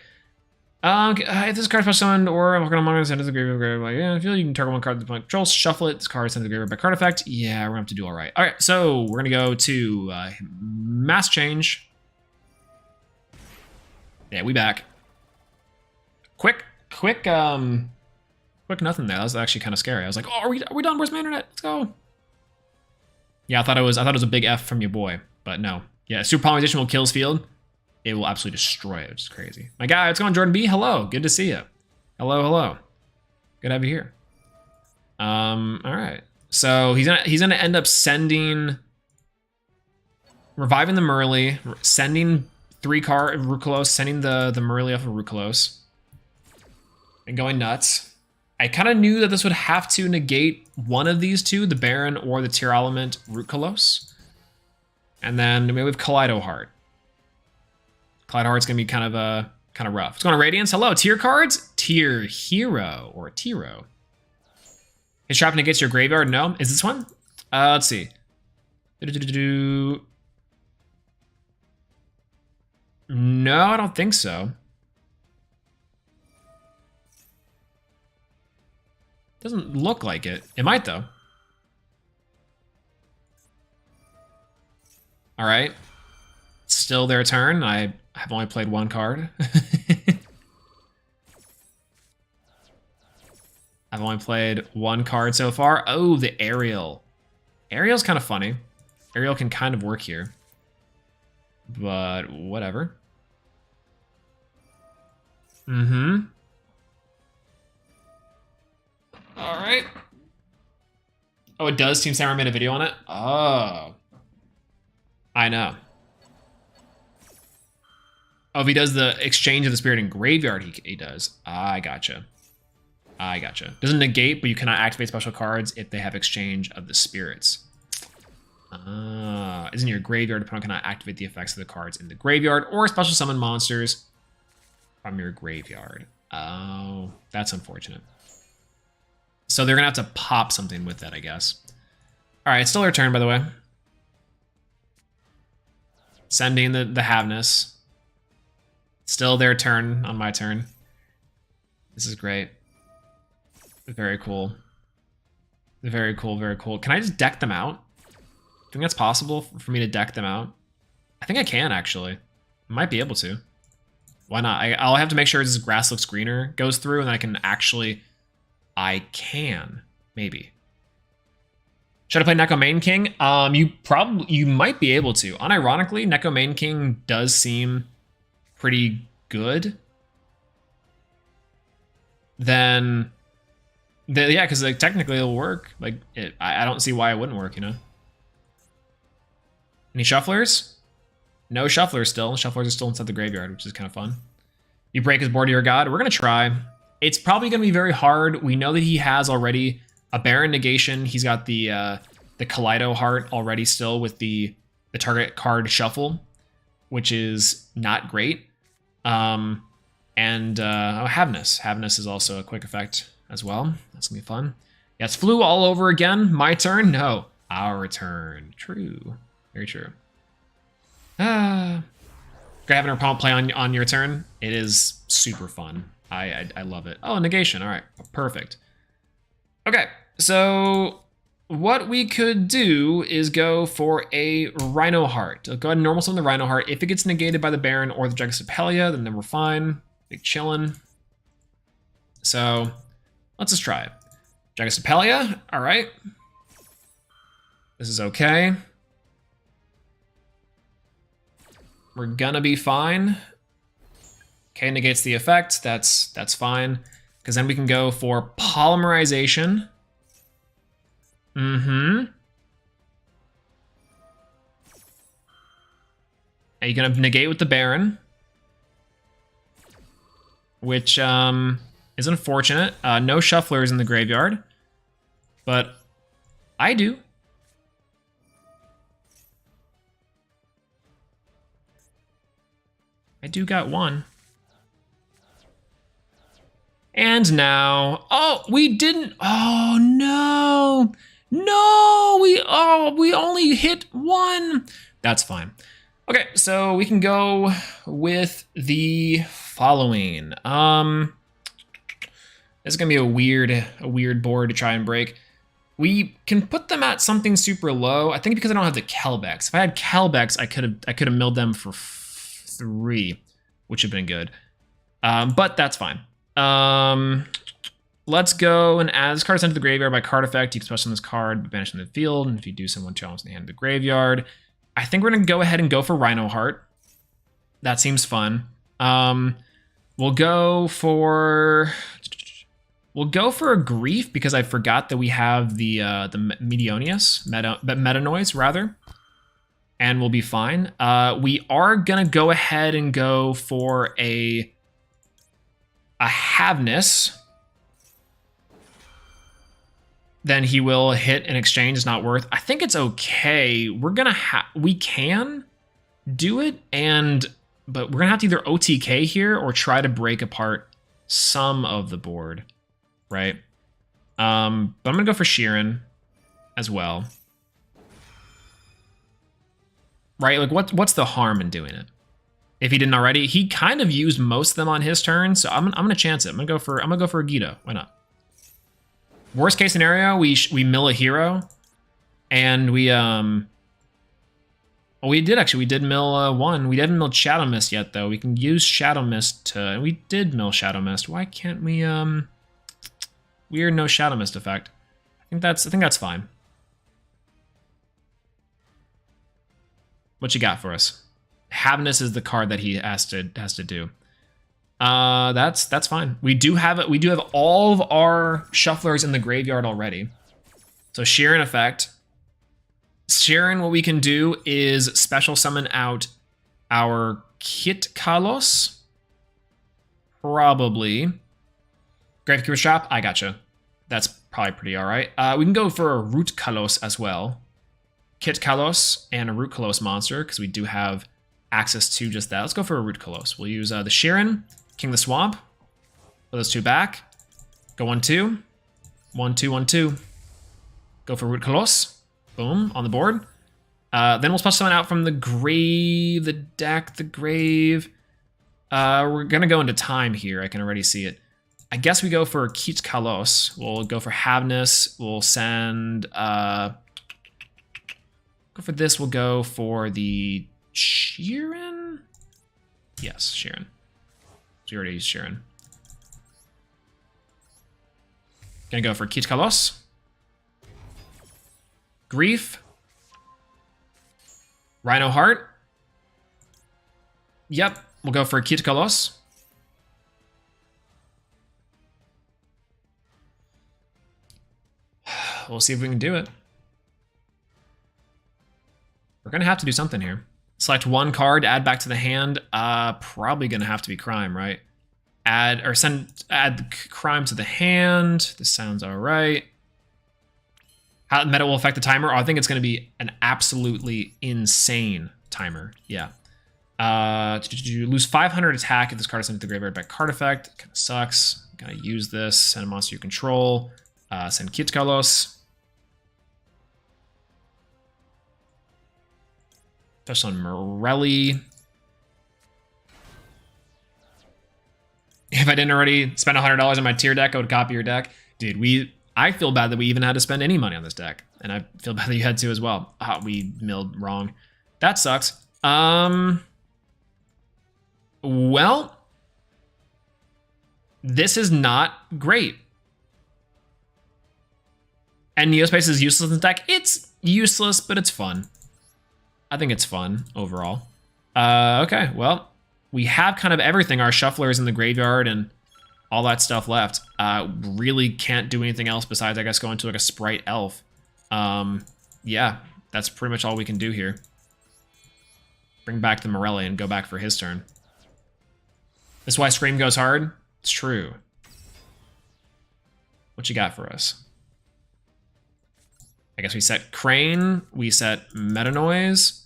If this card is summoned or I'm going to send it to the graveyard, like, yeah, I feel you can target one card with the control, shuffle it. This card sends to the graveyard by card effect. Yeah, we're gonna have to do all right. All right, so we're gonna go to mass change. Yeah, we back. Quick nothing there. That was actually kind of scary. I was like, oh, are we done? Where's my internet? Let's go. Yeah, I thought it was a big F from your boy, but no. Yeah, Super Polymerization will kill his field. It will absolutely destroy it, which is crazy. My guy, what's going on, Jordan B? Hello, good to see you. Hello. Good to have you here. All right. So he's gonna end up reviving the Murley, sending 3-card Rukalos, sending the Murley off of Rukalos, and going nuts. I kind of knew that this would have to negate one of these 2, the Baron or the Tearlaments Rukalos. And then maybe with Kaleido Heart. Kaleido Heart's gonna be kind of rough. What's going on, Radiance? Hello, tier cards? Tier Hero or Tiro. His trap negates your graveyard? No. Is this one? Let's see. No, I don't think so. Doesn't look like it. It might, though. All right. Still their turn. I have only played 1 card. I've only played 1 card so far. Oh, the Aerial. Aerial's kind of funny. Aerial can kind of work here. But whatever. Mm-hmm. All right. Oh, it does? Team Samurai made a video on it? Oh. I know. Oh, if he does the exchange of the spirit in graveyard, he does. I gotcha. Doesn't negate, but you cannot activate special cards if they have exchange of the spirits. Isn't your graveyard, opponent cannot activate the effects of the cards in the graveyard or special summon monsters from your graveyard. Oh, that's unfortunate. So they're gonna have to pop something with that, I guess. All right, it's still their turn, by the way. Sending the Havinus. Still their turn on my turn. This is great. Very cool. Very cool. Can I just deck them out? Do you think that's possible for me to deck them out? I think I can, actually. I might be able to. Why not? I'll have to make sure this grass looks greener goes through, and then I can actually... I can. Maybe. Should I play Neko Main King? You might be able to. Unironically, Neko Main King does seem pretty good. Then yeah, because like technically it'll work. Like I don't see why it wouldn't work, you know. Any shufflers? No shufflers still. Shufflers are still inside the graveyard, which is kind of fun. You break his board to your god. We're going to try. It's probably going to be very hard. We know that he has already a Baron negation. He's got the Kaleido Heart already still with the target card shuffle, which is not great. And Havness. Havness is also a quick effect as well. That's going to be fun. Yeah, it's flu all over again. My turn? No. Our turn. True. Very true. Having an opponent play on your turn, it is super fun. I love it. Oh, negation. All right, perfect. Okay, so what we could do is go for a Rhino Heart. Go ahead and normal summon the Rhino Heart. If it gets negated by the Baron or the Dragospelia, then we're fine. Big chillin'. So let's just try it. Dragospelia. All right. This is okay. We're gonna be fine. Okay, negates the effect. That's fine. Because then we can go for polymerization. Mm-hmm. And you're gonna negate with the Baron. Which is unfortunate. No shufflers in the graveyard. But I do. I do got one. And now, oh, we didn't, oh no. No, we only hit one. That's fine. Okay, so we can go with the following. This is gonna be a weird board to try and break. We can put them at something super low. I think because I don't have the Kelbex. If I had Kelbex, I could have milled them for 3, which would have been good. But that's fine. Let's go and add this card sent to the graveyard by card effect. You can special this card, but banish from the field. And if you do, someone challenge in the hand of the graveyard. I think we're gonna go ahead and go for Rhino Heart. That seems fun. We'll go for a Grief because I forgot that we have the Meteonius, Meta Noise rather. And we'll be fine. We are gonna go ahead and go for a Havness. Then he will hit an exchange. It's not worth. I think it's okay. We can do it, but we're gonna have to either OTK here or try to break apart some of the board, right? But I'm gonna go for Sheeran as well. Right, like what's the harm in doing it? If he didn't already, he kind of used most of them on his turn, so I'm gonna chance it. I'm gonna go for a Gito. Why not? Worst case scenario, we mill a hero, and we did mill one. We didn't mill Shadow Mist yet though. We can use Shadow Mist to. We did mill Shadow Mist. Why can't we weird no Shadow Mist effect? I think that's fine. What you got for us? Havness is the card that he has to do. That's fine. We do have it. We do have all of our shufflers in the graveyard already. So Sheeran effect. Sheeran, what we can do is special summon out our Kit Kalos. Probably. Gravekeeper's Trap. I gotcha. That's probably pretty all right. We can go for a Root Kalos as well. Kit Kalos and a Root Kalos monster, because we do have access to just that. Let's go for a Root Kalos. We'll use the Sheeran, King the Swamp. Put those two back. Go 1-2. 1-2, 1-2. Go for Root Kalos. Boom, on the board. Then we'll special summon out from the grave, the deck, the grave. We're going to go into time here. I can already see it. I guess we go for Kit Kalos. We'll go for Havness. We'll send... Go for this. We'll go for the Sheeran. Yes, Sheeran. So we already used Sheeran. Gonna go for Kit Kalos. Grief. Rhino Heart. Yep, we'll go for Kit Kalos. We'll see if we can do it. We're gonna have to do something here. Select one card, add back to the hand. Probably gonna have to be crime, right? Add the crime to the hand. This sounds all right. How meta will affect the timer? Oh, I think it's gonna be an absolutely insane timer. Yeah. You lose 500 attack if this card is sent to the graveyard by card effect. Kind of sucks. Gotta use this. Send a monster you control. Send Kitkalos. Touch on Morelli. If I didn't already spend $100 on my tier deck, I would copy your deck. Dude, I feel bad that we even had to spend any money on this deck. And I feel bad that you had to as well. We milled wrong. That sucks. Well, this is not great. And Neospace is useless in the deck. It's useless, but it's fun. I think it's fun overall. Okay, well, we have kind of everything. Our shufflers in the graveyard and all that stuff left. Really can't do anything else besides, I guess, go into like a Sprite Elf. Yeah, that's pretty much all we can do here. Bring back the Morelli and go back for his turn. This is why Scream goes hard? It's true. What you got for us? I guess we set Crane, we set Meta Noise,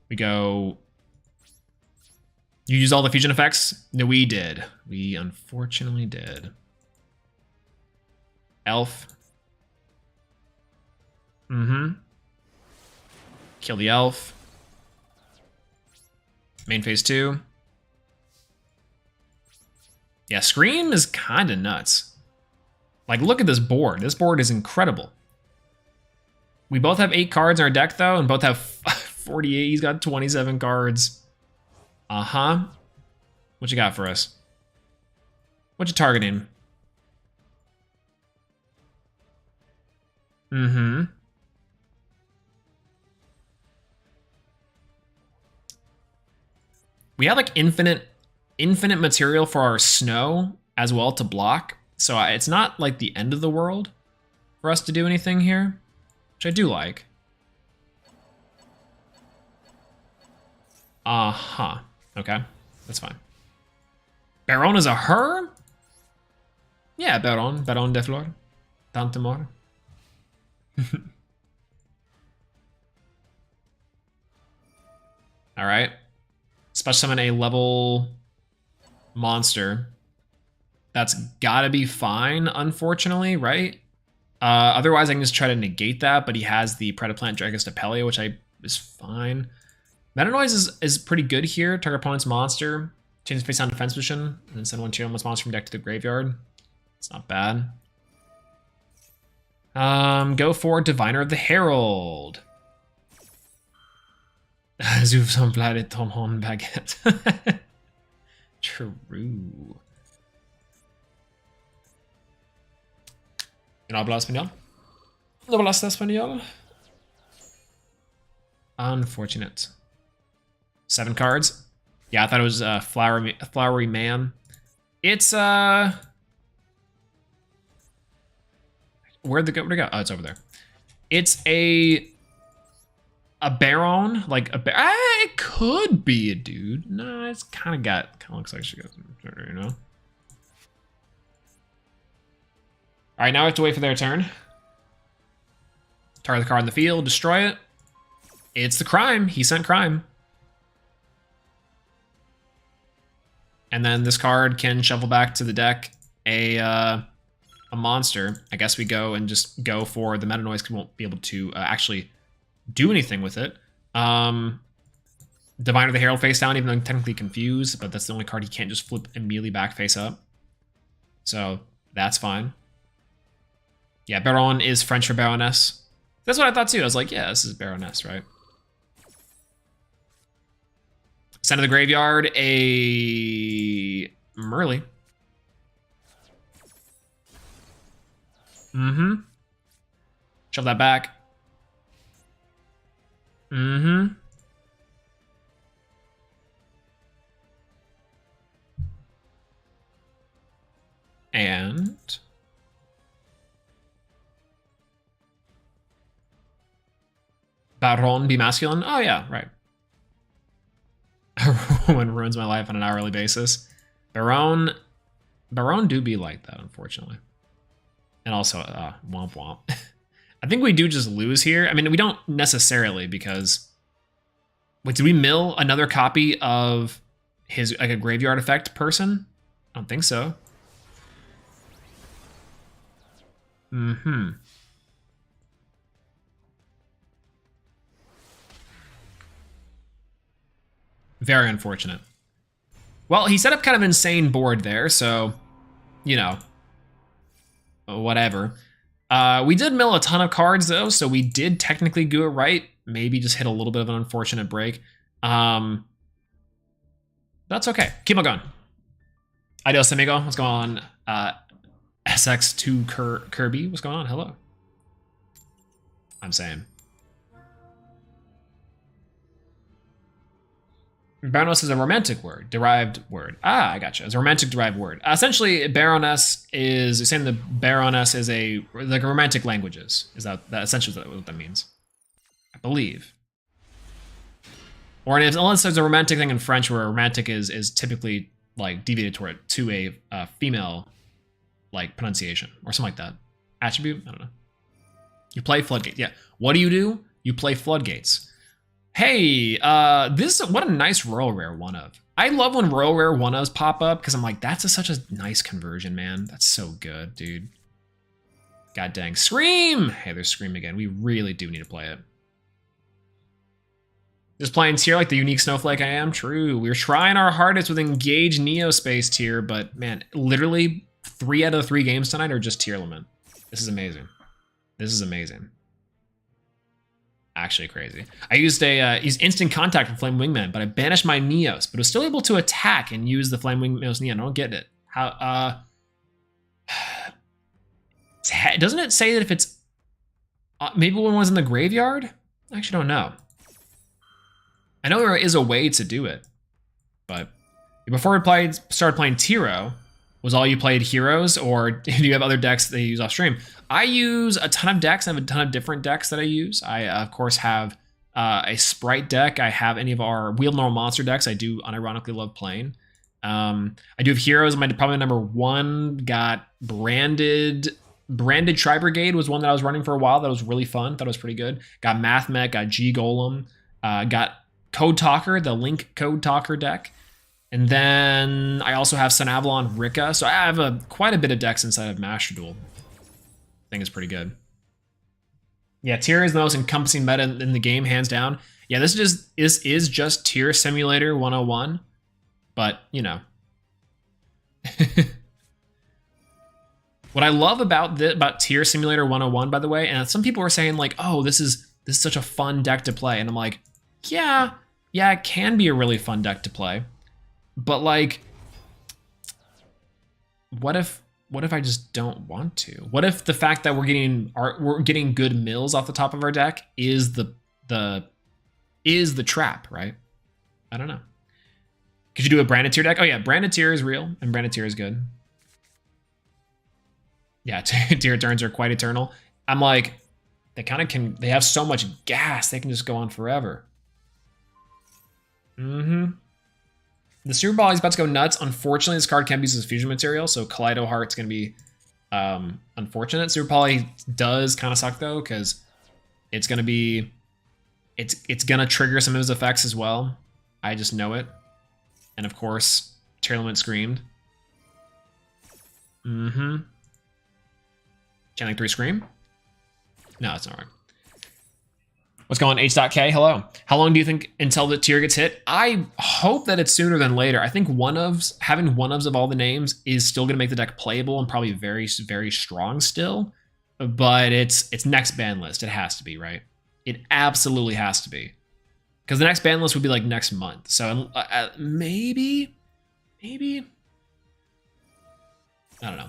we go... You used all the fusion effects? No, we did. We unfortunately did. Elf. Kill the elf. Main phase 2. Yeah, Scream is kind of nuts. Like, look at this board. This board is incredible. We both have 8 cards in our deck, though, and both have 48. He's got 27 cards. Uh-huh. What you got for us? What you targeting? We have, like, infinite material for our snow as well to block. So it's not, like, the end of the world for us to do anything here. Which I do like. Uh-huh. Okay, that's fine. Baron is a her? Yeah, Baron de Flor. Tantemor. Alright. Special summon a level monster. That's gotta be fine, unfortunately, right? Otherwise, I can just try to negate that, but he has the Predaplant Dragus Depelia, which is fine. Meta Noise is pretty good here. Target opponent's monster. Change the face down defense position, and then send one Tearlaments monster from deck to the graveyard. It's not bad. Go for Diviner of the Herald. Zouf som planet Tom Hon Baguette. True. No habla español. No hablas español. Unfortunate. 7 cards. Yeah, I thought it was a flowery man. It's where'd it go? Oh, it's over there. It's a Baron, like a it could be a dude. No, it's kind of looks like she got some, you know. All right, now we have to wait for their turn. Target the card in the field, destroy it. It's the crime. He sent crime. And then this card can shuffle back to the deck a monster. I guess we go and just go for the Meta Noise because we won't be able to actually do anything with it. Diviner the Herald face down, even though I'm technically confused, but that's the only card he can't just flip immediately back face up. So that's fine. Yeah, Baron is French for Baroness. That's what I thought too. I was like, yeah, this is Baroness, right? Send to the graveyard a Merly. Shove that back. And Baron be masculine? Oh yeah, right. When ruins my life on an hourly basis. Baron do be like that, unfortunately. And also, womp womp. I think we do just lose here. I mean, we don't necessarily because... Wait, did we mill another copy of his, like, a graveyard effect person? I don't think so. Mm-hmm. Very unfortunate. Well, he set up kind of an insane board there, so, you know, whatever. We did mill a ton of cards, though, so we did technically do it right. Maybe just hit a little bit of an unfortunate break. That's okay. Keep on going. Adios, amigo. What's going on? SX2 Kirby. What's going on? Hello. I'm saying. Baroness is a romantic word, derived word. Ah, I gotcha. It's a romantic derived word. Essentially, Baroness is saying the Baroness is like a romantic languages. Is that essentially what that means? I believe. Or unless there's a romantic thing in French where romantic is typically like deviated toward to a female like pronunciation or something like that. Attribute? I don't know. You play Floodgates. Yeah. What do? You play Floodgates. Hey, what a nice Royal Rare one of. I love when Royal Rare one ofs pop up because I'm like, that's such a nice conversion, man. That's so good, dude. God dang. Scream! Hey, there's Scream again. We really do need to play it. Just playing tier like the unique snowflake I am? True. We're trying our hardest with Engage Neo Space tier, but man, literally 3 out of 3 games tonight are just Tearlament. This is amazing. This is amazing. Actually crazy. I used instant contact from Flame Wingman, but I banished my Neos, but was still able to attack and use the Flame Wingman's Neo. I don't get it. How, doesn't it say that if it's, maybe one was in the graveyard? I actually don't know. I know there is a way to do it, but before we started playing Tiro, was all you played heroes, or do you have other decks that you use off stream? I use a ton of decks. I have a ton of different decks that I use. I, of course, have a Sprite deck. I have any of our Wheel Normal Monster decks I do unironically love playing. I do have heroes. My probably number 1 got Branded Tri Brigade was one that I was running for a while. That was really fun. Thought it was pretty good. Got Math Mech, got G Golem, got Code Talker, the Link Code Talker deck. And then I also have Sun Avalon Rika. So I have quite a bit of decks inside of Master Duel. I think it's pretty good. Yeah, tier is the most encompassing meta in the game, hands down. Yeah, this is just Tier Simulator 101. But, you know. What I love about Tier Simulator 101, by the way, and some people are saying like, oh, this is such a fun deck to play. And I'm like, yeah, it can be a really fun deck to play. But like, what if I just don't want to? What if the fact that we're getting good mills off the top of our deck is the trap, right? I don't know. Could you do a branded tier deck? Oh yeah, branded tier is real and branded tier is good. Yeah, tier turns are quite eternal. I'm like, they have so much gas, they can just go on forever. Mm-hmm. The Super Ball is about to go nuts. Unfortunately, this card can't be used as fusion material, so Kaleido Heart's going to be unfortunate. Super Poly does kind of suck, though, because it's going to be... It's going to trigger some of his effects as well. I just know it. And, of course, Tearlaments Screamed. Mm-hmm. Channeling 3 Scream? No, that's not right. What's going on, H.K? Hello. How long do you think until the tier gets hit? I hope that it's sooner than later. I think having one-ofs of all the names is still going to make the deck playable and probably very, very strong still. But it's next ban list. It has to be, right? It absolutely has to be. Because the next ban list would be like next month. So maybe? I don't know.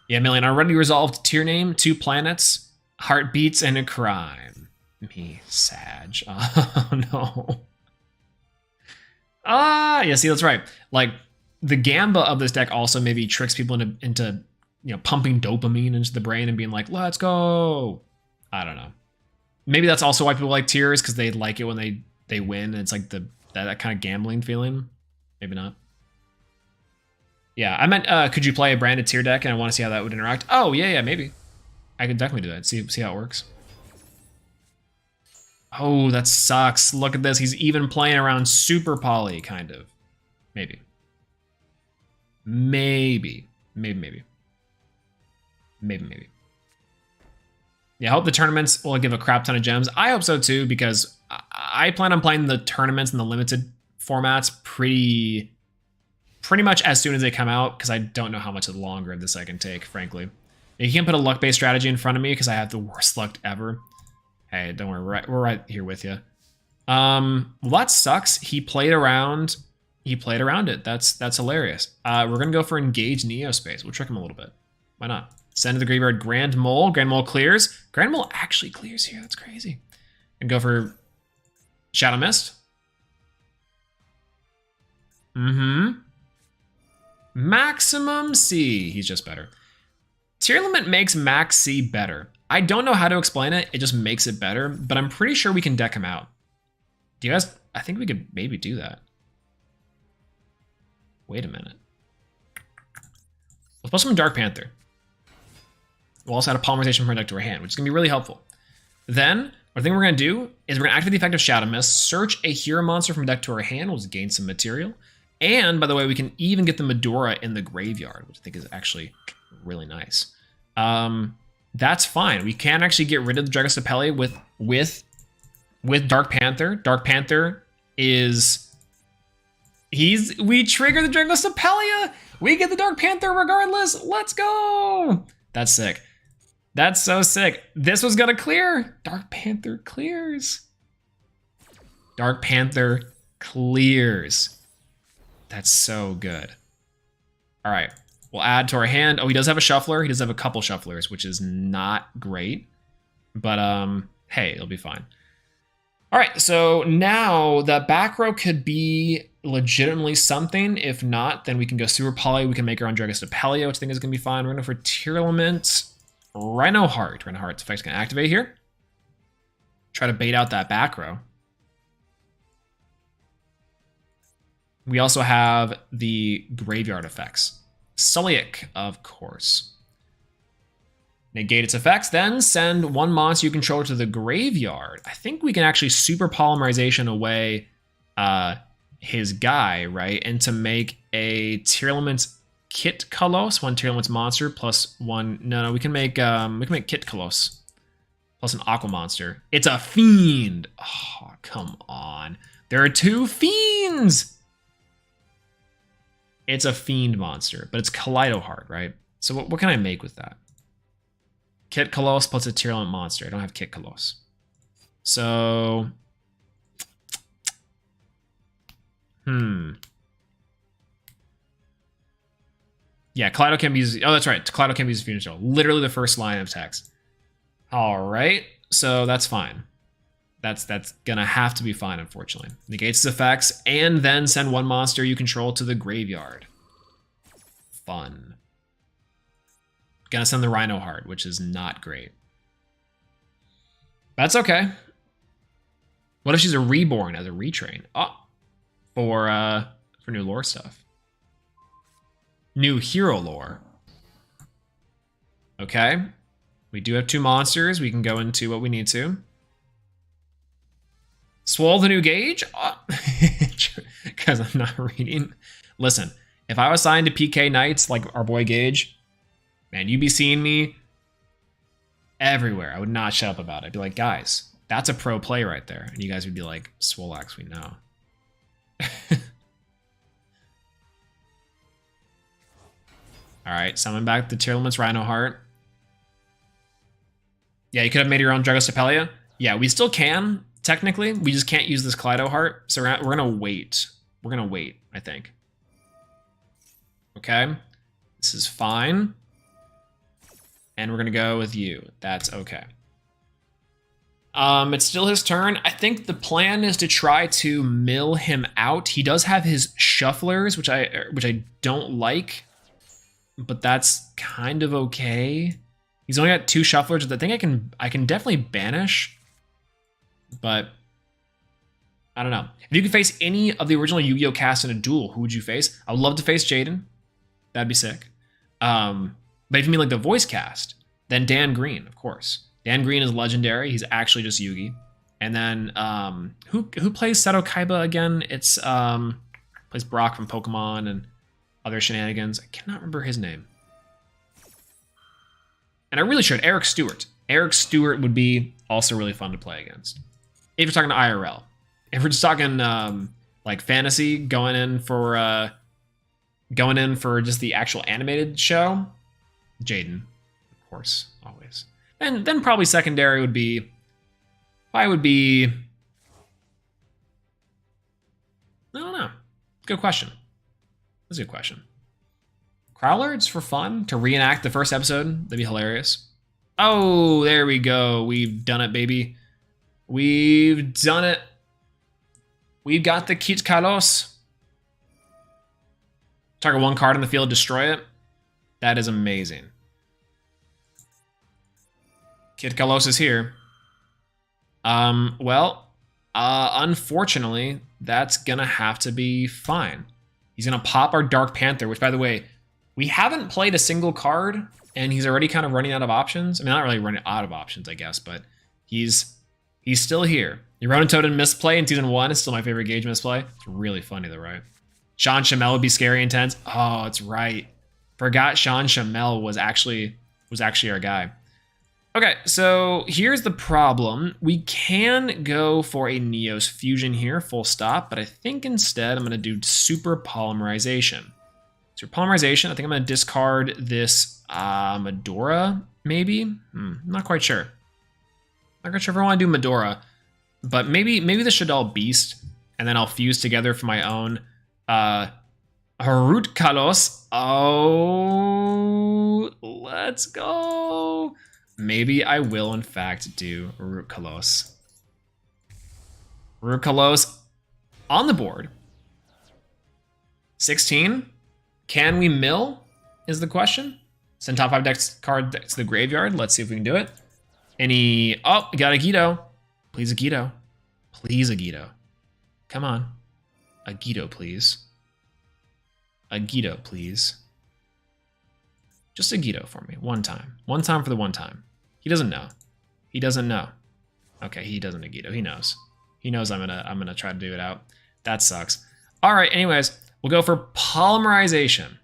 Yeah, Million, already resolved tier name, 2 planets, heartbeats, and a crime. Me, Sag. Oh, no. Yeah, see, that's right. Like, the Gamba of this deck also maybe tricks people into pumping dopamine into the brain and being like, let's go. I don't know. Maybe that's also why people like tiers, because they like it when they win. And it's like that kind of gambling feeling. Maybe not. Yeah, I meant, could you play a branded tier deck, and I want to see how that would interact. Oh, yeah, maybe. I could definitely do that. See how it works. Oh, that sucks. Look at this. He's even playing around Super Poly, kind of. Maybe. Maybe. Yeah, I hope the tournaments will give a crap ton of gems. I hope so too, because I plan on playing the tournaments and the limited formats pretty much as soon as they come out, because I don't know how much longer this I can take, frankly. You can't put a luck-based strategy in front of me because I have the worst luck ever. Hey, don't worry, we're right here with you. Well, that sucks. He played around it. That's hilarious. We're gonna go for Engage Neo Space. We'll trick him a little bit. Why not? Send to the graveyard Grand Mole. Grand Mole clears. Grand Mole actually clears here. That's crazy. And go for Shadow Mist. Maximum C. He's just better. Tearlament makes Max C better. I don't know how to explain it. It just makes it better, but I'm pretty sure we can deck him out. Do you guys? I think we could maybe do that. Wait a minute. Let's put some Dark Panther. We'll also add a Polymerization from our deck to our hand, which is going to be really helpful. Then, the thing we're going to do is we're going to activate the effect of Shadow Mist, search a hero monster from deck to our hand, we'll just gain some material. And, by the way, we can even get the Medora in the graveyard, which I think is actually really nice. That's fine. We can actually get rid of the Dragostapelli with Dark Panther. Dark Panther is... We trigger the Dragostapelli! We get the Dark Panther regardless! Let's go! That's sick. That's so sick. This was gonna clear. Dark Panther clears. Dark Panther clears. That's so good. All right, we'll add to our hand. Oh, he does have a shuffler. He does have a couple shufflers, which is not great. But hey, it'll be fine. All right, so now the back row could be legitimately something. If not, then we can go Super Poly. We can make our own Dragostapelli, which I think is gonna be fine. We're gonna go for Tearlaments. Rhino Heart. Rhino Heart's effect's gonna activate here. Try to bait out that back row. We also have the graveyard effects. Sulliak, of course. Negate its effects, then send one monster you control to the graveyard. I think we can actually super polymerization away his guy, right? And to make a Tearlaments Kit Kalos, one Tearlaments monster plus one. No, we can make Kit Kalos plus an Aqua monster. It's a fiend. Oh, come on. There are two fiends. It's a fiend monster, but it's Kaleido Heart, right? So what can I make with that? Kit Kalos plus a Tearlament monster. I don't have Kit Kalos. So... Yeah, Kaleido can be used... Oh, that's right. Kaleido can be used as Funeral. Literally the first line of text. All right. So that's fine. That's gonna have to be fine, unfortunately. Negates its effects, and then send one monster you control to the graveyard. Fun. Gonna send the Rhino Heart, which is not great. That's okay. What if she's a reborn as a retrain? Oh, for new lore stuff. New hero lore. Okay. We do have two monsters. We can go into what we need to. Swole the new gauge? Because I'm not reading. Listen, if I was signed to PK Knights like our boy Gage, man, you'd be seeing me everywhere. I would not shut up about it. I'd be like, guys, that's a pro play right there. And you guys would be like, Swolelax, we know. All right, summon back the Tearlaments Rhino Heart. Yeah, you could have made your own Dragostapelli. Yeah, we still can, technically. We just can't use this Kaleido Heart. So we're gonna wait. We're gonna wait, I think. Okay, this is fine. And we're gonna go with you. That's okay. It's still his turn. I think the plan is to try to mill him out. He does have his shufflers, which I don't like, but that's kind of okay. He's only got two shufflers. I think I can definitely banish but I don't know. If you could face any of the original Yu-Gi-Oh cast in a duel, who would you face? I would love to face Jaden. That'd be sick. But if you mean like the voice cast, then Dan Green, of course. Dan Green is legendary. He's actually just Yugi. And then who plays Seto Kaiba again? It's plays Brock from Pokemon and other shenanigans. I cannot remember his name. And I really should. Eric Stewart. Eric Stewart would be also really fun to play against. If you're talking to IRL. If we're just talking like fantasy, going in for just the actual animated show, Jaden, of course, always. And then probably secondary would be, I don't know. Good question. That's a good question. Crowlers for fun to reenact the first episode. That'd be hilarious. Oh, there we go. We've done it, baby. We've done it. We've got the Kit Kalos. Target one card on the field, destroy it. That is amazing. Kit Kalos is here. Unfortunately, that's gonna have to be fine. He's gonna pop our Dark Panther, which, by the way, we haven't played a single card, and he's already kind of running out of options. I mean, not really running out of options, I guess, but he's still here. Your Totem misplay in season 1 is still my favorite Gauge misplay. It's really funny though, right? Sean Shamel would be scary intense. Oh, it's right. Forgot Sean Shamel was actually our guy. Okay, so here's the problem. We can go for a Neos Fusion here, full stop, but I think instead I'm gonna do Super Polymerization. Super Polymerization, I think I'm gonna discard this Medora, maybe? I'm not quite sure. Not quite sure if I wanna do Medora, but maybe the Shadal Beast, and then I'll fuse together for my own Harut Kalos. Oh, let's go. Maybe I will, in fact, do Harut Kalos. Harut Kalos on the board. 16. Can we mill, is the question. Send top 5 decks card to the graveyard. Let's see if we can do it. Oh, we got a Guido. Please a Guido. Please a Guido. Come on. A Guido, please. A Guido, please. Just a Guido for me. One time. One time for the one time. He doesn't know. He doesn't know. Okay, he doesn't a Guido. He knows. He knows I'm gonna try to do it out. That sucks. All right, anyways, we'll go for Polymerization.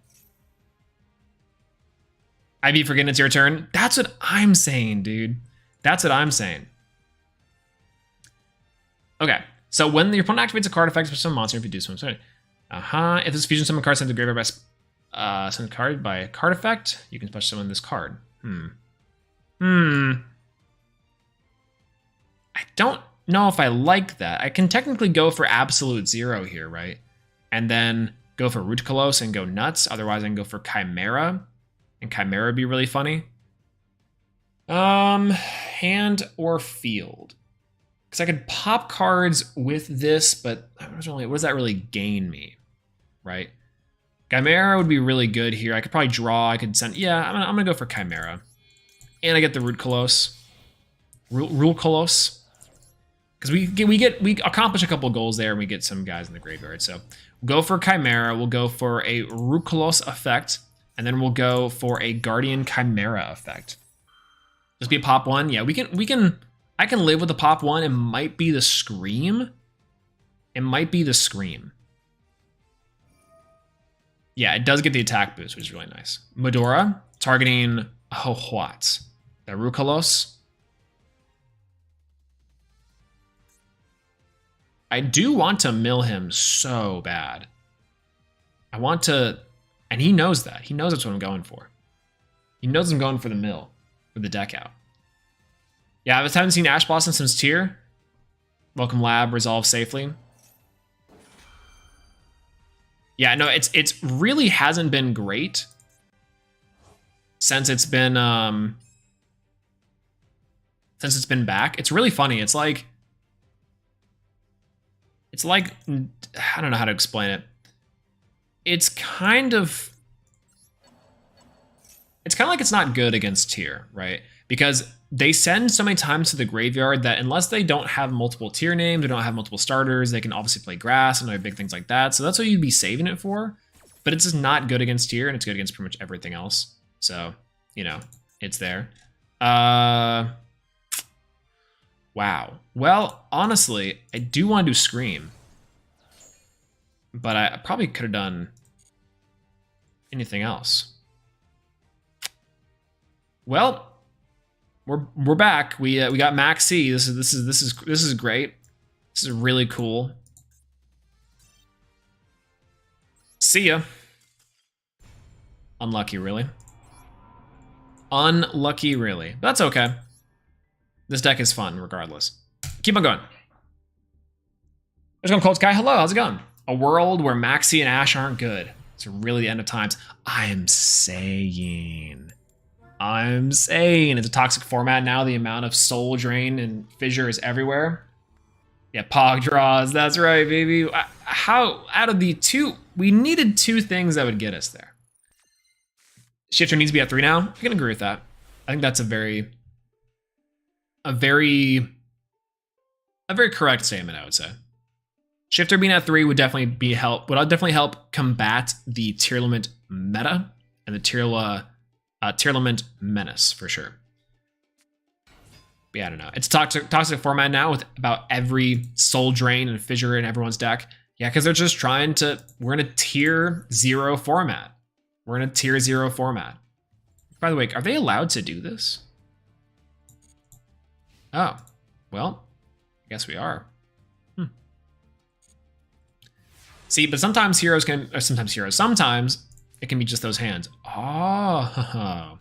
IB, forgetting it's your turn. That's what I'm saying, dude. That's what I'm saying. Okay, so when your opponent activates a card effect for some monster, if you do so, I'm sorry. If this fusion summon card sent to the graveyard by send a card by a card effect, you can special summon this card. I don't know if I like that. I can technically go for absolute 0 here, right? And then go for Root Kalos and go nuts. Otherwise, I can go for Chimera, and Chimera would be really funny. Hand or field. Because I could pop cards with this, but what does that really gain me, right? Chimera would be really good here. I could probably draw. I could send. Yeah, I'm gonna go for Chimera, and I get the Root Kalos, Rule Kalos, because we accomplish a couple goals there, and we get some guys in the graveyard. So we'll go for Chimera. We'll go for a Root Kalos effect, and then we'll go for a Guardian Chimera effect. Just be a pop 1. Yeah, we can. I can live with the pop 1. It might be the Scream. It might be the Scream. Yeah, it does get the attack boost, which is really nice. Medora, targeting what? The Rukalos. I do want to mill him so bad. I want to, and he knows that. He knows that's what I'm going for. He knows I'm going for the mill, for the deck out. Yeah, I haven't seen Ash Blossom since Tier. Welcome Lab, resolve safely. Yeah, no, it's really hasn't been great since it's been back. It's really funny. It's like I don't know how to explain it. It's kind of like it's not good against Tier, right? because they send so many times to the graveyard that unless they don't have multiple tier names, they don't have multiple starters, they can obviously play grass and other big things like that. So that's what you'd be saving it for. But it's just not good against tier, and it's good against pretty much everything else. So, you know, it's there. Wow. Well, honestly, I do want to do Scream. But I probably could have done anything else. Well, we're back. We got Max C. This is great. This is really cool. See ya. Unlucky, really. Unlucky, really. That's okay. This deck is fun, regardless. Keep on going. There's going Cold Sky. Hello, how's it going? A world where Maxi and Ash aren't good. It's really the end of times. I'm saying it's a toxic format now. The amount of soul drain and fissure is everywhere. Yeah, Pog draws. That's right, baby. How out of the two, we needed two things that would get us there. Shifter needs to be at 3 now. I can agree with that. I think that's a very correct statement, I would say. Shifter being at 3 would definitely help combat the Tearlament meta and the Tearlament menace for sure. But yeah, I don't know. It's toxic format now with about every soul drain and fissure in everyone's deck. Yeah, because they're just trying to. We're in a tier 0 format. By the way, are they allowed to do this? Oh, well, I guess we are. See, but sometimes sometimes it can be just those hands. Oh,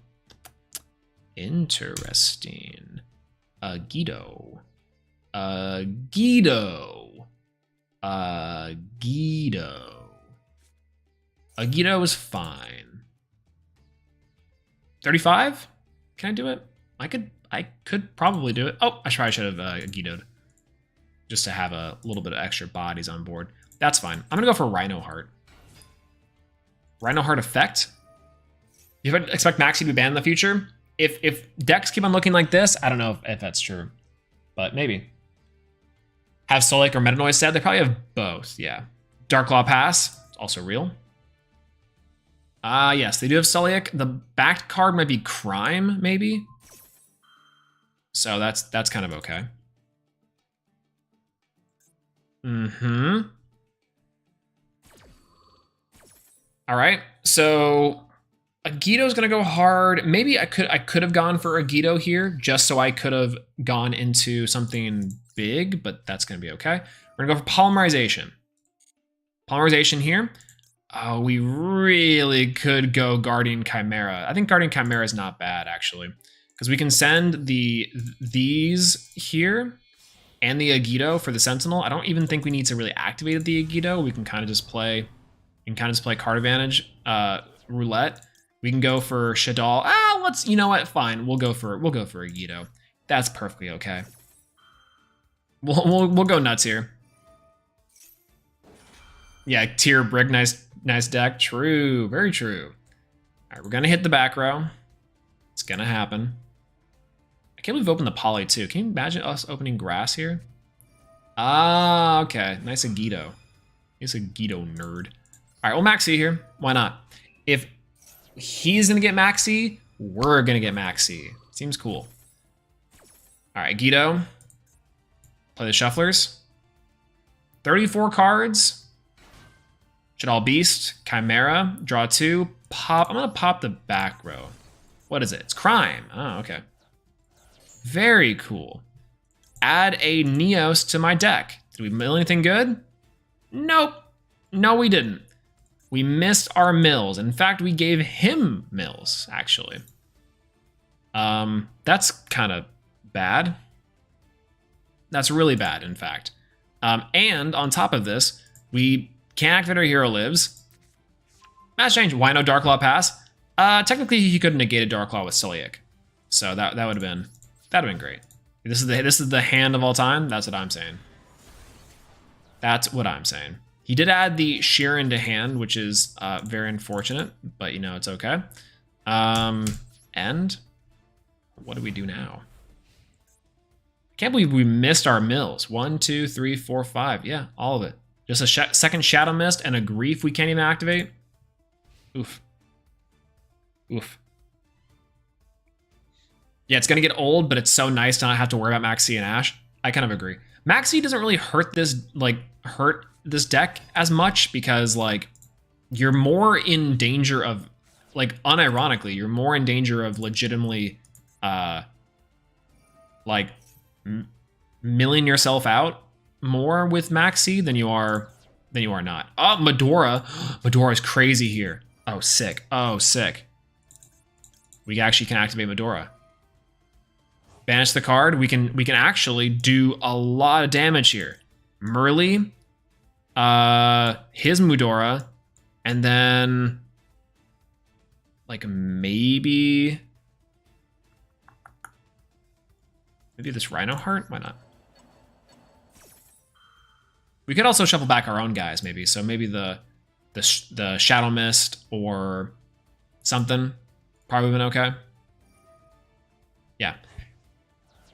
interesting. Guido. Guido is fine. 35? Can I do it? I could probably do it. Oh, I probably should have Guido'd. Just to have a little bit of extra bodies on board. That's fine. I'm gonna go for Rhino Heart. Rhino Heart effect. You expect Maxi to be banned in the future? If decks keep on looking like this, I don't know if that's true. But maybe. Have Solic or Meta Noise set? They probably have both, yeah. Dark Claw Pass, also real. Yes, they do have Solic. The backed card might be Crime, maybe. So that's kind of okay. All right, so Agito's gonna go hard. Maybe I could have gone for Agito here just so I could have gone into something big, but that's gonna be okay. We're gonna go for Polymerization. Polymerization here. Oh, we really could go Guardian Chimera. I think Guardian Chimera is not bad actually, because we can send these here and the Agito for the Sentinel. I don't even think we need to really activate the Agito. We can kind of just play. Card advantage, roulette. We can go for Shadal. You know what? Fine. We'll go for Agito. That's perfectly okay. We'll go nuts here. Yeah, tier brick, nice deck. True, very true. All right, we're gonna hit the back row. It's gonna happen. I can't believe we opened the poly too. Can you imagine us opening grass here? Okay. Nice Agito. He's a Agito nerd. All right, well, Maxi here. Why not? If he's gonna get Maxi, we're gonna get Maxi. Seems cool. All right, Guido. Play the shufflers. 34 cards. Shadal Beast, Chimera, draw 2, pop. I'm gonna pop the back row. What is it? It's Crime. Oh, okay. Very cool. Add a Neos to my deck. Did we mill anything good? Nope. No, we didn't. We missed our mills. In fact, we gave him mills, actually. That's kind of bad. That's really bad, in fact. And on top of this, we can't activate our Hero Lives. Match change. Why no Dark Claw Pass? Technically, he could have negated Dark Claw with Celiac. So that would have been great. This is the hand of all time. That's what I'm saying. That's what I'm saying. He did add the Sheeran to hand, which is very unfortunate, but you know, it's okay. And What do we do now? I can't believe we missed our mills. 1, 2, 3, 4, 5. Yeah, all of it. Just a second Shadow Mist and a Grief we can't even activate. Oof. Oof. Yeah, it's going to get old, but it's so nice to not have to worry about Maxi and Ash. I kind of agree. Maxi doesn't really hurt this deck as much because, like, you're more in danger of, like, unironically, you're more in danger of legitimately, like, milling yourself out more with Maxi than you are not. Oh, Medora. Medora's crazy here. Oh, sick. Oh, sick. We actually can activate Medora. Banish the card. We can actually do a lot of damage here. Merly, his Medora, and then like maybe this Rhino Heart. Why not? We could also shuffle back our own guys, maybe. So maybe the Shadow Mist or something. Probably been okay. Yeah.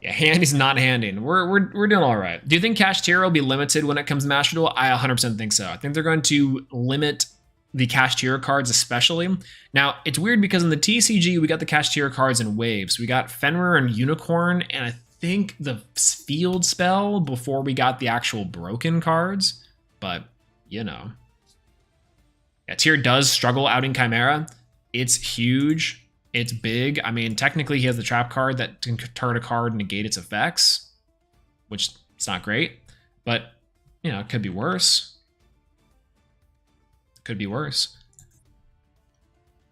Yeah, Handy's not handing. We're doing all right. Do you think Cash Tier will be limited when it comes to Master Duel? I 100% think so. I think they're going to limit the Cash Tier cards especially. Now, it's weird because in the TCG, we got the Cash Tier cards in waves. We got Fenrir and Unicorn, and I think the Field Spell before we got the actual broken cards. But, you know. Yeah, Tier does struggle outing Chimera. It's huge. It's big. I mean, technically he has the trap card that can turn a card and negate its effects, which it's not great, but, you know, it could be worse. Could be worse.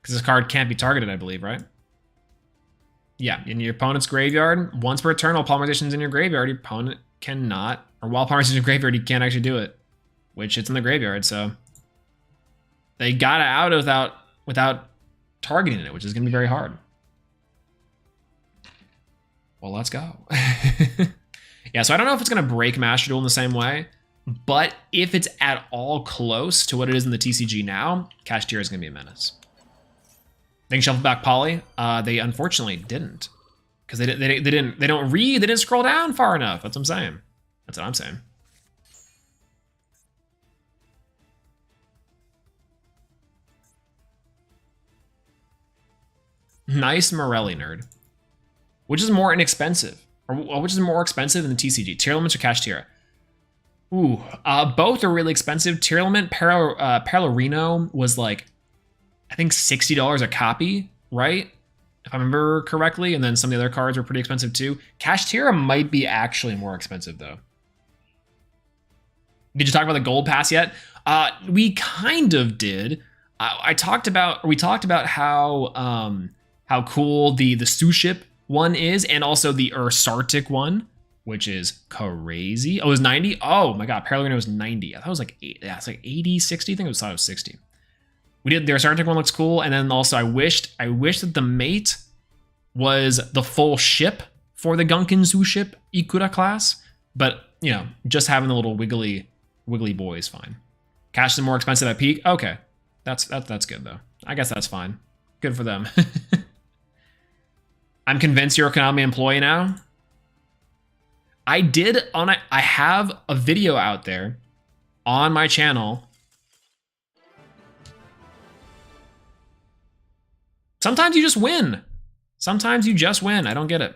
Because this card can't be targeted, I believe, right? Yeah, in your opponent's graveyard, once per turn, while Polymerization's in your graveyard, your opponent cannot, or while Polymerization's in your graveyard, you can't actually do it, which it's in the graveyard, so they got it out without targeting it, which is going to be very hard. Well, let's go. Yeah, so I don't know if it's going to break Master Duel in the same way, but if it's at all close to what it is in the TCG now, Cash Tier is going to be a menace. They can shuffle back Poly. They unfortunately didn't, because they didn't scroll down far enough. That's what I'm saying. That's what I'm saying. Nice Morelli nerd. Which is more inexpensive? Or which is more expensive than the TCG? Tearlaments or Cash Tier? Ooh, both are really expensive. Tearlament Perlarino was like, I think $60 a copy, right? If I remember correctly. And then some of the other cards were pretty expensive too. Cash Tier might be actually more expensive though. Did you talk about the gold pass yet? We kind of did. We talked about how cool the Stu ship one is, and also the Ursartic one, which is crazy. Oh, it was 90? Oh my god, Perlarino was 90. I thought it was like 8. Yeah, it's like 80, 60. I think it was 60. We did the Ursartic one, looks cool, and then also I wished that the mate was the full ship for the Gunkin Zoo ship Ikura class, but you know, just having the little wiggly boy is fine. Cash is more expensive at peak. Okay, that's good though. I guess that's fine. Good for them. I'm convinced you're a Konami employee now. I have a video out there on my channel. Sometimes you just win. Sometimes you just win. I don't get it.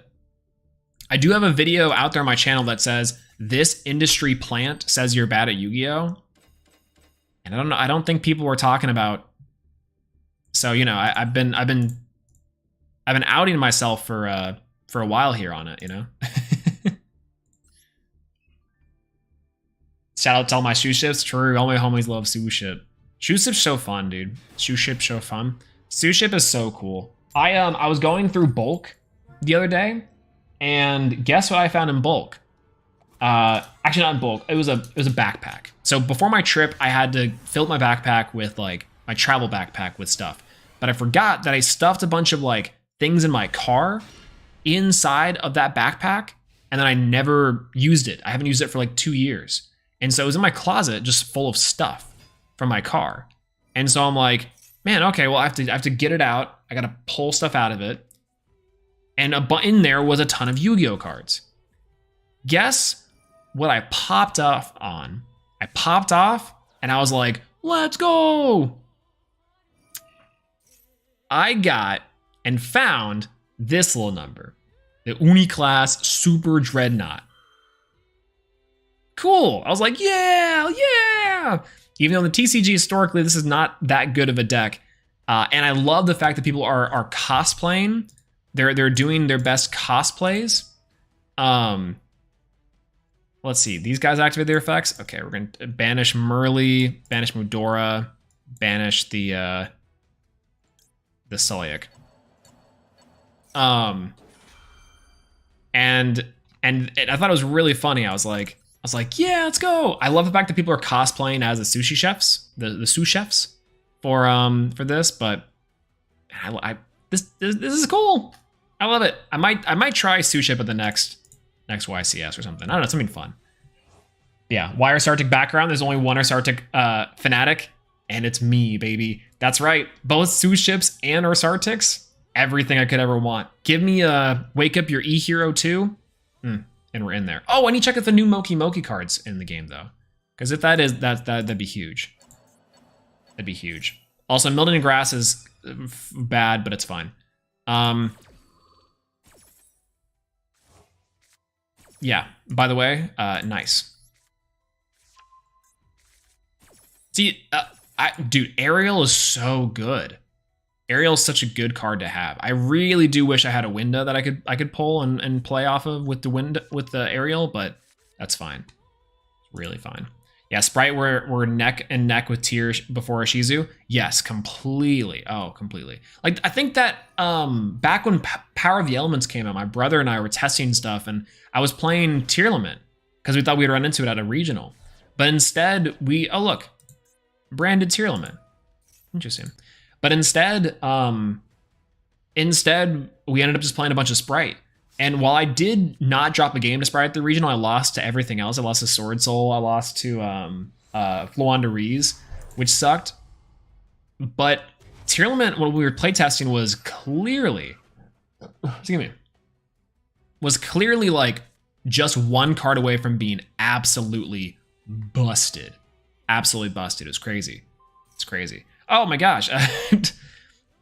I do have a video out there on my channel that says this industry plant says you're bad at Yu-Gi-Oh! And I don't know. I don't think people were talking about. So, you know, I've been outing myself for a while here on it, you know. Shout out to all my shoe ships. True, all my homies love shoe ship. Shoe ship's so fun, dude. Shoe ship's so fun. Shoe ship is so cool. I was going through bulk the other day, and guess what I found in bulk? Actually not in bulk. It was a backpack. So before my trip, I had to fill my backpack with like my travel backpack with stuff. But I forgot that I stuffed a bunch of like things in my car inside of that backpack, and then I never used it. I haven't used it for like 2 years. And so it was in my closet just full of stuff from my car. And so I'm like, man, okay, well I have to get it out. I gotta pull stuff out of it. And in there was a ton of Yu-Gi-Oh cards. Guess what I popped off on? I popped off and I was like, let's go. I got and found this little number, the Uniclass Super Dreadnought. Cool. I was like, yeah, yeah. Even though the TCG historically, this is not that good of a deck. And I love the fact that people are cosplaying. They're doing their best cosplays. Let's see. These guys activate their effects. Okay, we're going to banish Merly, banish Mudora, banish the Sulliak. And I thought it was really funny. I was like, yeah, let's go. I love the fact that people are cosplaying as the sushi chefs, the sous chefs for this, but this is cool. I love it. I might try sous chef at the next YCS or something. I don't know, something fun. Yeah, why Arsartic background? There's only one Arsartic fanatic, and it's me, baby. That's right. Both sous chefs and Arsartics. Everything I could ever want. Give me a Wake Up Your E-Hero too. And we're in there. Oh, I need to check if the new Moki Moki cards in the game though. Because if that is, that'd be huge. That'd be huge. Also, Mildew Grass is bad, but it's fine. Yeah, by the way, nice. See, dude, Ariel is so good. Ariel is such a good card to have. I really do wish I had a window that I could pull and play off of with the Ariel, but that's fine. It's really fine. Yeah, Sprite we're neck and neck with Tear before Ishizu. Yes, completely. Oh, completely. Like I think that back when Power of the Elements came out, my brother and I were testing stuff, and I was playing Tearlament because we thought we'd run into it at a regional, but instead look, branded Tearlament. Interesting. But instead we ended up just playing a bunch of Sprite. And while I did not drop a game to Sprite at the regional, I lost to everything else. I lost to Sword Soul. I lost to Floanda Rees, which sucked. But Tearlament, when we were playtesting, was clearly, like just one card away from being absolutely busted. Absolutely busted. It was crazy. It's crazy. Oh my gosh.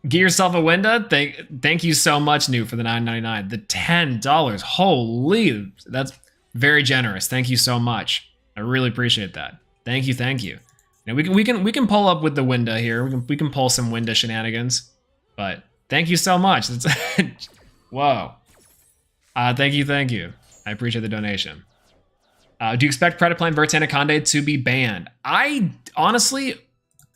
Get yourself a window. Thank you so much, New, for the $9.99. The $10. Holy, that's very generous. Thank you so much. I really appreciate that. Thank you, thank you. Now we can pull up with the window here. We can pull some window shenanigans. But thank you so much. Whoa. Thank you. I appreciate the donation. Do you expect Predaplan Vertana Conde to be banned? I honestly,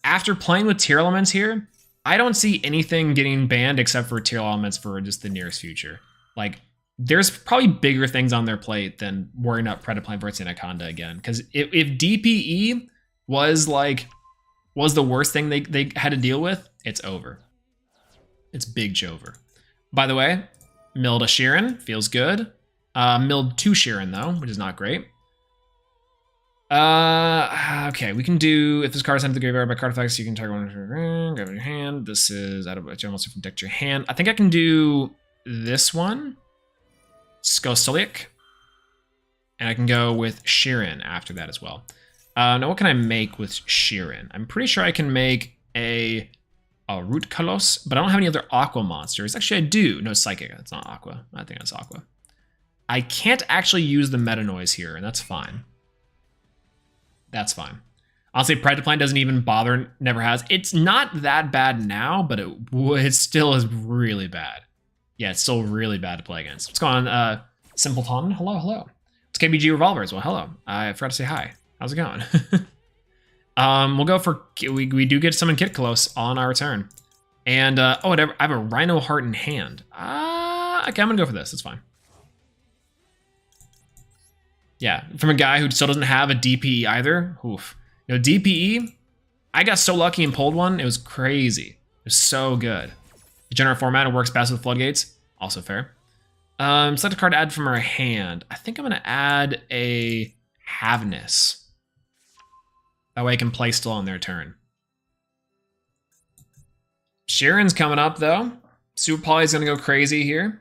after playing with Tearlaments here, I don't see anything getting banned except for Tearlaments for just the nearest future. Like, there's probably bigger things on their plate than worrying about Predaplan versus Anaconda again. Because if DPE was the worst thing they had to deal with, it's over. It's big Jover. By the way, milled a Sheeran, feels good. Milled 2 Sheeran though, which is not great. Okay, we can do, if this card is sent to the graveyard by card effects, you can target one grab your hand. This is out of a general from deck to your hand. I think I can do this one. Skosolic. And I can go with Sheeran after that as well. Now what can I make with Sheeran? I'm pretty sure I can make a Root Kalos, but I don't have any other Aqua monsters. Actually, I do. No, Psychic. It's not Aqua. I think that's Aqua. I can't actually use the Meta Noise here, and that's fine. That's fine. Honestly, Predaplan doesn't even bother, never has. It's not that bad now, but it still is really bad. Yeah, it's still really bad to play against. What's going on? Simpleton, hello. It's KBG Revolvers. Well, hello. I forgot to say hi. How's it going? We'll go for, we do get summon Kit Close on our turn. And, whatever, I have a Rhino Heart in hand. Okay, I'm gonna go for this, it's fine. Yeah, from a guy who still doesn't have a DPE either. Oof. You know, DPE, I got so lucky and pulled one, it was crazy. It was so good. Degenerate format, it works best with Floodgates. Also fair. Select a card to add from our hand. I think I'm gonna add a Havness. That way I can play still on their turn. Sheeran's coming up though. Super Poly's gonna go crazy here.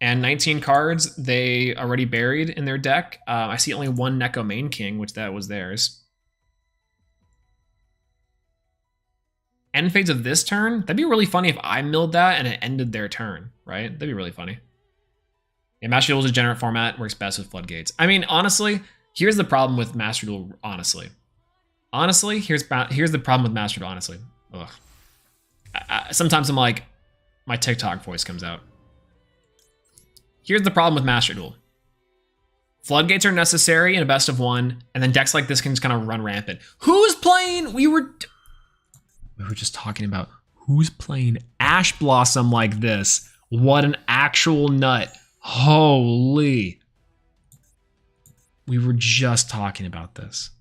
And 19 cards they already buried in their deck. I see only one Neko Main King, which that was theirs. End phase of this turn? That'd be really funny if I milled that and it ended their turn, right? That'd be really funny. Yeah, Master Duel is a degenerate format, works best with floodgates. I mean, honestly, here's the problem with Master Duel, honestly. Honestly, here's the problem with Master Duel, honestly. Ugh. Sometimes I'm like, my TikTok voice comes out. Here's the problem with Master Duel. Floodgates are necessary in a best of one, and then decks like this can just kind of run rampant. Who's playing? We were just talking about who's playing Ash Blossom like this. What an actual nut. Holy. We were just talking about this.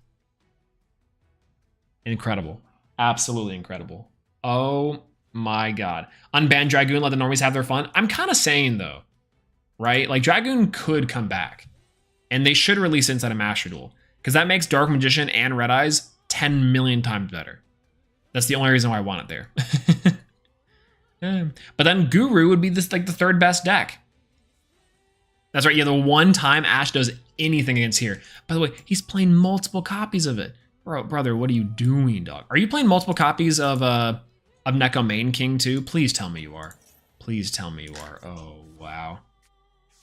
Incredible. Absolutely incredible. Oh my god. Unban Dragoon, let the normies have their fun. I'm kind of saying though, right? Like Dragoon could come back. And they should release it inside of Master Duel. Because that makes Dark Magician and Red Eyes 10 million times better. That's the only reason why I want it there. But then Guru would be this like the third best deck. That's right, yeah, the one time Ash does anything against here. By the way, he's playing multiple copies of it. Brother, what are you doing, dog? Are you playing multiple copies of Neko Main King too? Please tell me you are. Please tell me you are. Oh, wow.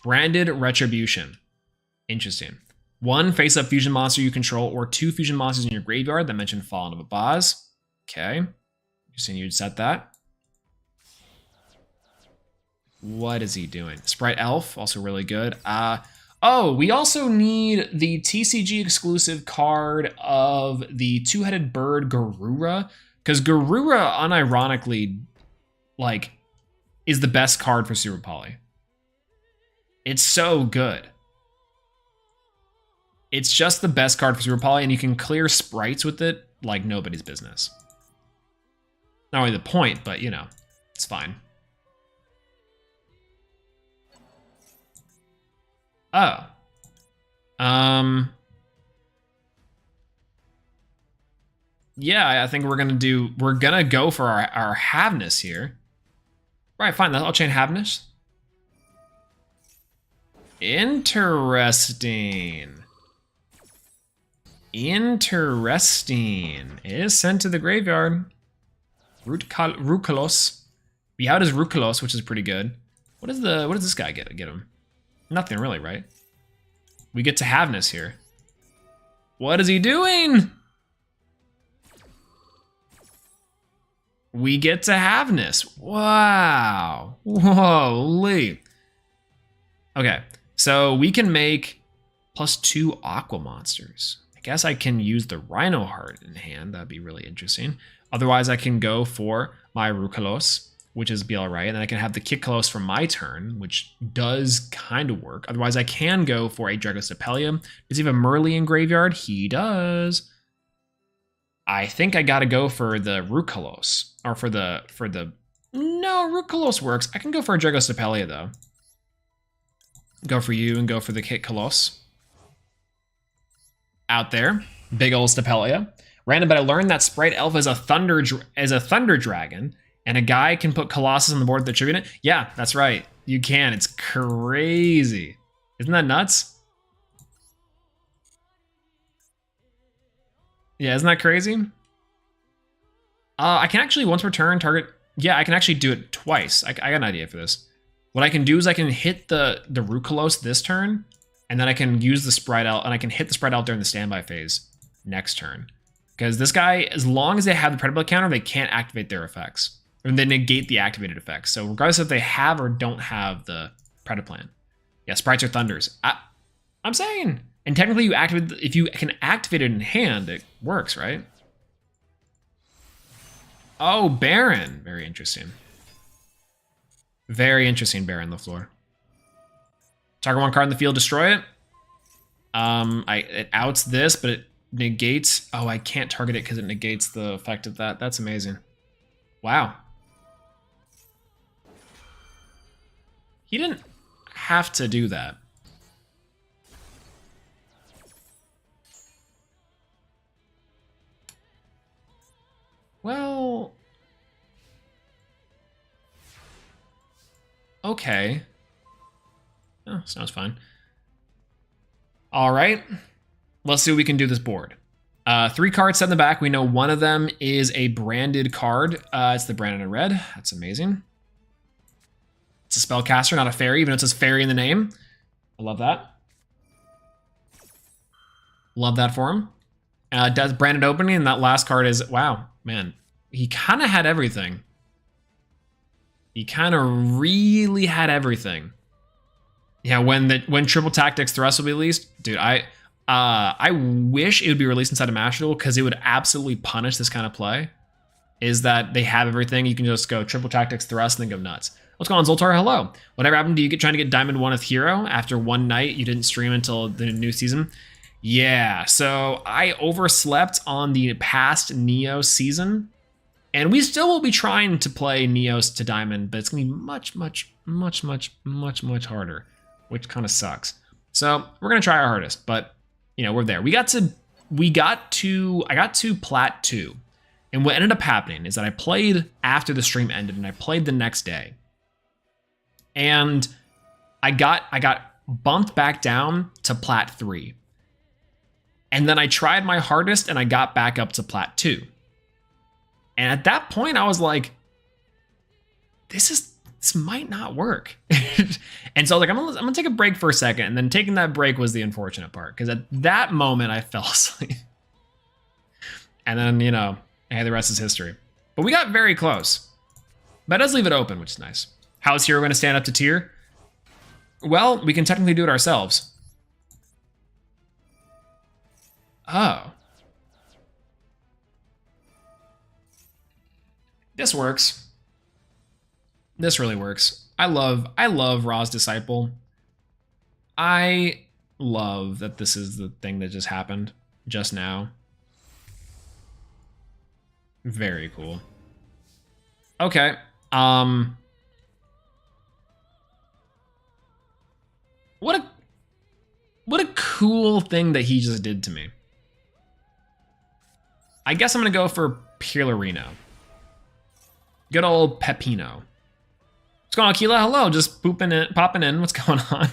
Branded Retribution. Interesting. 1 face-up fusion monster you control, or 2 fusion monsters in your graveyard that mention Fallen of Abaz. Okay. Interesting, you'd set that. What is he doing? Sprite Elf, also really good. Oh, we also need the TCG exclusive card of the two-headed bird Garura, because Garura, unironically, like, is the best card for Super Poly. It's so good. It's just the best card for Super Poly, and you can clear sprites with it like nobody's business. Not only the point, but, you know, it's fine. Oh. Yeah, I think we're gonna go for our Havness here. Right, fine, I'll chain Havness. Interesting. Interesting. It is sent to the graveyard. Rukalos. Out is Rukalos, which is pretty good. What does this guy get him? Nothing really, right? We get to Havness here. What is he doing? We get to Havness. Wow. Holy. Okay, so we can make +2 Aqua monsters. I guess I can use the Rhino Heart in hand. That'd be really interesting. Otherwise, I can go for my Rukalos, which is be all right, and then I can have the Kikkalos for my turn, which does kind of work. Otherwise, I can go for a Dragostapelia. Does he have a Merly in graveyard? He does. I think I gotta go for the Rukalos, or for the no, Rukalos works. I can go for a Dragostapelia though. Go for you and go for the Kikkalos. Out there, big ol' Stapelia. Random, but I learned that Sprite Elf is a thunder dragon, and a guy can put Colossus on the board with the tribute. Yeah, that's right. You can. It's crazy. Isn't that nuts? Yeah, isn't that crazy? I can actually, once per turn, target... Yeah, I can actually do it twice. I got an idea for this. What I can do is I can hit the Rukalos this turn, and then I can use the Sprite Elf, and I can hit the Sprite Elf during the standby phase next turn. Because this guy, as long as they have the Predable counter, they can't activate their effects. Or they negate the activated effects. So regardless if they have or don't have the Predaplan. Yeah, sprites are thunders. I'm saying. And technically, if you can activate it in hand, it works, right? Oh, Baron. Very interesting. Very interesting, Baron the floor. Target 1 card in the field, destroy it. It outs this, but it negates. Oh, I can't target it because it negates the effect of that. That's amazing. Wow. He didn't have to do that. Well, okay. Sounds fine. All right. Let's see what we can do this board. 3 cards set in the back. We know one of them is a branded card. It's the branded in red. That's amazing. It's a spellcaster, not a fairy, even though it says fairy in the name. I love that. Love that for him. Does branded opening, and that last card is, wow, man. He kind of had everything. He kind of really had everything. Yeah, when Triple Tactics Thrust will be released, dude, I wish it would be released inside of Master Duel, because it would absolutely punish this kind of play. Is that they have everything, you can just go Triple Tactics Thrust and then go nuts. What's going on, Zoltar? Hello. Whatever happened to you trying to get Diamond 1th Hero after one night? You didn't stream until the new season? Yeah, so I overslept on the past Neo season, and we still will be trying to play Neos to Diamond, but it's gonna be much harder, which kind of sucks. So we're gonna try our hardest, but you know, we're there. I got to Plat 2, and what ended up happening is that I played after the stream ended, and I played the next day, and I got bumped back down to Plat 3. And then I tried my hardest and I got back up to Plat 2. And at that point I was like, this might not work. And so I was like, I'm gonna take a break for a second. And then taking that break was the unfortunate part, because at that moment I fell asleep. And then, you know, hey, the rest is history. But we got very close. But it does leave it open, which is nice. How is Hero gonna stand up to tier? Well, we can technically do it ourselves. Oh. This works. This really works. I love Ra's Disciple. I love that this is the thing that just happened just now. Very cool. Okay. What a cool thing that he just did to me. I guess I'm gonna go for Pirlarino. Good old Pepino. What's going on, Keela? Hello, just popping in. What's going on?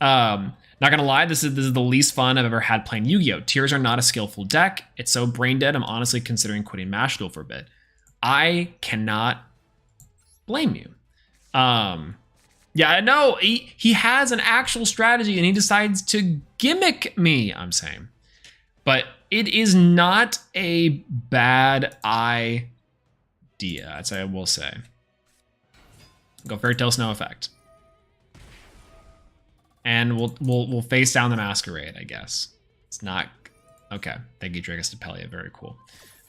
Not gonna lie, this is the least fun I've ever had playing Yu-Gi-Oh! Tiers are not a skillful deck. It's so brain dead, I'm honestly considering quitting Master Duel for a bit. I cannot blame you. Yeah, I know he has an actual strategy and he decides to gimmick me, I'm saying. But it is not a bad idea, I will say. Go Fairy Tale Snow Effect. And we'll face down the Masquerade, I guess. It's not okay. Thank you, Dragus Depelia. Very cool.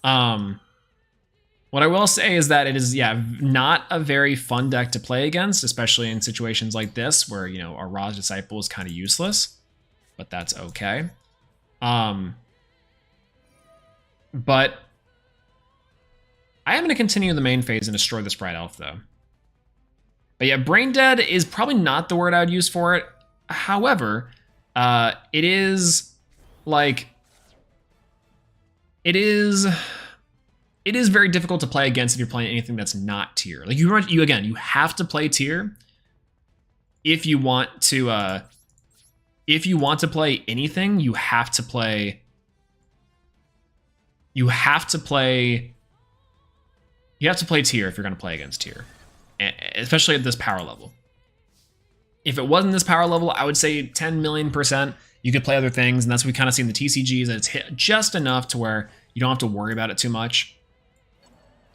What I will say is that it is, yeah, not a very fun deck to play against, especially in situations like this where, you know, our Ra's Disciple is kind of useless, but that's okay. But I am going to continue the main phase and destroy the Sprite Elf, though. But yeah, Brain Dead is probably not the word I would use for it. However, it is like... It is very difficult to play against if you're playing anything that's not tier. Like you have to play tier if you want to play anything. You have to play tier if you're going to play against tier, especially at this power level. If it wasn't this power level, I would say 10 million % you could play other things, and that's what we kind of see in the TCGs, that it's hit just enough to where you don't have to worry about it too much.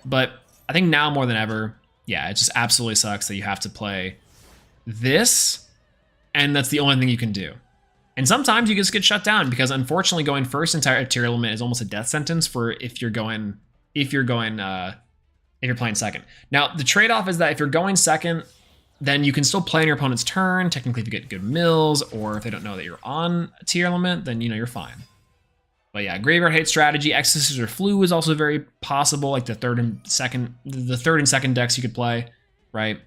But I think now more than ever, yeah, it just absolutely sucks that you have to play this, and that's the only thing you can do. And sometimes you just get shut down, because unfortunately going first entire Tearlaments is almost a death sentence for if you're playing second. Now the trade-off is that if you're going second, then you can still play on your opponent's turn. Technically, if you get good mills, or if they don't know that you're on a Tearlament, then you know you're fine. But yeah, Graveyard Hate strategy, Exorcist or Flu is also very possible, like the third and second decks you could play, right?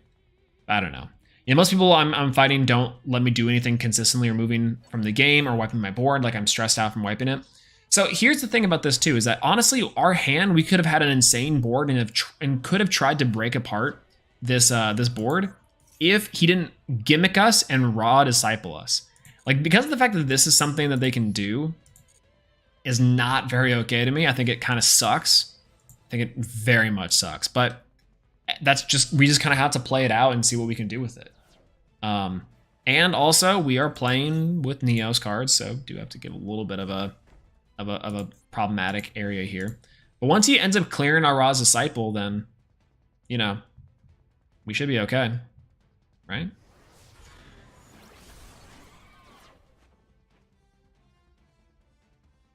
I don't know. Yeah, most people I'm fighting don't let me do anything consistently removing from the game or wiping my board, like I'm stressed out from wiping it. So here's the thing about this too, is that honestly, our hand, we could have had an insane board and could have tried to break apart this board, if he didn't gimmick us and raw disciple us. Like, because of the fact that this is something that they can do is not very okay to me. I think it kind of sucks. I think it very much sucks. But that's just, we just kind of have to play it out and see what we can do with it. And also, we are playing with Neos cards, so do have to give a little bit of a problematic area here. But once he ends up clearing our Ra's Disciple, then, you know, we should be okay, right?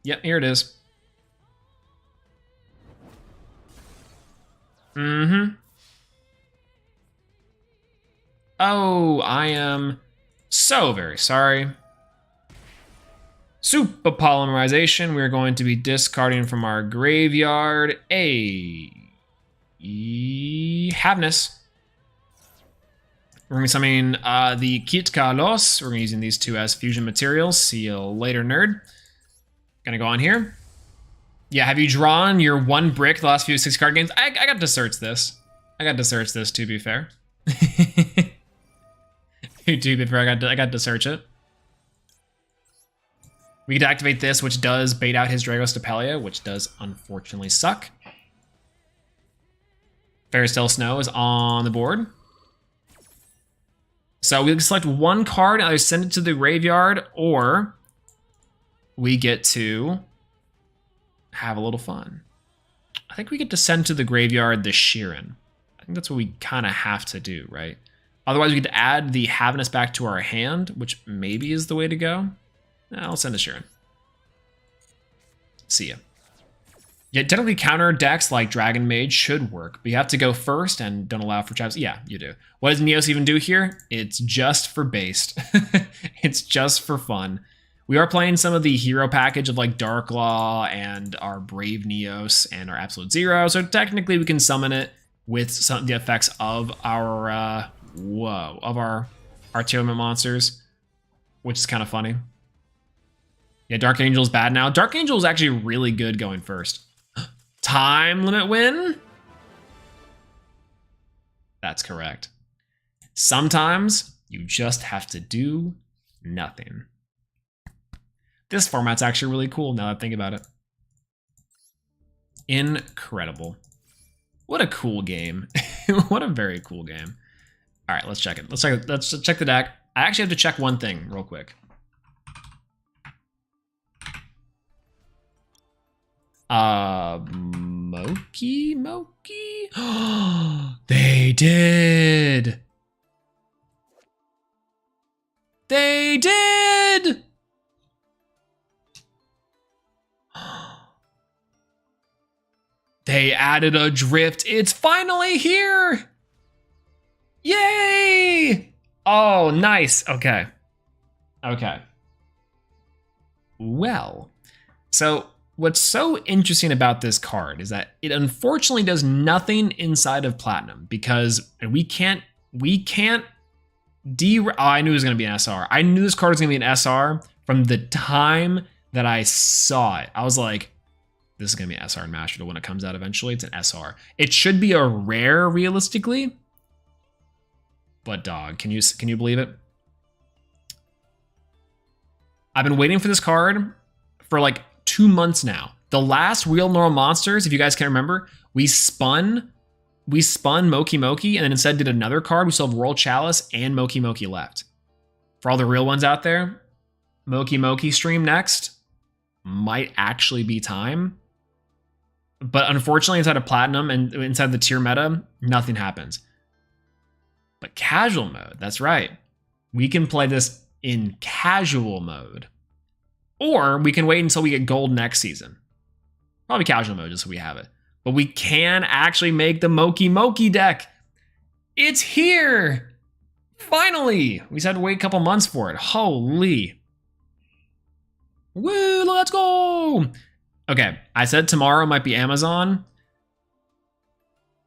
Yep, here it is. Mm-hmm. Oh, I am so very sorry. Super polymerization. We're going to be discarding from our graveyard a Havness. We're going to be summoning the Kitkalos. We're going to be using these two as fusion materials. See you later, nerd. Gonna go on here. Yeah, have you drawn your one brick the last few 6-card games? I got to search this. I got to search this, to be fair. To be fair, I got to search it. We could activate this, which does bait out his Dragos Stapelia, which does unfortunately suck. Fairytale Snow is on the board. So we can select one card and either send it to the graveyard, or we get to have a little fun. I think we get to send to the graveyard the Sheeran. I think that's what we kind of have to do, right? Otherwise, we get to add the Havness back to our hand, which maybe is the way to go. I'll send a Sheeran. See ya. Yeah, technically counter decks like Dragon Mage should work, but you have to go first and don't allow for traps. Yeah, you do. What does Neos even do here? It's just for based. It's just for fun. We are playing some of the hero package of like Dark Law and our Brave Neos and our Absolute Zero, so technically we can summon it with some of the effects of our our Tearlament monsters, which is kind of funny. Yeah, Dark Angel is bad now. Dark Angel is actually really good going first. Time limit win? That's correct. Sometimes you just have to do nothing. This format's actually really cool now that I think about it. Incredible. What a cool game. What a very cool game. All right, let's check it. Let's check the deck. I actually have to check one thing real quick. Moki? They did! They did! They added a drift. It's finally here! Yay! Oh, nice. Okay. Okay. Well, so what's so interesting about this card is that it unfortunately does nothing inside of Platinum because we can't oh, I knew it was going to be an SR. I knew this card was going to be an SR from the time that I saw it. I was like, this is going to be an SR in Master when it comes out eventually. It's an SR. It should be a rare realistically. But dog, can you believe it? I've been waiting for this card for like 2 months now. The last real normal monsters, if you guys can remember, we spun Moki Moki and then instead did another card. We still have Royal Chalice and Moki Moki left. For all the real ones out there, Moki Moki stream next might actually be time. But unfortunately, inside of Platinum and inside the tier meta, nothing happens. But casual mode, that's right. We can play this in casual mode. Or we can wait until we get gold next season. Probably casual mode just so we have it. But we can actually make the Moki Moki deck. It's here! Finally! We just had to wait a couple months for it. Holy. Woo, let's go! Okay, I said tomorrow might be Amazon.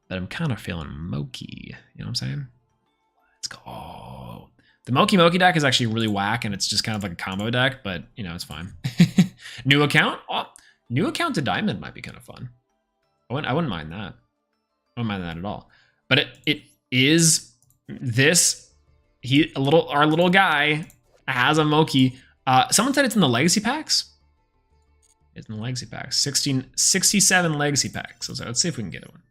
But I'm kind of feeling Moki. You know what I'm saying? Let's go. The Moki Moki deck is actually really whack, and it's just kind of like a combo deck, but, you know, it's fine. New account? Oh, new account to Diamond might be kind of fun. I wouldn't mind that. I wouldn't mind that at all. But it is this our little guy has a Moki. Someone said it's in the legacy packs. It's in the legacy packs. 67 legacy packs. So let's see if we can get one.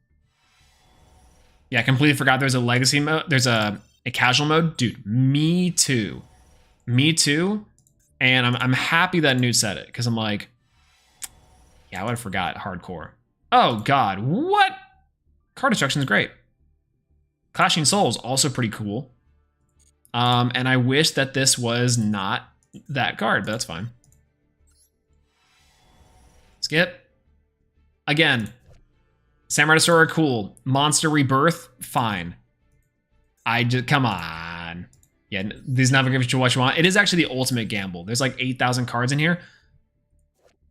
Yeah, I completely forgot there's a legacy mode. There's a casual mode. Dude, me too. Me too. And I'm happy that Newt said it, because I'm like, yeah, I would have forgot hardcore. Oh god, what? Card destruction is great. Clashing Souls, also pretty cool. And I wish that this was not that card, but that's fine. Skip. Again, Samurai Destroyer, cool. Monster Rebirth, fine. Come on. Yeah, these never give you what you want. It is actually the ultimate gamble. There's like 8,000 cards in here.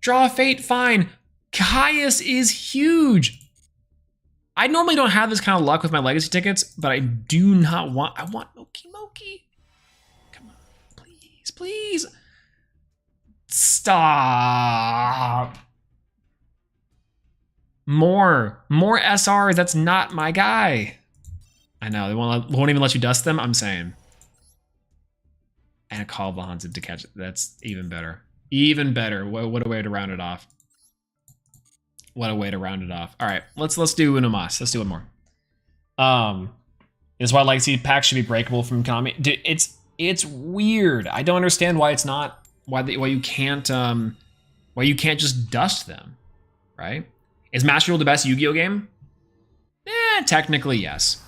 Draw a Fate, fine. Caius is huge. I normally don't have this kind of luck with my legacy tickets, but I do not want, I want Moki. Come on, please, please. Stop. More SRs, that's not my guy. I know, they won't even let you dust them, I'm saying. And a Call of the Haunted to catch it, that's even better. Even better, what a way to round it off. What a way to round it off. All right, let's do Uno Mas. Let's do one more. Is why legacy packs should be breakable from Konami. Dude, it's weird. I don't understand why it's not. Why you can't just dust them, right? Is Master Duel the best Yu-Gi-Oh game? Technically yes.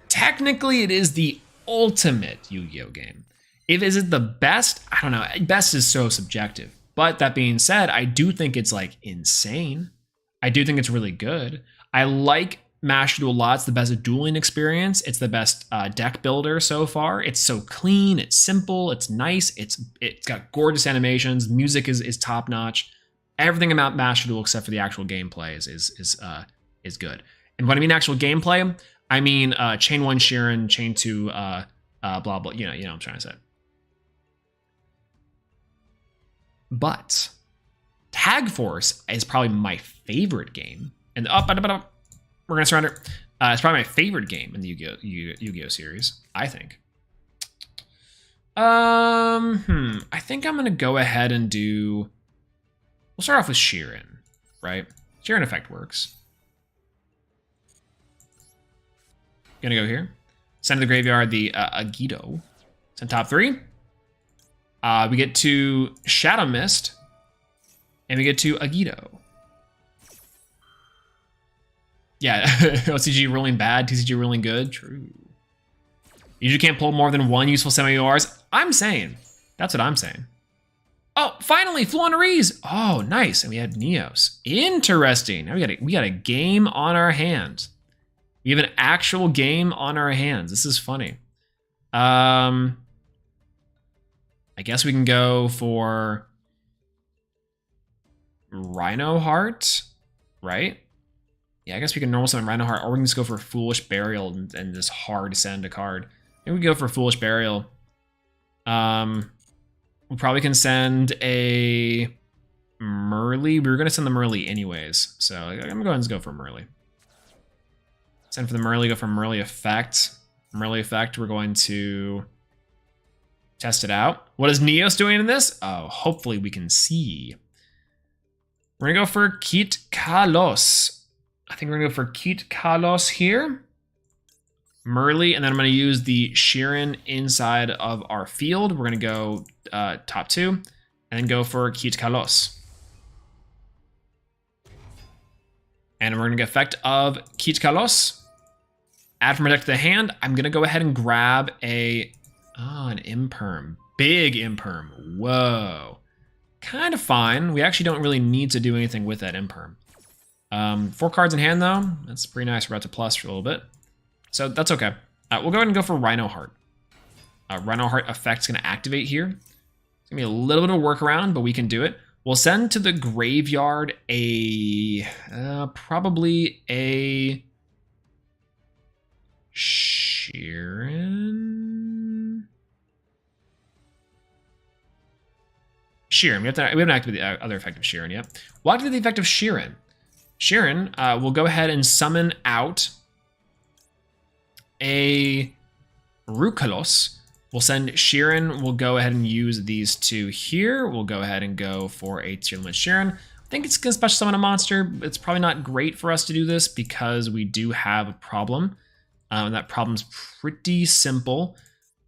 Technically it is the ultimate Yu-Gi-Oh game. Is it the best? I don't know. Best is so subjective. But that being said, I do think it's like insane. I do think it's really good. I like Master Duel a lot. It's the best dueling experience. It's the best deck builder so far. It's so clean. It's simple. It's nice. It's got gorgeous animations. Music is top notch. Everything about Master Duel except for the actual gameplay is good. And when I mean actual gameplay, I mean chain 1 Sheeran, chain 2 blah blah. You know what I'm trying to say. But Tag Force is probably my favorite game. And we're gonna surrender. It's probably my favorite game in the Yu-Gi-Oh series, I think. I think I'm gonna go ahead and do. We'll start off with Sheeran, right? Sheeran effect works. Gonna go here. Send to the graveyard the Agido. Send top 3. We get to Shadow Mist, and we get to Agido. Yeah, OCG rolling bad, TCG rolling good. True. You just can't pull more than one useful semi-URs. I'm saying. That's what I'm saying. Oh, finally, Floowandereeze. Oh, nice. And we had Neos. Interesting. Now we got a game on our hands. We have an actual game on our hands. This is funny. I guess we can go for Rhino Heart, right? Yeah, I guess we can normal summon Rhino Heart, or we can just go for Foolish Burial and just hard send a card. Maybe we go for Foolish Burial. We probably can send a Merly. We were going to send the Merly anyways, so I'm going to go ahead and go for Merly. Send for the Merly, go for Merly Effect. Merly Effect, we're going to test it out. What is Neos doing in this? Oh, hopefully we can see. We're gonna go for Kit Kalos. I think we're gonna go for Kit Kalos here. Merly, and then I'm gonna use the Sheeran inside of our field. We're gonna go top 2, and then go for Kit Kalos. And we're gonna get effect of Kit Kalos. Add from our deck to the hand. I'm gonna go ahead and grab an Imperm. Big Imperm. Whoa. Kind of fine. We actually don't really need to do anything with that Imperm. 4 cards in hand, though. That's pretty nice. We're about to plus for a little bit. So that's okay. We'll go ahead and go for Rhino Heart. Rhino Heart effect's going to activate here. It's going to be a little bit of a workaround, but we can do it. We'll send to the graveyard probably a Sheeran. We haven't activated the other effect of Sheeran yet. We'll activate the effect of Sheeran. Sheeran will go ahead and summon out a Rukalos. We'll send Sheeran. We'll go ahead and use these two here. We'll go ahead and go for a Tearlaments Sheeran. I think it's going to special summon a monster. It's probably not great for us to do this because we do have a problem. And that problem's pretty simple.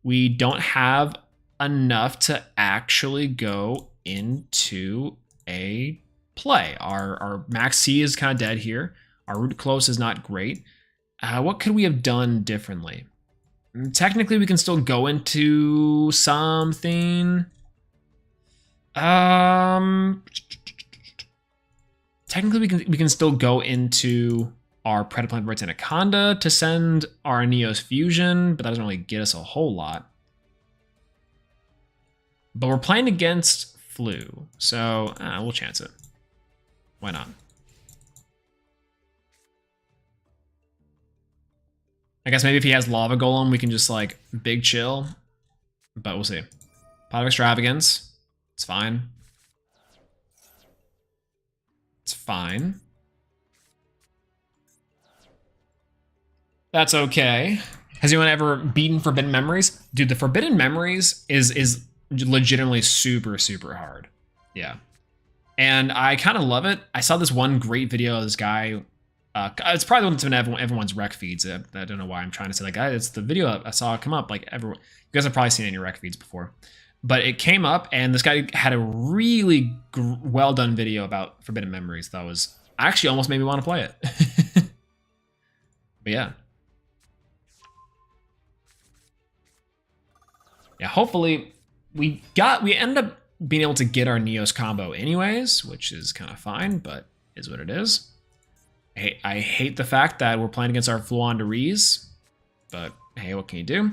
We don't have enough to actually go into a play. Our Max C is kind of dead here. Our root close is not great. What could we have done differently? Technically, we can still go into something. Technically, we can still go into our Predaplant Vertex Anaconda to send our Neos Fusion, but that doesn't really get us a whole lot. But we're playing against Flu, so we'll chance it. Why not? I guess maybe if he has Lava Golem, we can just like big chill, but we'll see. Pot of Extravagance, it's fine. It's fine. That's okay. Has anyone ever beaten Forbidden Memories? Dude, the Forbidden Memories is legitimately super, super hard. Yeah. And I kind of love it. I saw this one great video of this guy. It's probably the one that's been everyone's rec feeds. I don't know why I'm trying to say like, it's the video I saw come up. Like everyone, you guys have probably seen it in your rec feeds before. But it came up, and this guy had a really well done video about Forbidden Memories that was actually almost made me want to play it. But yeah. Yeah, hopefully we ended up being able to get our Neos combo anyways, which is kind of fine, but is what it is. I hate the fact that we're playing against our Fluanderees, but hey, what can you do?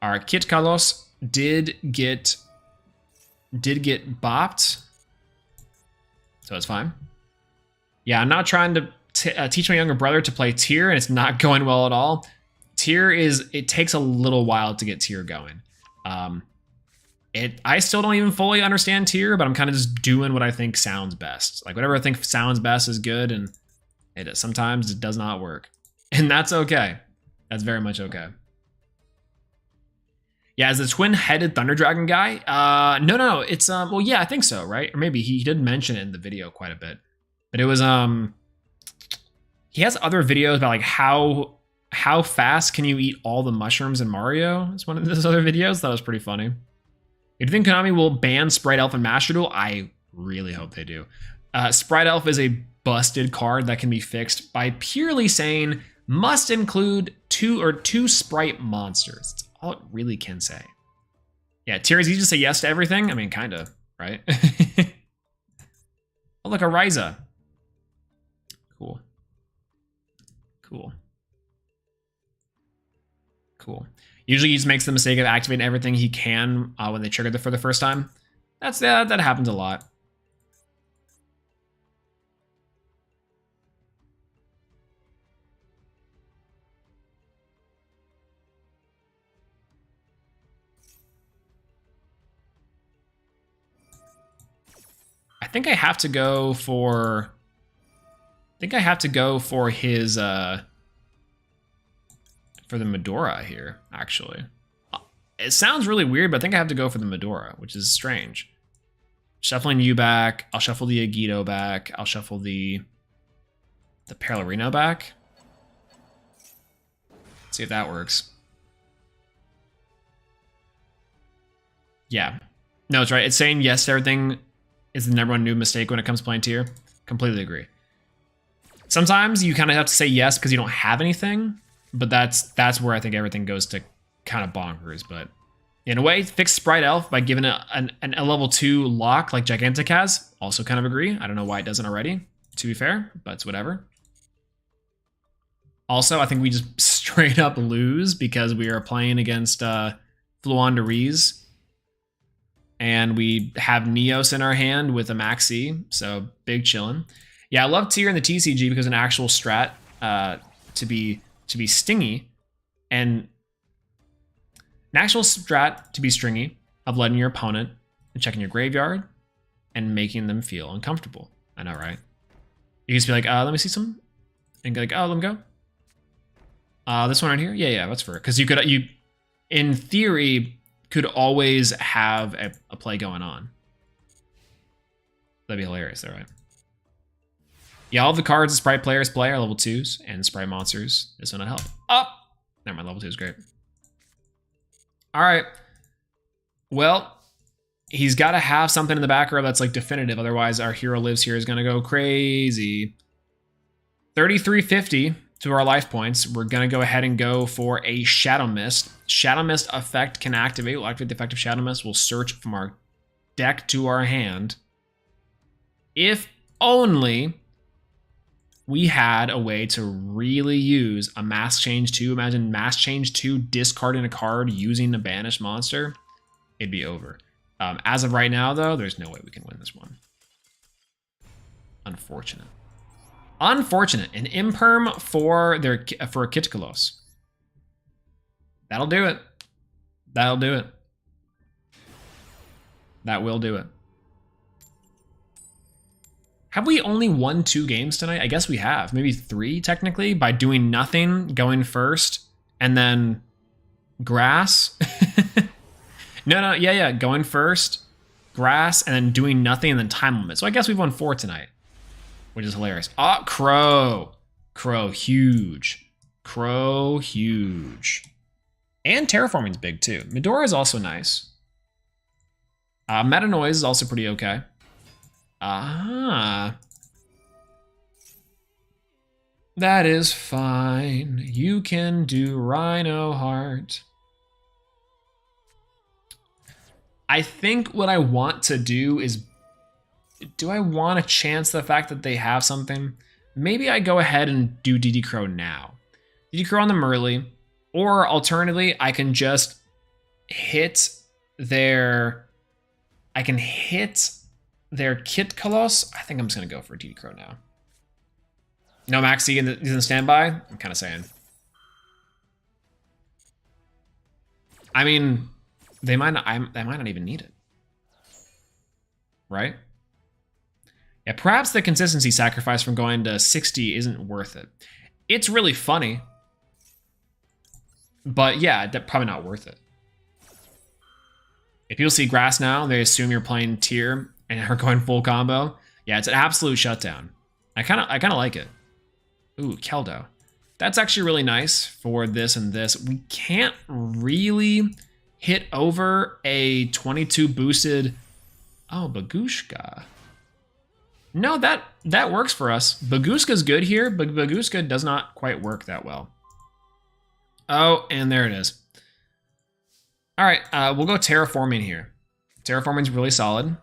Our Kit Carlos did get bopped, so it's fine. Yeah, I'm not trying to teach my younger brother to play Tier, and it's not going well at all. Tier it takes a little while to get Tier going. I still don't even fully understand Tier, but I'm kind of just doing what I think sounds best. Like whatever I think sounds best is good, and sometimes it does not work, and that's okay. That's very much okay. Yeah, as the twin-headed Thunder Dragon guy, no, it's well, yeah, I think so, right? Or maybe he did mention it in the video quite a bit, but it was he has other videos about like how fast can you eat all the mushrooms in Mario? It's one of those other videos that was pretty funny. Do you think Konami will ban Sprite Elf and Master Duel? I really hope they do. Sprite Elf is a busted card that can be fixed by purely saying must include two sprite monsters. That's all it really can say. Yeah, Tier is easy to say yes to everything. I mean, kind of, right? Oh, look, a Ryza. Cool. Usually he just makes the mistake of activating everything he can when they trigger it for the first time. That happens a lot. I think I have to go for his for the Medora here, actually. It sounds really weird, but I think I have to go for the Medora, which is strange. Shuffling you back, I'll shuffle the Agito back, I'll shuffle the Perlarino back. See if that works. Yeah. No, it's right. It's saying yes to everything is the number one new mistake when it comes to playing Tier. Completely agree. Sometimes you kind of have to say yes because you don't have anything, but that's where I think everything goes to kind of bonkers. But in a way, fix Sprite Elf by giving it a level 2 lock like Gigantic has. Also kind of agree. I don't know why it doesn't already, to be fair, but it's whatever. Also, I think we just straight up lose because we are playing against Fluanderees. And we have Neos in our hand with a Maxi, so big chillin'. Yeah, I love Tier in the TCG because an actual strat to be stingy, and an actual strat to be stringy of letting your opponent and checking your graveyard and making them feel uncomfortable. I know, right? You can just be like, let me see some, and go like, oh, let me go. This one right here, yeah, that's for it. Because in theory, could always have a play going on. That'd be hilarious, though, right? Yeah, all the cards the Sprite players play are level 2s, and Sprite monsters, this one will help. Oh! Never mind, level 2 is great. Alright. Well, he's got to have something in the back row that's like definitive, otherwise our hero lives here is going to go crazy. 3350 to our life points. We're going to go ahead and go for a Shadow Mist. Shadow Mist effect can activate. We'll activate the effect of Shadow Mist. We'll search from our deck to our hand. If only we had a way to really use a Mask Change 2. Imagine Mask Change 2 discarding a card using a banished monster. It'd be over. As of right now, though, there's no way we can win this one. Unfortunate. Unfortunate. An imperm for a Kitkalos. That'll do it. That'll do it. That will do it. Have we only won 2 games tonight? I guess we have. Maybe 3, technically, by doing nothing, going first, and then grass. No, yeah, going first, grass, and then doing nothing, and then time limit. So I guess we've won 4 tonight, which is hilarious. Oh, Crow. Crow, huge. Crow, huge. And Terraforming's big, too. Medora is also nice. Meta Noise is also pretty okay. Ah. That is fine. You can do Rhino Heart. I think what I want to do is, do I want to chance the fact that they have something? Maybe I go ahead and do DD Crow now. DD Crow on the Merly, or alternatively, I can just hit their, Kitkalos. I think I'm just gonna go for DD Crow now. No Maxi in the standby? I'm kind of saying. I mean, they might not even need it. Right? Yeah, perhaps the consistency sacrifice from going to 60 isn't worth it. It's really funny. But yeah, probably not worth it. If people see grass now, they assume you're playing tier and are going full combo. Yeah, it's an absolute shutdown. I kind of like it. Ooh, Keldo. That's actually really nice for this and this. We can't really hit over a 22 boosted. Oh, Bagushka. No, that works for us. Bagushka's good here, but Bagushka does not quite work that well. Oh, and there it is. All right, we'll go Terraforming here. Terraforming's really solid.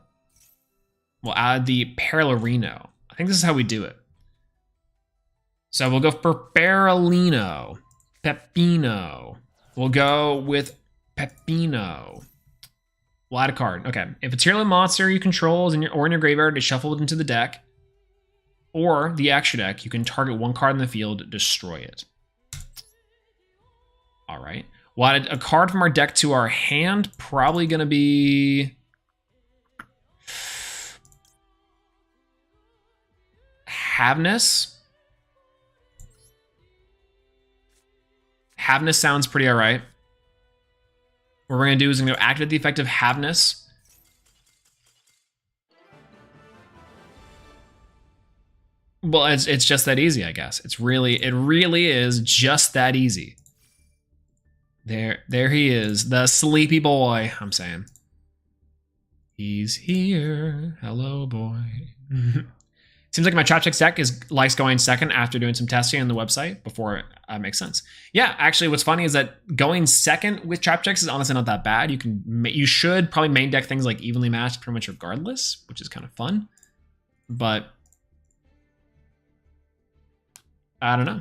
We'll add the Perlarino. I think this is how we do it. So we'll go for Perlino. Pepino. We'll go with Pepino. We'll add a card. Okay. If a Tearlaments monster you control is in your graveyard, it's shuffled into the deck. Or the extra deck, you can target one card in the field, destroy it. All right. We'll add a card from our deck to our hand. Probably going to be Havness. Havness sounds pretty all right. What we're going to do is we're going to activate the effect of Havness. Well, it's just that easy, I guess. It really is just that easy. There he is, the sleepy boy, I'm saying. He's here. Hello, boy. Seems like my Trap Checks deck likes going second after doing some testing on the website before it makes sense. Yeah, actually, what's funny is that going second with Trap Checks is honestly not that bad. You should probably main deck things like evenly matched pretty much regardless, which is kind of fun. But I don't know.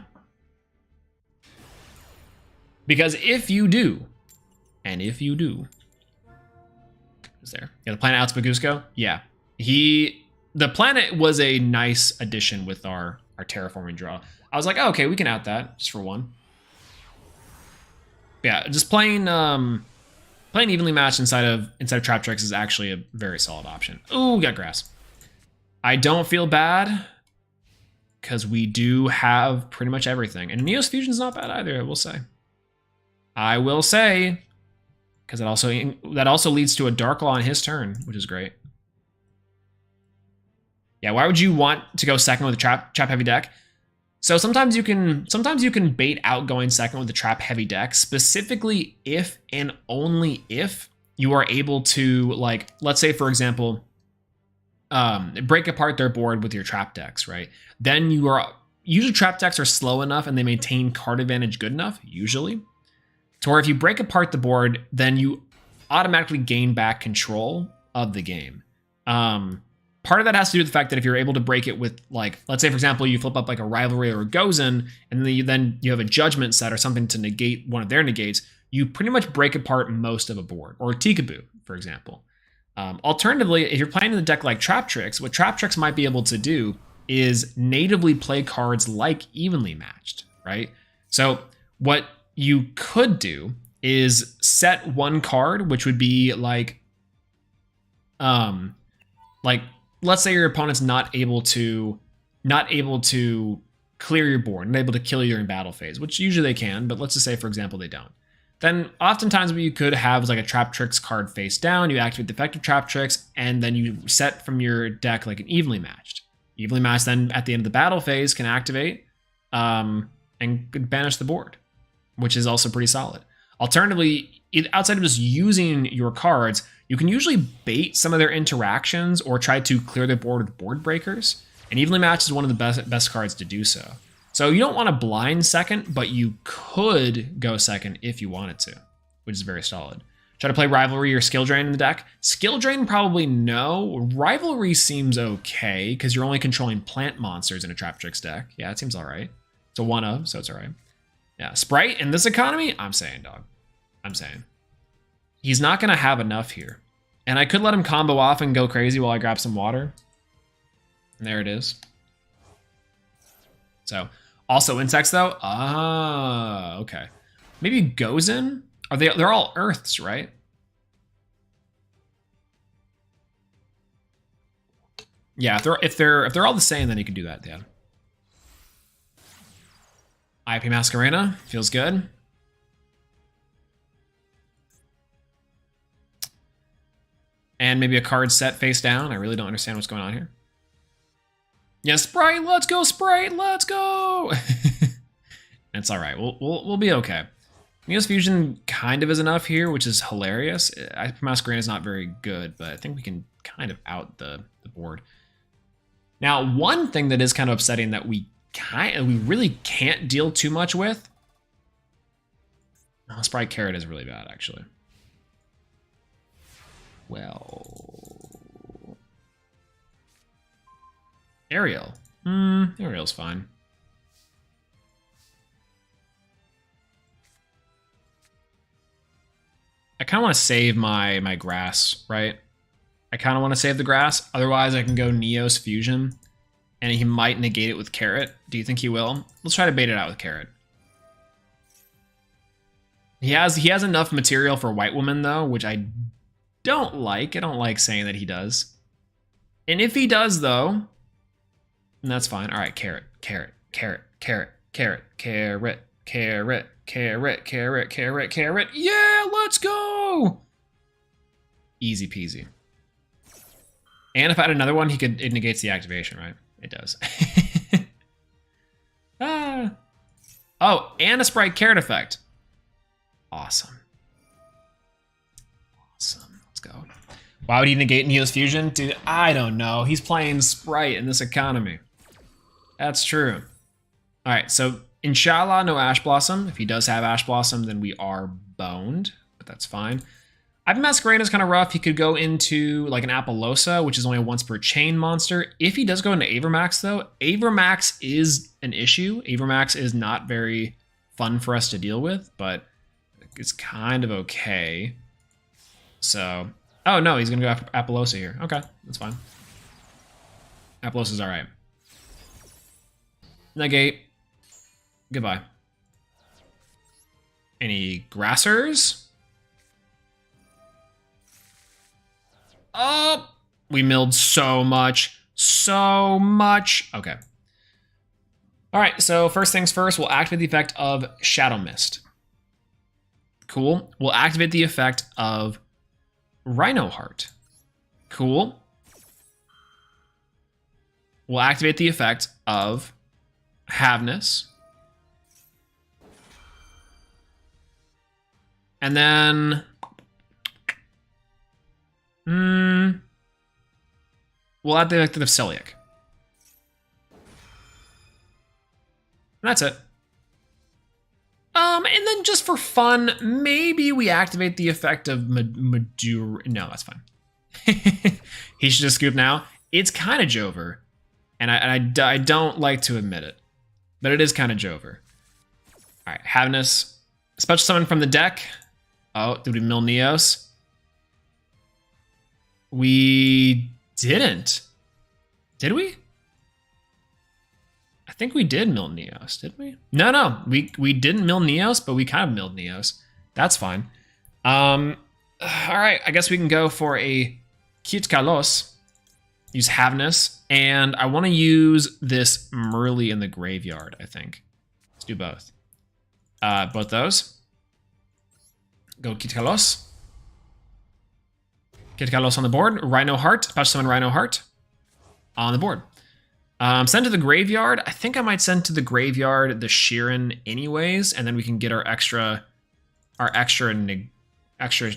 Because if you do, is there? Yeah, the planet outs Bagusko? Yeah. The planet was a nice addition with our terraforming draw. I was like, oh, okay, we can out that just for one. Yeah, just playing evenly matched inside of Trap Tricks is actually a very solid option. Ooh, got grass. I don't feel bad because we do have pretty much everything. And Neos Fusion's not bad either, I will say. because that also leads to a Dark Law on his turn, which is great. Yeah, why would you want to go second with a trap heavy deck? So sometimes you can bait out going second with a trap heavy deck, specifically if and only if you are able to, like, let's say for example, break apart their board with your trap decks, right? Then usually trap decks are slow enough and they maintain card advantage good enough, usually, to where if you break apart the board, then you automatically gain back control of the game. Part of that has to do with the fact that if you're able to break it with, like, let's say for example, you flip up like a Rivalry or a Gozen, and then you have a Judgment set or something to negate one of their negates, you pretty much break apart most of a board, or Tikaboo, for example. Alternatively, if you're playing in the deck like Trap Tricks, what Trap Tricks might be able to do is natively play cards like Evenly Matched, right? So what you could do is set one card, which would be like let's say your opponent's not able to clear your board, not able to kill you in battle phase, which usually they can, but let's just say for example they don't. Then oftentimes what you could have is like a Trap Tricks card face down, you activate the effective Trap Tricks, and then you set from your deck like an Evenly Matched. Evenly Matched then at the end of the battle phase can activate and banish the board, which is also pretty solid. Alternatively, outside of just using your cards, you can usually bait some of their interactions or try to clear their board with board breakers, and Evenly Matched is one of the best cards to do so. So you don't want to blind second, but you could go second if you wanted to, which is very solid. Try to play Rivalry or Skill Drain in the deck. Skill Drain, probably no. Rivalry seems okay, because you're only controlling plant monsters in a Trap Tricks deck. Yeah, it seems all right. It's a 1-of, so it's all right. Yeah, Sprite in this economy, I'm saying, dog. I'm saying. He's not going to have enough here. And I could let him combo off and go crazy while I grab some water. And there it is. So, also insects though? Ah, okay. Maybe Gozen? They're all earths, right? Yeah, if they're all the same, then you can do that, yeah. IP Masquerena feels good. And maybe a card set face down. I really don't understand what's going on here. Yeah, Sprite, let's go, Sprite, let's go. It's all right. We'll be okay. Neos Fusion kind of is enough here, which is hilarious. IP Masquerena is not very good, but I think we can kind of out the board. Now, one thing that is kind of upsetting that we really can't deal too much with. Oh, Sprite Carrot is really bad, actually. Well, Ariel. Ariel's fine. I kind of want to save my grass, right? I kind of want to save the grass. Otherwise, I can go Neos Fusion, and he might negate it with Carrot. Do you think he will? Let's try to bait it out with Carrot. He has enough material for White Woman though, which I don't like. I don't like saying that he does. And if he does though, then that's fine. All right, Carrot, Carrot, Carrot, Carrot, Carrot, Carrot, Carrot, Carrot, Carrot, Carrot, Carrot. Yeah, let's go. Easy peasy. And if I had another one, it negates the activation, right? It does. Oh, and a Sprite Carrot effect. Awesome. Awesome. Let's go. Why would he negate Neos Fusion? Dude, I don't know. He's playing Sprite in this economy. That's true. All right, so inshallah, no Ash Blossom. If he does have Ash Blossom, then we are boned, but that's fine. IP Masquerade is kind of rough. He could go into like an Apollosa, which is only a once per chain monster. If he does go into Avermax though, Avermax is an issue. Avermax is not very fun for us to deal with, but it's kind of okay. So, oh no, he's gonna go after Apollosa here. Okay, that's fine. Apollosa's all right. Negate. Goodbye. Any grassers? Oh, we milled so much. So much. Okay. All right, so first things first, we'll activate the effect of Shadow Mist. Cool. We'll activate the effect of Rhino Heart. Cool. We'll activate the effect of Haveness. And then... we'll add the effect of Celiac. That's it. And then just for fun, maybe we activate the effect of Madura. No, that's fine. He should just scoop now. It's kind of Jover. And I don't like to admit it. But it is kind of Jover. Alright, Havenous. Special summon from the deck. Oh, did we mill Neos? We didn't. Did we? I think we did mill Neos, didn't we? No, we didn't mill Neos, but we kind of milled Neos. That's fine. All right, I guess we can go for a Kit Kalos. Use Havenous, and I want to use this Merly in the graveyard, I think. Let's do both. Both those. Go Kit Kalos. Kit Kalos on the board. Rhino Heart. Special summon Rhino Heart on the board. Send to the graveyard. I think I might send to the graveyard the Sheeran anyways, and then we can get our extra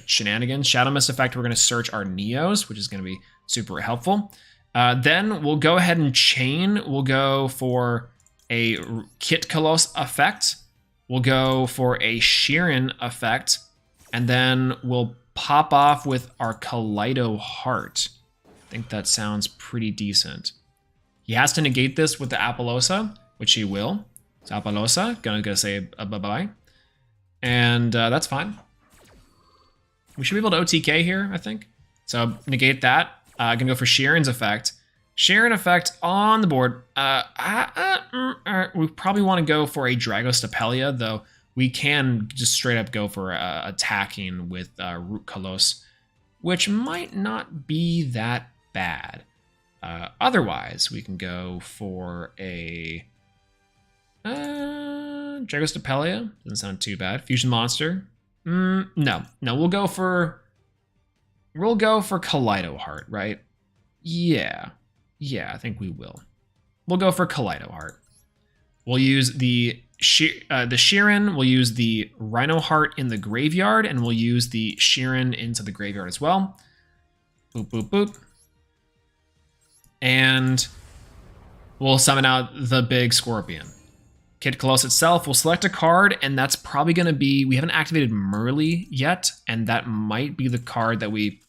shenanigans. Shadow Mist effect, we're going to search our Neos, which is going to be super helpful. Then we'll go ahead and chain. We'll go for a Kit Kalos effect. We'll go for a Sheeran effect, and then we'll pop off with our Kaleido Heart. I think that sounds pretty decent. He has to negate this with the Apollosa, which he will. So Apollosa, gonna say bye-bye. And that's fine. We should be able to OTK here, I think. So negate that. Gonna go for Sheeran's effect. Sheeran effect on the board. We probably want to go for a Dragostapelia, though we can just straight up go for attacking with Root Kalos, which might not be that bad. Otherwise, we can go for a Dragostapelia. Doesn't sound too bad. Fusion Monster. No, we'll go for Kaleido Heart, right? Yeah, I think we will. We'll go for Kaleido Heart. We'll use the Sheeran. We'll use the Rhino Heart in the graveyard, and we'll use the Sheeran into the graveyard as well. Boop, boop, boop. And we'll summon out the big Scorpion. Kit Kalos itself, we'll select a card, and that's probably going to be... We haven't activated Merly yet, and that might be the card that we...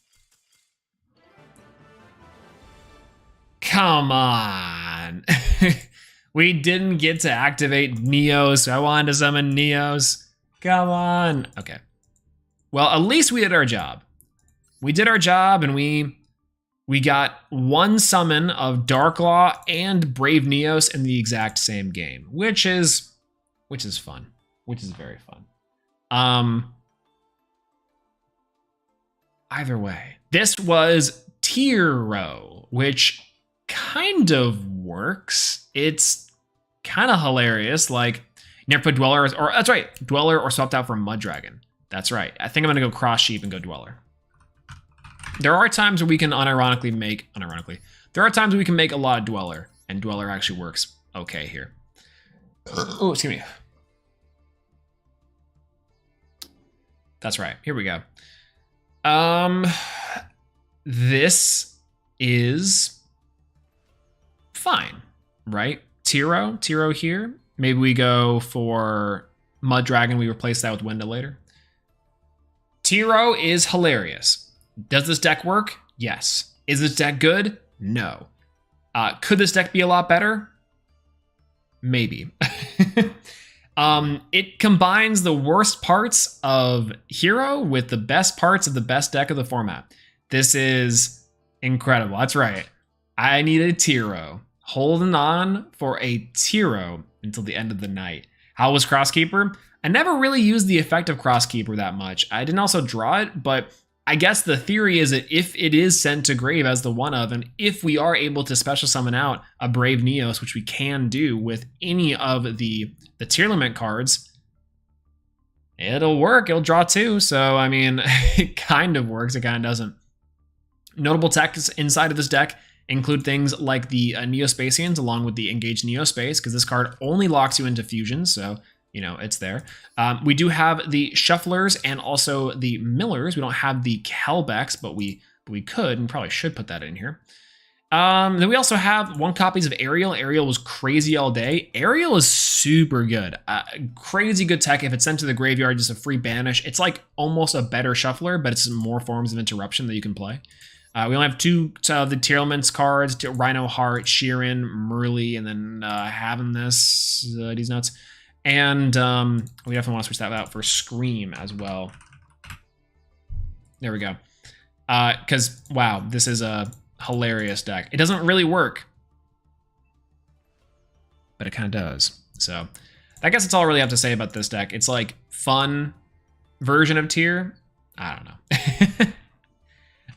Come on! We didn't get to activate Neos. I wanted to summon Neos. Come on! Okay. Well, at least we did our job. We did our job, and we got one summon of Darklaw and Brave Neos in the exact same game, which is fun, which is very fun. Either way, this was Tiro, which kind of works. It's kind of hilarious. Like, you never put Dweller, or that's right, Dweller or swapped out for Mud Dragon. That's right. I think I'm gonna go Cross Sheep and go Dweller. There are times where we can unironically make, there are times where we can make a lot of Dweller, and Dweller actually works okay here. Oh, excuse me. That's right, here we go. This is fine, right? Tiro here. Maybe we go for Mud Dragon, we replace that with Window later. Tiro is hilarious. Does this deck work? Yes. Is this deck good? No. Could this deck be a lot better? Maybe. It combines the worst parts of Hero with the best parts of the best deck of the format. This is incredible. That's right. I need a Tiro. Holding on for a Tiro until the end of the night. How was Crosskeeper? I never really used the effect of Crosskeeper that much. I didn't also draw it, but I guess the theory is that if it is sent to grave as the one of, and if we are able to special summon out a Brave Neos, which we can do with any of the Tearlament cards, It'll work. It'll draw 2. So, I mean, it kind of works. It kind of doesn't. Notable techs inside of this deck include things like the Neospatians along with the Engaged Neospace, because this card only locks you into fusions, so, you know, it's there. We do have the Shufflers and also the Millers. We don't have the Kelbecks, but we could and probably should put that in here. Then we also have 1 copies of Ariel. Ariel was crazy all day. Ariel is super good. Crazy good tech. If it's sent to the graveyard, just a free banish. It's like almost a better Shuffler, but it's more forms of interruption that you can play. We only have 2 of the Tearlaments cards, Rhino Heart, Sheeran, Merly, and then having this, these nuts. And we definitely want to switch that out for Scream as well. There we go. Because, wow, this is a hilarious deck. It doesn't really work, but it kind of does. So I guess that's all I really have to say about this deck. It's like fun version of Tier. I don't know.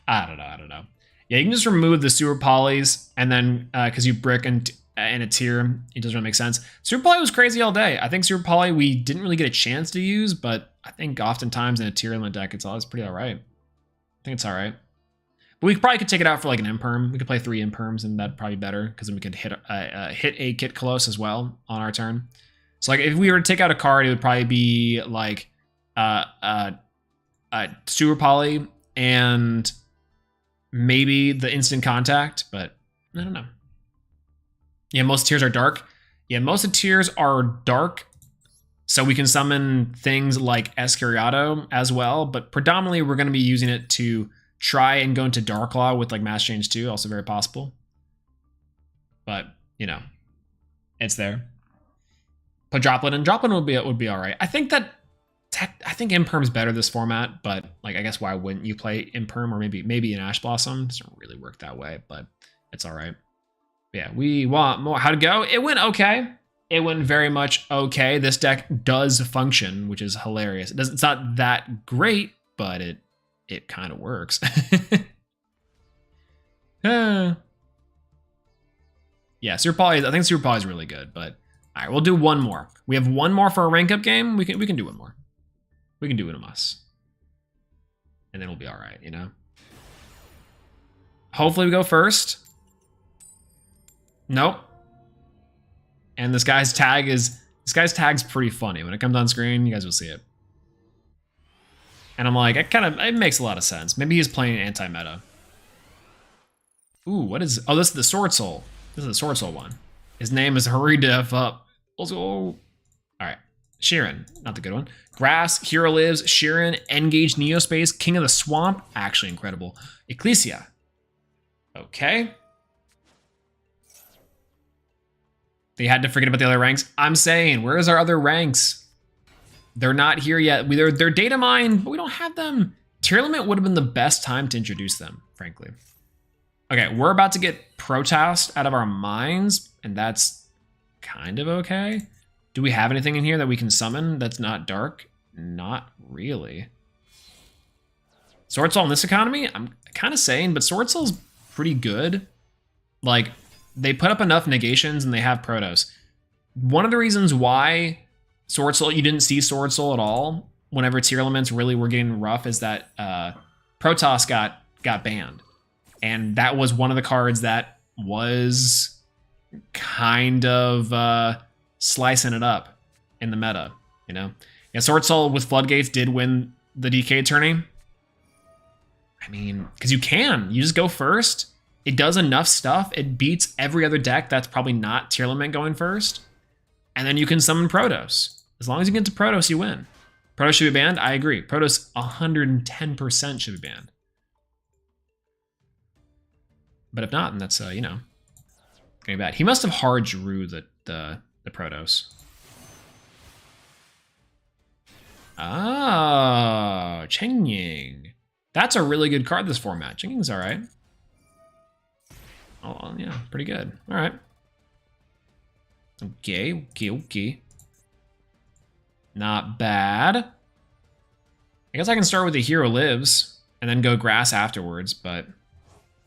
I don't know. Yeah, you can just remove the Sewer Polys, and then because you brick and a Tier, it doesn't really make sense. Sewer Poly was crazy all day. I think Sewer Poly we didn't really get a chance to use, but I think oftentimes in a Tearlament deck, it's pretty all right. I think it's all right. But we probably could take it out for like an Imperm. We could play 3 Imperms, and that'd probably be better, because then we could hit a Kit Close as well on our turn. So like if we were to take out a card, it would probably be like Sewer Poly and maybe the Instant Contact, but I don't know. Yeah, most tiers are dark. Yeah, most of tiers are dark, so we can summon things like Escuriato as well, but predominantly we're going to be using it to try and go into Darklaw with like Mass Change 2, also very possible. But, you know, it's there. Put Droplet in. Droplet would be all right. I think Imperm's better this format, but like I guess why wouldn't you play Imperm, or maybe an Ash Blossom? It doesn't really work that way, but it's all right. Yeah, we want more. How'd it go? It went okay. It went very much okay. This deck does function, which is hilarious. It's not that great, but it kind of works. Yeah, Super Poly. I think Super Poly is really good, but all right, we'll do one more. We have one more for a rank up game. We can do one more. We can do it a must. And then we'll be all right, you know? Hopefully we go first. Nope. And this guy's tag's pretty funny. When it comes on screen, you guys will see it. And I'm like, it makes a lot of sense. Maybe he's playing anti-meta. Ooh, what is, oh, this is the Sword Soul. This is the Sword Soul one. His name is Hurry the F Up. Also, all right. Sheeran, not the good one. Grass, Hero Lives, Sheeran, Engage Neospace, King of the Swamp, actually incredible. Ecclesia. Okay. They had to forget about the other ranks. I'm saying, where's our other ranks? They're not here yet. They're data mined, but we don't have them. Tearlament would have been the best time to introduce them, frankly. Okay, we're about to get Protoss out of our minds, and that's kind of okay. Do we have anything in here that we can summon that's not dark? Not really. Sword Soul in this economy? I'm kind of saying, but Sword Soul's pretty good. Like, they put up enough negations and they have Protoss. One of the reasons why Sword Soul, you didn't see Sword Soul at all whenever Tearlaments really were getting rough is that Protoss got banned. And that was one of the cards that was kind of slicing it up in the meta, you know? Yeah, Sword Soul with Floodgates did win the DK tourney. I mean, because you just go first. It does enough stuff. It beats every other deck that's probably not Tearlament going first. And then you can summon Protoss. As long as you get to Protoss, you win. Protoss should be banned? I agree. Protoss 110% should be banned. But if not, then that's, you know, gonna be bad. He must have hard drew the Protoss. Oh, Chengying. That's a really good card this format. Chengying's all right. Oh, yeah, pretty good. All right. Okay. Not bad. I guess I can start with the Hero Lives and then go Grass afterwards, but...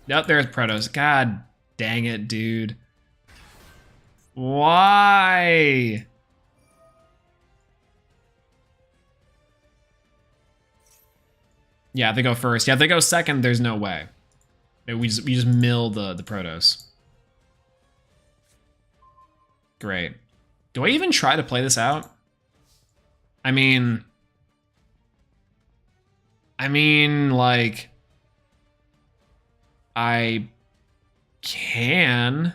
Yep, there's Protoss. God dang it, dude. Why? Yeah, if they go first. Yeah, if they go second, there's no way. We just mill the Protoss. Great. Do I even try to play this out? I mean, like, I can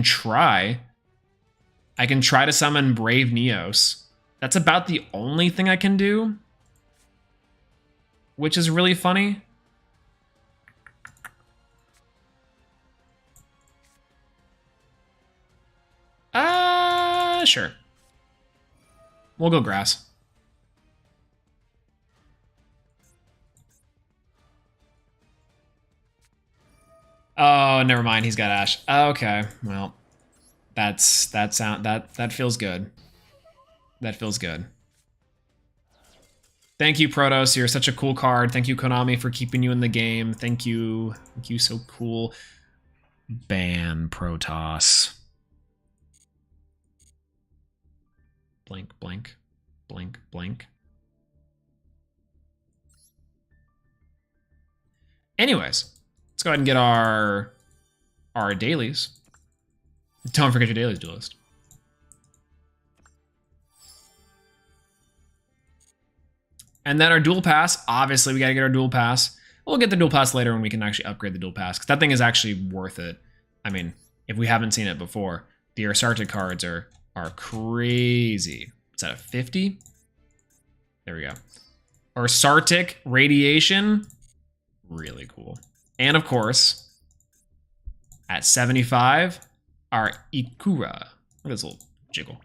try. I can try to summon Brave Neos. That's about the only thing I can do, which is really funny. Sure. We'll go grass. Oh, never mind. He's got Ash. Okay, well, that feels good. That feels good. Thank you, Protoss. You're such a cool card. Thank you, Konami, for keeping you in the game. Thank you. Thank you. So cool. Ban Protoss. Blank, blank, blank, blank. Anyways, let's go ahead and get our dailies. Don't forget your dailies, duelist. And then our dual pass. Obviously, we got to get our dual pass. We'll get the dual pass later when we can actually upgrade the dual pass, because that thing is actually worth it. I mean, if we haven't seen it before, the Arsartic cards are crazy. Is that a 50? There we go. Arsartic Radiation. Really cool. And of course, at 75, our Ikura. Look at this little jiggle.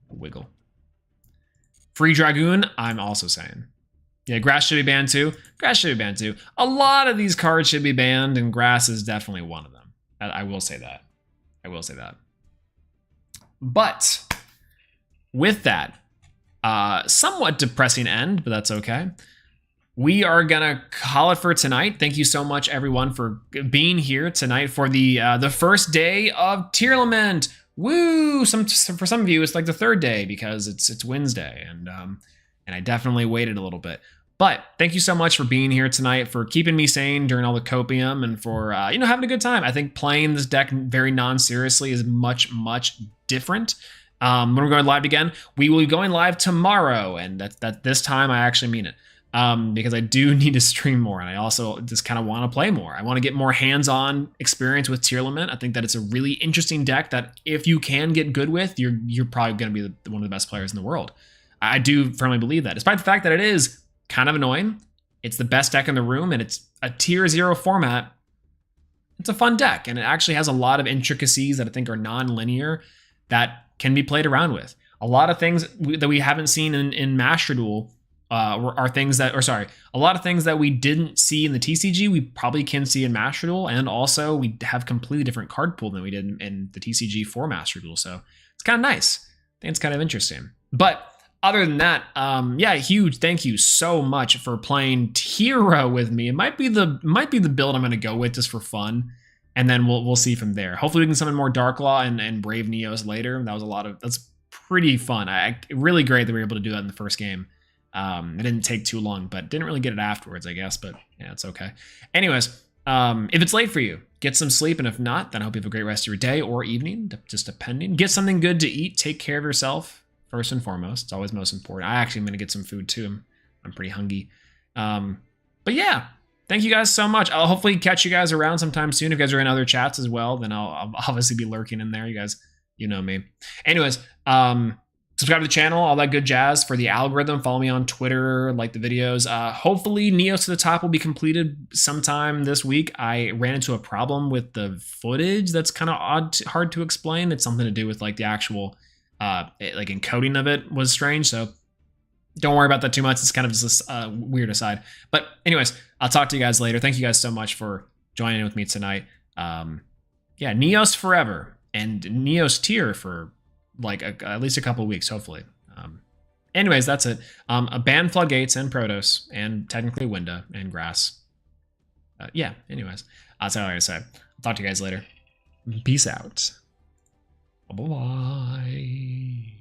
Wiggle. Free Dragoon, I'm also saying. Yeah, grass should be banned too. Grass should be banned too. A lot of these cards should be banned, and grass is definitely one of them. I will say that. I will say that. But with that, somewhat depressing end, but that's okay. We are gonna call it for tonight. Thank you so much, everyone, for being here tonight for the first day of Tearlament. Woo! For some of you, it's like the third day because it's Wednesday, and I definitely waited a little bit. But thank you so much for being here tonight, for keeping me sane during all the copium, and for having a good time. I think playing this deck very non-seriously is much different. When we're going live again, we will be going live tomorrow, and that this time I actually mean it. Because I do need to stream more, and I also just kind of want to play more. I want to get more hands-on experience with Tearlament. I think that it's a really interesting deck that if you can get good with, you're probably going to be one of the best players in the world. I do firmly believe that, despite the fact that it is kind of annoying. It's the best deck in the room, and it's a tier 0 format. It's a fun deck, and it actually has a lot of intricacies that I think are non-linear that can be played around with. A lot of things that we haven't seen in Master Duel are things that, a lot of things that we didn't see in the TCG, we probably can see in Master Duel, and also we have completely different card pool than we did in the TCG for Master Duel, so it's kind of nice. I think it's kind of interesting. But other than that, yeah, huge thank you so much for playing Tira with me. It might be the build I'm going to go with just for fun, and then we'll see from there. Hopefully we can summon more Darklaw and Brave Neos later. That's pretty fun. Really great that we were able to do that in the first game. It didn't take too long, but didn't really get it afterwards, I guess, but yeah, it's okay. Anyways, if it's late for you, get some sleep, and if not, then I hope you have a great rest of your day or evening, just depending. Get something good to eat, take care of yourself, first and foremost. It's always most important. I actually am going to get some food too. I'm pretty hungry. But yeah, thank you guys so much. I'll hopefully catch you guys around sometime soon. If you guys are in other chats as well, then I'll obviously be lurking in there. You guys, you know me. Anyways, subscribe to the channel, all that good jazz. For the algorithm, follow me on Twitter, like the videos. Hopefully Neos to the Top will be completed sometime this week. I ran into a problem with the footage that's kind of hard to explain. It's something to do with like the actual like encoding of it was strange, so don't worry about that too much. It's kind of just a weird aside. But anyways, I'll talk to you guys later. Thank you guys so much for joining in with me tonight. Yeah, Neos forever, and Neos tier for like at least a couple of weeks, hopefully. Anyways, that's it. Ban Floodgates and Protoss, and technically Winda and Grass. Yeah, anyways, that's all I gotta say. I'll talk to you guys later. Peace out. Bye-bye.